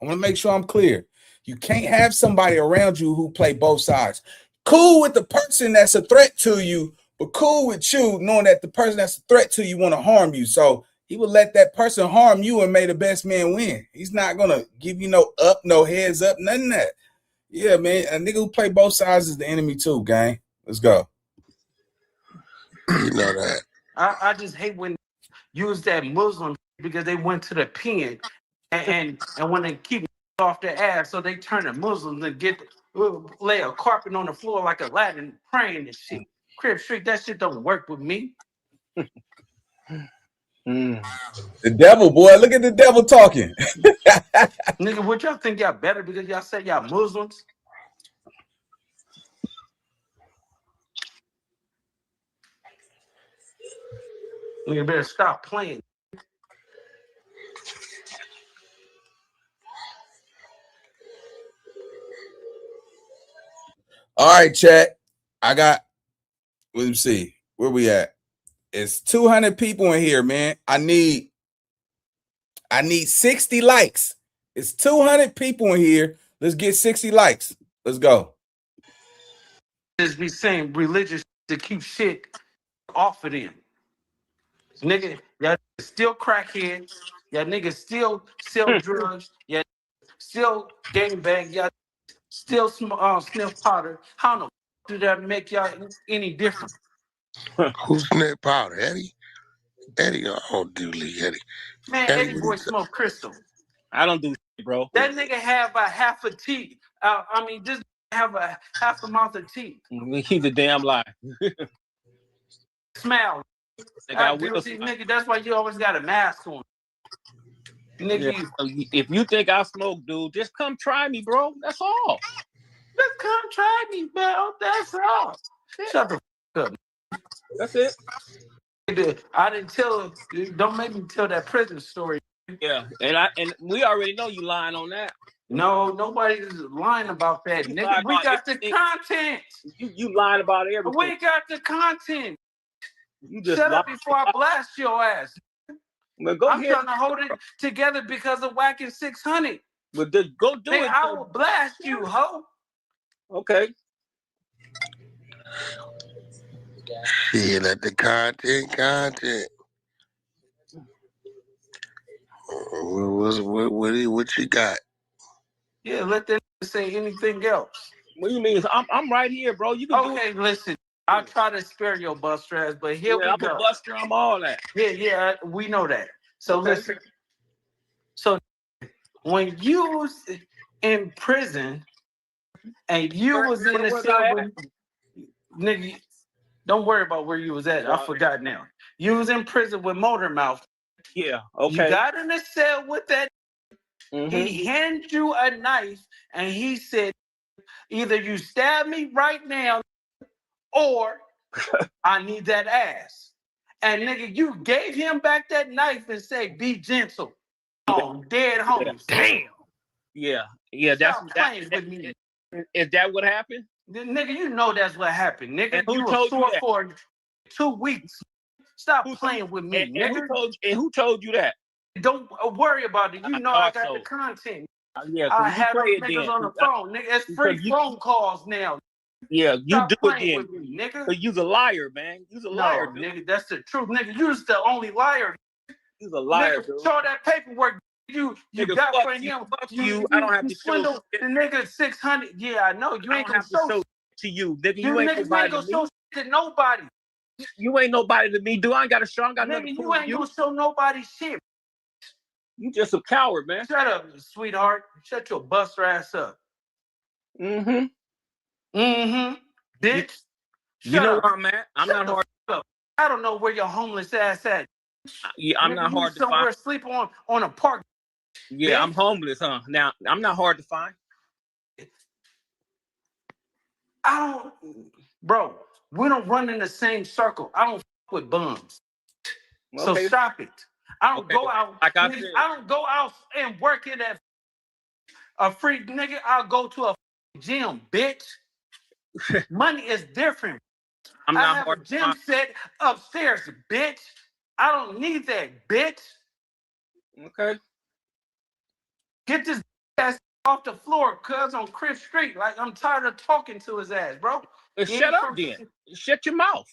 I want to make sure I'm clear. You can't have somebody around you who play both sides. Cool with the person that's a threat to you, but cool with you, knowing that the person that's a threat to you want to harm you. So he would let that person harm you and may the best man win. He's not gonna give you no up, no heads up, none of that. Yeah, man. A nigga who play both sides is the enemy too, gang. Let's go. You know that. I just hate when use that Muslim because they went to the pen and when they keep off their ass, so they turn to Muslims and lay a carpet on the floor like Aladdin praying and shit. Crib Street, that shit don't work with me. The devil, boy. Look at the devil talking. Nigga, what y'all think y'all better because y'all say y'all Muslims? Nigga better stop playing. All right, chat. Let me see. Where we at? It's 200 people in here, man. I need 60 likes. It's 200 people in here. Let's get 60 likes. Let's go. Just be saying religious to keep shit off of them. Nigga, y'all still crackheads. Y'all niggas still sell drugs. Y'all still gangbang. Y'all still sniff powder. How the do that make y'all any different? Who's sniff powder? Eddie? Eddie, I don't do Lee Eddie. Man, Eddie boy smoke crystal. I don't do shit, bro. That nigga have a half a teeth. This have a half a mouth of teeth. He's a damn lie. Smell. Nigga, that's why you always got a mask on. Nigga, yeah. If you think I smoke, dude, just come try me, bro. That's all. Just come try me, bro. That's all. Shut the fuck up. That's it. I didn't tell. Don't make me tell that prison story. Yeah, and we already know you lying on that. No, nobody's lying about that, nigga. We got the content. You lying about everything. We got the content. You just shut up before I blast your ass. Well, go I'm ahead. trying to hold it together because of Wack and 600. But just go do it. I will blast you, ho. Okay. Shit, let the content. What you got? Yeah, let them say anything else. What do you mean? I'm right here, bro. You can okay, listen. I'll try to spare your buster ass, but here we go. I'm a buster. I'm all that. Yeah, we know that. So listen. So when you was in prison and you was in the cell with nigga, don't worry about where you was at. I forgot now. You was in prison with Motor Mouth. Yeah, okay. You got in the cell with that. Mm-hmm. He handed you a knife and he said, either you stab me right now or I need that ass. And nigga, you gave him back that knife and said, be gentle. Oh, dead homies. Damn. Yeah, that's playing with me. Is that what happened? Nigga, you know that's what happened. Nigga, and you were sore for 2 weeks. Stop playing with me, nigga. Who told you that? Don't worry about it. You know I got the content. I have those niggas on the phone. Nigga, it's free phone calls now. Yeah, you Stop do playing it with me, nigga. But you's a liar, man. You's a liar, dude. Nigga. That's the truth, nigga. You's the only liar. You's a liar, nigga, dude. show that paperwork you nigga, got for him. You I don't have to swindle the nigga 600. Yeah, I know. You ain't gonna show to you, nigga. You ain't gonna show to nobody. You ain't nobody to me, dude. I ain't got a show. I got nothing. You ain't gonna show nobody shit. You just a coward, man. Shut up, sweetheart. Shut your buster ass up. Mm-hmm. Bitch. You know where I'm at. I'm not hard. I don't know where your homeless ass at. Yeah, I'm not hard to find. Somewhere sleep on a park. Yeah, bitch. I'm homeless, huh? Now I'm not hard to find. Bro, we don't run in the same circle. I don't f with bums. So stop it. I don't go out. Like I don't go out and work in a free nigga. I'll go to a gym, bitch. Money is different. I'm not I have a gym set upstairs, bitch. I don't need that, bitch. Okay. Get this ass off the floor, cuz on Crib Street. Like I'm tired of talking to his ass, bro. Shut up then. Shut your mouth.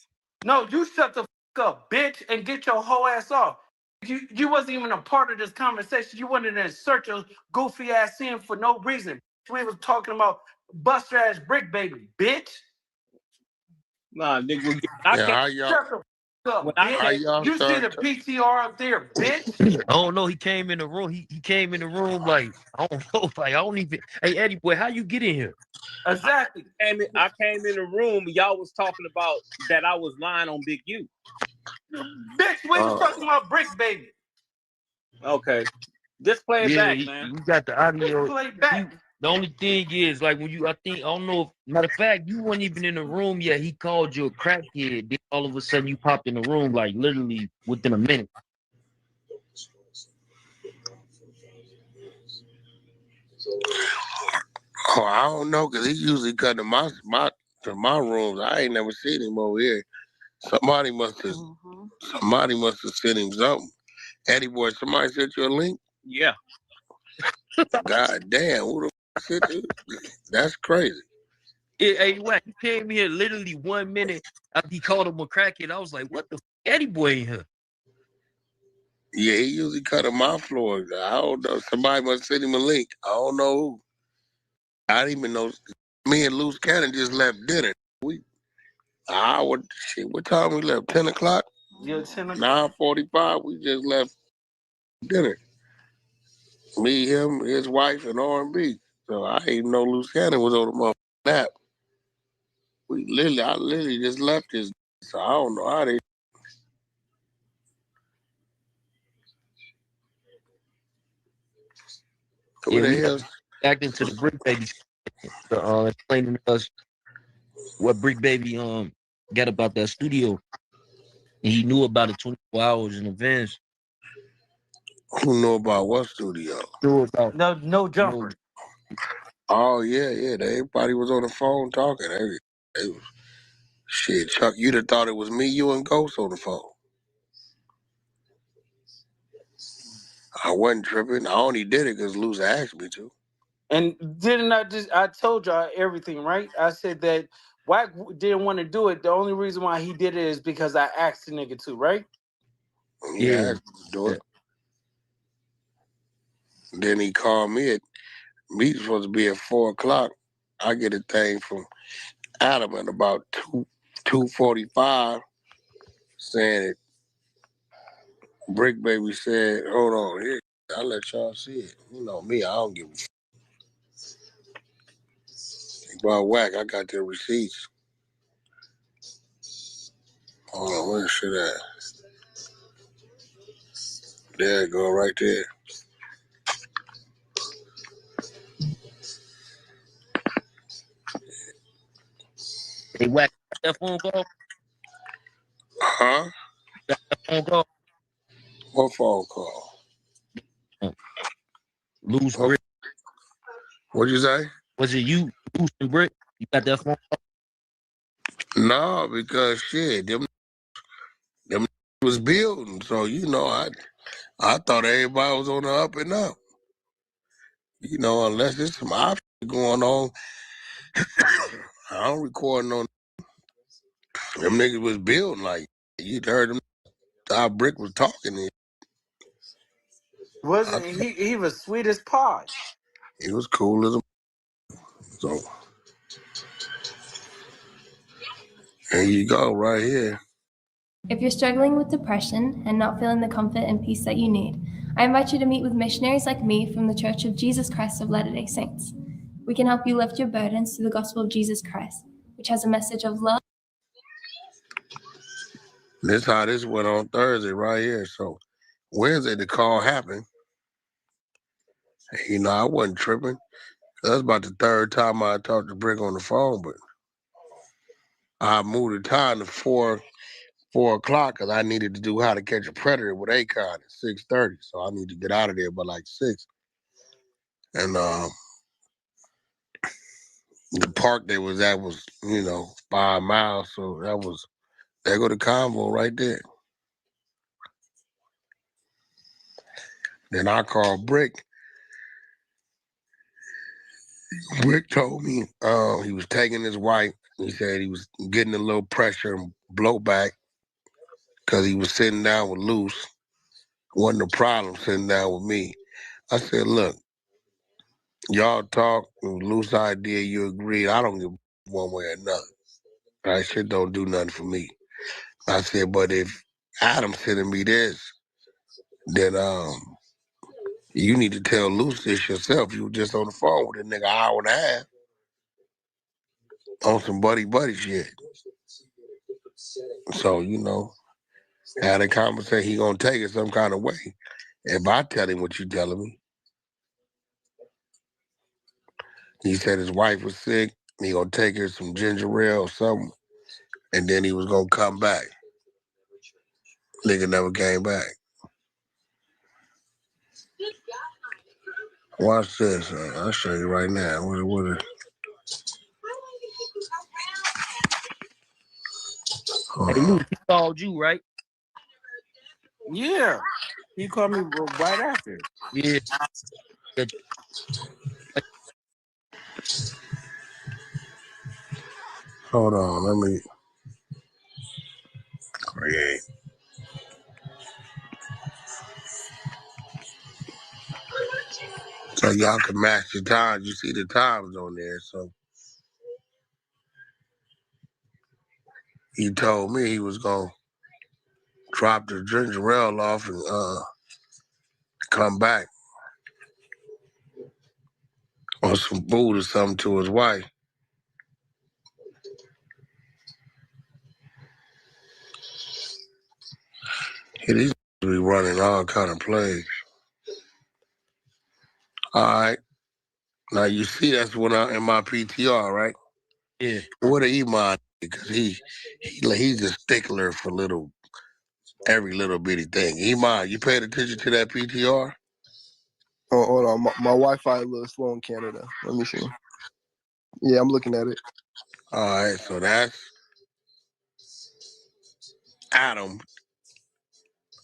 No, you shut the fuck up, bitch, and get your whole ass off. You wasn't even a part of this conversation. You wanted to insert your goofy ass in for no reason. We was talking about buster ass brick baby, bitch. Nah, nigga, I Yeah, can't. how y'all? Shut the fuck up, When I bitch. How came, y'all You see start? the PTR up there, bitch? I don't know. He came in the room. He came in the room like I don't know. Like I don't even. Hey Eddie boy, how you get in here? Exactly. I came in the room. Y'all was talking about that I was lying on Big U. Bitch, we was talking about brick baby. Okay, just play it back, man. We got the audio. Play back. The only thing is, like when you, I don't know. Matter of fact, you weren't even in the room yet. He called you a crackhead. Then all of a sudden, you popped in the room, like literally within a minute. Oh, I don't know, cause he usually come to my rooms. I ain't never seen him over here. Somebody must have sent him something. Eddie boy, somebody sent you a link? Yeah. God damn, who the f sent you? That's crazy. Hey, Wack, he came here literally 1 minute after he called him a crackhead. I was like, what the f Eddie boy in here? Yeah, he usually cut on my floor. I don't know. Somebody must send him a link. I don't know who. I didn't even know. Me and Luce Cannon just left dinner. What time we left? 10 o'clock? Yeah, 10 o'clock. 9:45. We just left dinner. Me, him, his wife, and R&B. So I didn't even know Luce Cannon was on the motherfucking nap. I literally just left his. So I don't know how they. Who the hell? Acting to the Brick Baby, explaining to us what Brick Baby got about that studio. And he knew about it 24 hours in advance. Who know about what studio? Knew about no jumper. Oh yeah. Everybody was on the phone talking. They was, shit, Chuck, you'd have thought it was me, you, and Ghost on the phone. I wasn't tripping. I only did it because Luce asked me to. And didn't I told y'all everything, right? I said that Wack didn't want to do it. The only reason why he did it is because I asked the nigga to, right? He asked me to do it. Then he called me at meeting supposed to be at 4 o'clock. I get a thing from Adam at about 2:45 saying it. Brick Baby said, hold on, here, I'll let y'all see it. You know me, I don't give a f. About Wack, I got the receipts. Hold on, where's shit at? There it go, right there. Hey, Wack, that phone call? Huh? That phone call? What phone call? Luce Brick. What'd you say? Was it you, Luce and Brick? You got that phone call? No, because shit, them was building. So, you know, I thought everybody was on the up and up. You know, unless there's some options going on. I don't record no. Them niggas was building like you heard them. Our Brick was talking. Wasn't he was sweet as pie. He was cool as a. So there you go, right here. If you're struggling with depression and not feeling the comfort and peace that you need, I invite you to meet with missionaries like me from the Church of Jesus Christ of Latter-day Saints. We can help you lift your burdens through the gospel of Jesus Christ, which has a message of love. This how this went on Thursday right here. So Wednesday the call happened. You know, I wasn't tripping. That's about the third time I talked to Brick on the phone, but I moved the time to 4 o'clock because I needed to do How to Catch a Predator with Akon at 6:30. So I need to get out of there by like 6. And the park they was at was, 5 miles. So there go the convo right there. Then I called Brick. Brick told me he was taking his wife He said he was getting a little pressure and blowback because he was sitting down with Luce. Wasn't a problem sitting down with me. I said, look, y'all talk, Luce idea, you agreed. I don't give one way or another. That shit don't do nothing for me. I said, but if Adam's sending me this, then you need to tell Luce this yourself. You were just on the phone with a nigga an hour and a half on some buddy shit. So, had a conversation, he gonna take it some kind of way. If I tell him what you telling me. He said his wife was sick, he gonna take her some ginger ale or something, and then he was gonna come back. Nigga never came back. Watch this. I'll show you right now. What Hey, Luke, he called you, right? Yeah. He called me right after. Yeah. Hold on, let me create. So y'all can match the times. You see the times on there. So he told me he was gonna drop the ginger ale off and come back on some food or something to his wife. Yeah, these be running all kind of plays. All right. Now you see that's when I'm in my PTR, right? Yeah. What a Iman, because he's a stickler for every little bitty thing. Iman, you paid attention to that PTR? Oh, hold on. My Wi-Fi a little slow in Canada. Let me see. Yeah, I'm looking at it. All right, so that's Adam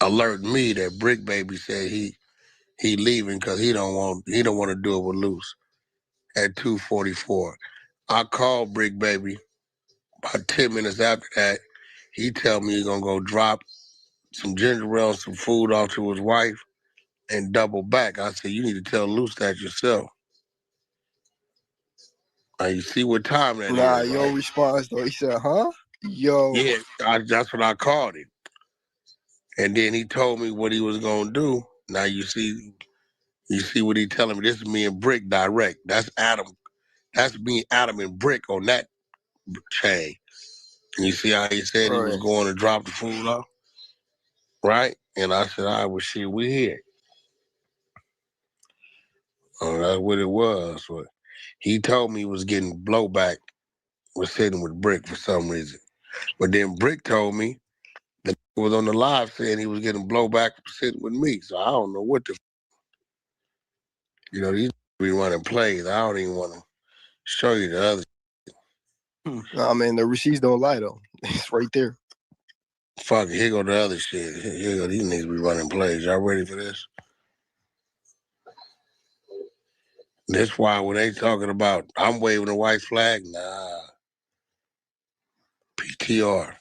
alerting me that Brick Baby said he leaving because he don't want to do it with Luce at 2:44. I called Brick Baby about 10 minutes after that. He tell me he's gonna go drop some ginger ale, some food off to his wife, and double back. I said, you need to tell Luce that yourself. Now you see what time that Nah, is, yo right? response though. He said, "Huh? Yo." Yeah, that's what I called him. And then he told me what he was gonna do. Now you see what he telling me. This is me and Brick direct. That's Adam. That's me, Adam, and Brick on that chain. And you see how he said he was Right. going to drop the food off, right? And I said, all right, well, shit, we here. Oh, that's what it was. But he told me he was getting blowback, was sitting with Brick for some reason. But then Brick told me that he was on the live saying he was getting blowback for sitting with me. So I don't know what the, these be running plays. I don't even want to show you the other. Nah, man, the receipts don't lie though. It's right there. Fuck it, here go the other shit. Here go these niggas be running plays. Y'all ready for this? That's why when they talking about I'm waving a white flag, nah. PTR.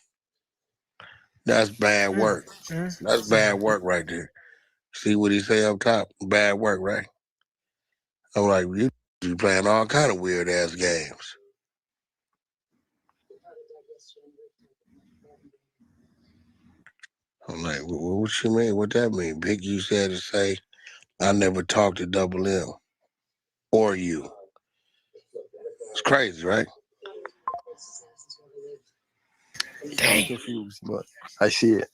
That's bad work. That's bad work right there. See what he say up top? Bad work, right? I'm like, you be playing all kind of weird ass games. I'm like, what you mean? What that mean? Big you said to say, I never talked to Double M or you. It's crazy, right? I'm confused, but I see it.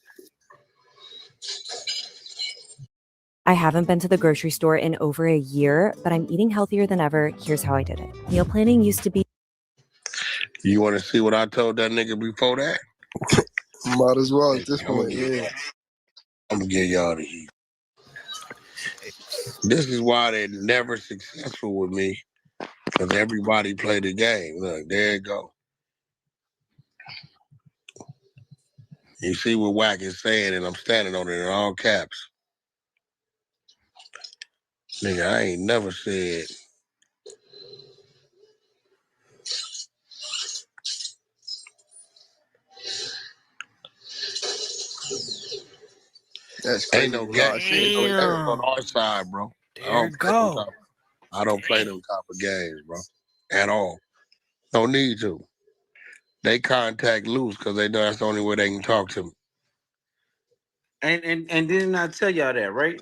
I haven't been to the grocery store in over a year, but I'm eating healthier than ever. Here's how I did it. Meal planning used to be. You want to see what I told that nigga before that? Might as well at this point, yeah. I'm gonna get y'all the heat. This is why they're never successful with me, because everybody play the game. Look, there you go. You see what Wack is saying, and I'm standing on it in all caps. Nigga, I ain't never said That's Ain't crazy. no Nah, game. shit. Ain't no games on Damn. our side, bro. There it go. I don't play them type of games, bro. At all. Don't need to. They contact Luce because they know that's the only way they can talk to me. And didn't I tell y'all that, right?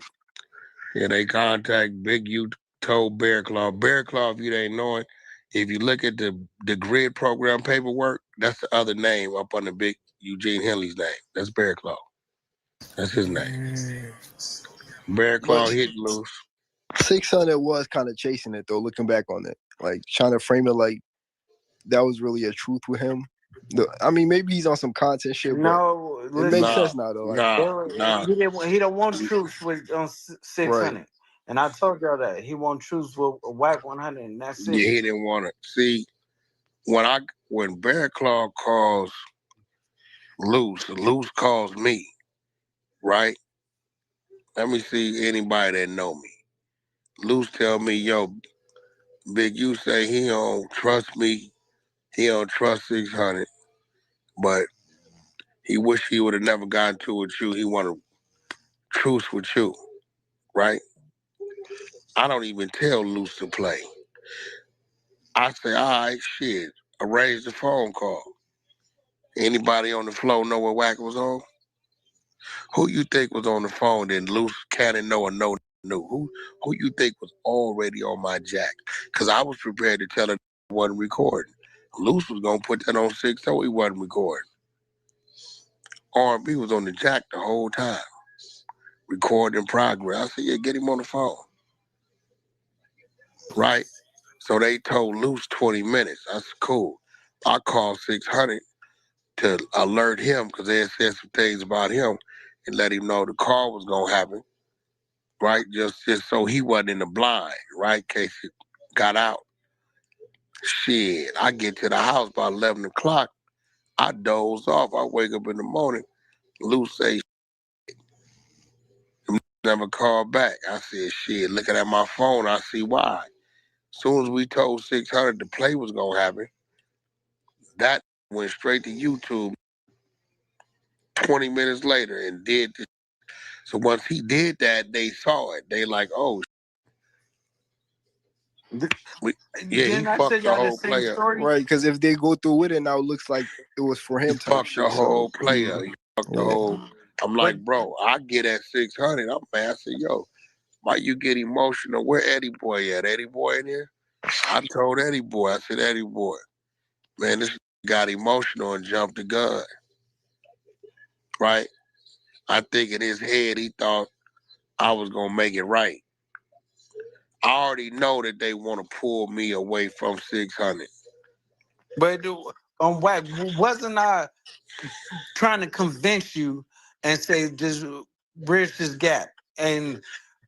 Yeah, they contact Big U told Bear Claw. Bear Claw, if you ain't know it, if you look at the grid program paperwork, that's the other name up under Big Eugene Henley's name. That's Bear Claw. That's his name. Bear Claw But hit Luce. 600 was kind of chasing it though, looking back on it. Like trying to frame it like that was really a truth with him. I mean, maybe he's on some content shit, but No, it listen. makes sense now though. Like, He don't want truth with on 600. And I told y'all that he want truth with Wack 100, and that's it. Yeah, he didn't want to. See, when Bear Claw calls Luce calls me, right? Let me see anybody that know me. Luce tell me, yo, Big U say he don't trust me. He don't trust 600, but he wish he would have never gotten to with you. He want a truce with you, right? I don't even tell Luce to play. I say, all right, shit, arrange the phone call. Anybody on the floor know what Wack was on? Who you think was on the phone that Luce Cannon know or no knew? Who you think was already on my jack? Because I was prepared to tell her I wasn't recording. Luce was going to put that on 6 so he wasn't recording. R&B was on the jack the whole time. Recording in progress. I said, yeah, get him on the phone. Right? So they told Luce 20 minutes. That's cool. I called 600 to alert him because they had said some things about him and let him know the call was going to happen. Right? Just so he wasn't in the blind, right? In case it got out. Shit, I get to the house by 11 o'clock. I doze off. I wake up in the morning. Luce say, never called back. I said, shit, looking at my phone, I see why. Soon as we told 600 the play was going to happen, that went straight to YouTube 20 minutes later and did this. So once he did that, they saw it. They like, oh, he fucked the whole play up. right? Because if they go through with it now, it looks like it was for him. Type shit. The whole So, play up. He fucked the whole. I'm like, bro, I get at 600. I'm mad. I said, yo, why you get emotional? Where Eddie Boy at? Eddie Boy in here? I told Eddie Boy, I said, Eddie Boy, man, this got emotional and jumped the gun. Right? I think in his head he thought I was gonna make it right. I already know that they want to pull me away from 600. But on Wack, wasn't I trying to convince you and say just bridge this gap? And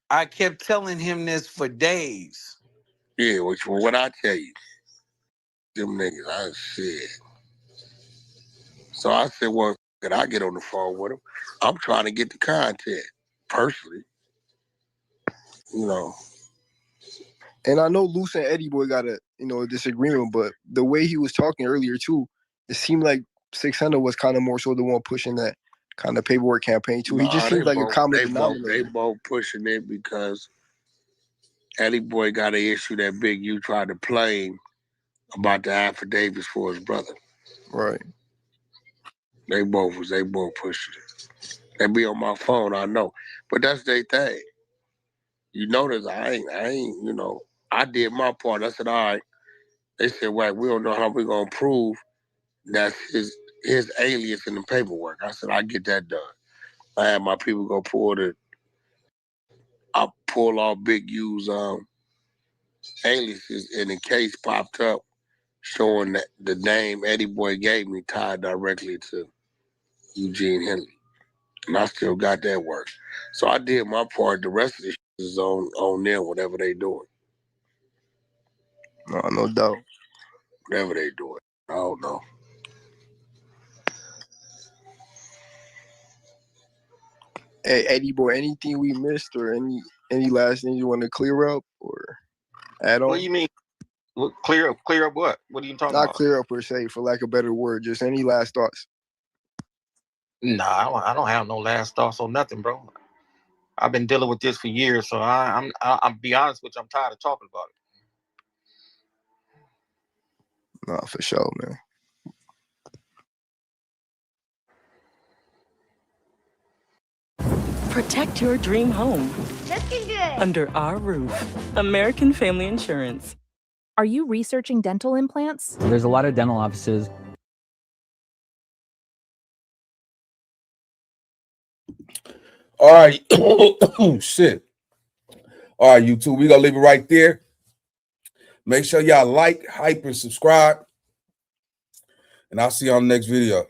I kept telling him this for days. Yeah, which was what I tell you. Them niggas, I said. So I said, well, can I get on the phone with him? I'm trying to get the content, personally. You know. and I know Luce and Eddie Boy got a disagreement, but the way he was talking earlier too, it seemed like 600 was kind of more so the one pushing that kind of paperwork campaign too. He just seems like a common denominator. They both pushing it because Eddie Boy got an issue that Big U tried to play him about the affidavits for his brother. Right. They both pushing it. They be on my phone, I know. But that's their thing. You notice I ain't, I did my part. I said, all right. They said, well, we don't know how we're gonna prove that's his alias in the paperwork. I said, I get that done. I had my people go I pull all Big U's aliases, and the case popped up showing that the name Eddie Boy gave me tied directly to Eugene Henley. And I still got that work. So I did my part. The rest of the shit is on them, whatever they doing. No doubt. Whatever they doing. I don't know. Hey, Eddie Boy, anything we missed or any last thing you want to clear up or add on? What do you mean? Clear up what? What are you talking Not about? clear up per se, for lack of a better word. Just any last thoughts. Nah, I don't have no last thoughts on nothing, bro. I've been dealing with this for years, so I'm be honest with you, I'm tired of talking about it. No, for sure, man. Protect your dream home Looking good. under our roof. American Family Insurance. Are you researching dental implants? There's a lot of dental offices. All right. Oh, shit. All right, YouTube. We're going to leave it right there. Make sure y'all like, hype, and subscribe. And I'll see you on the next video.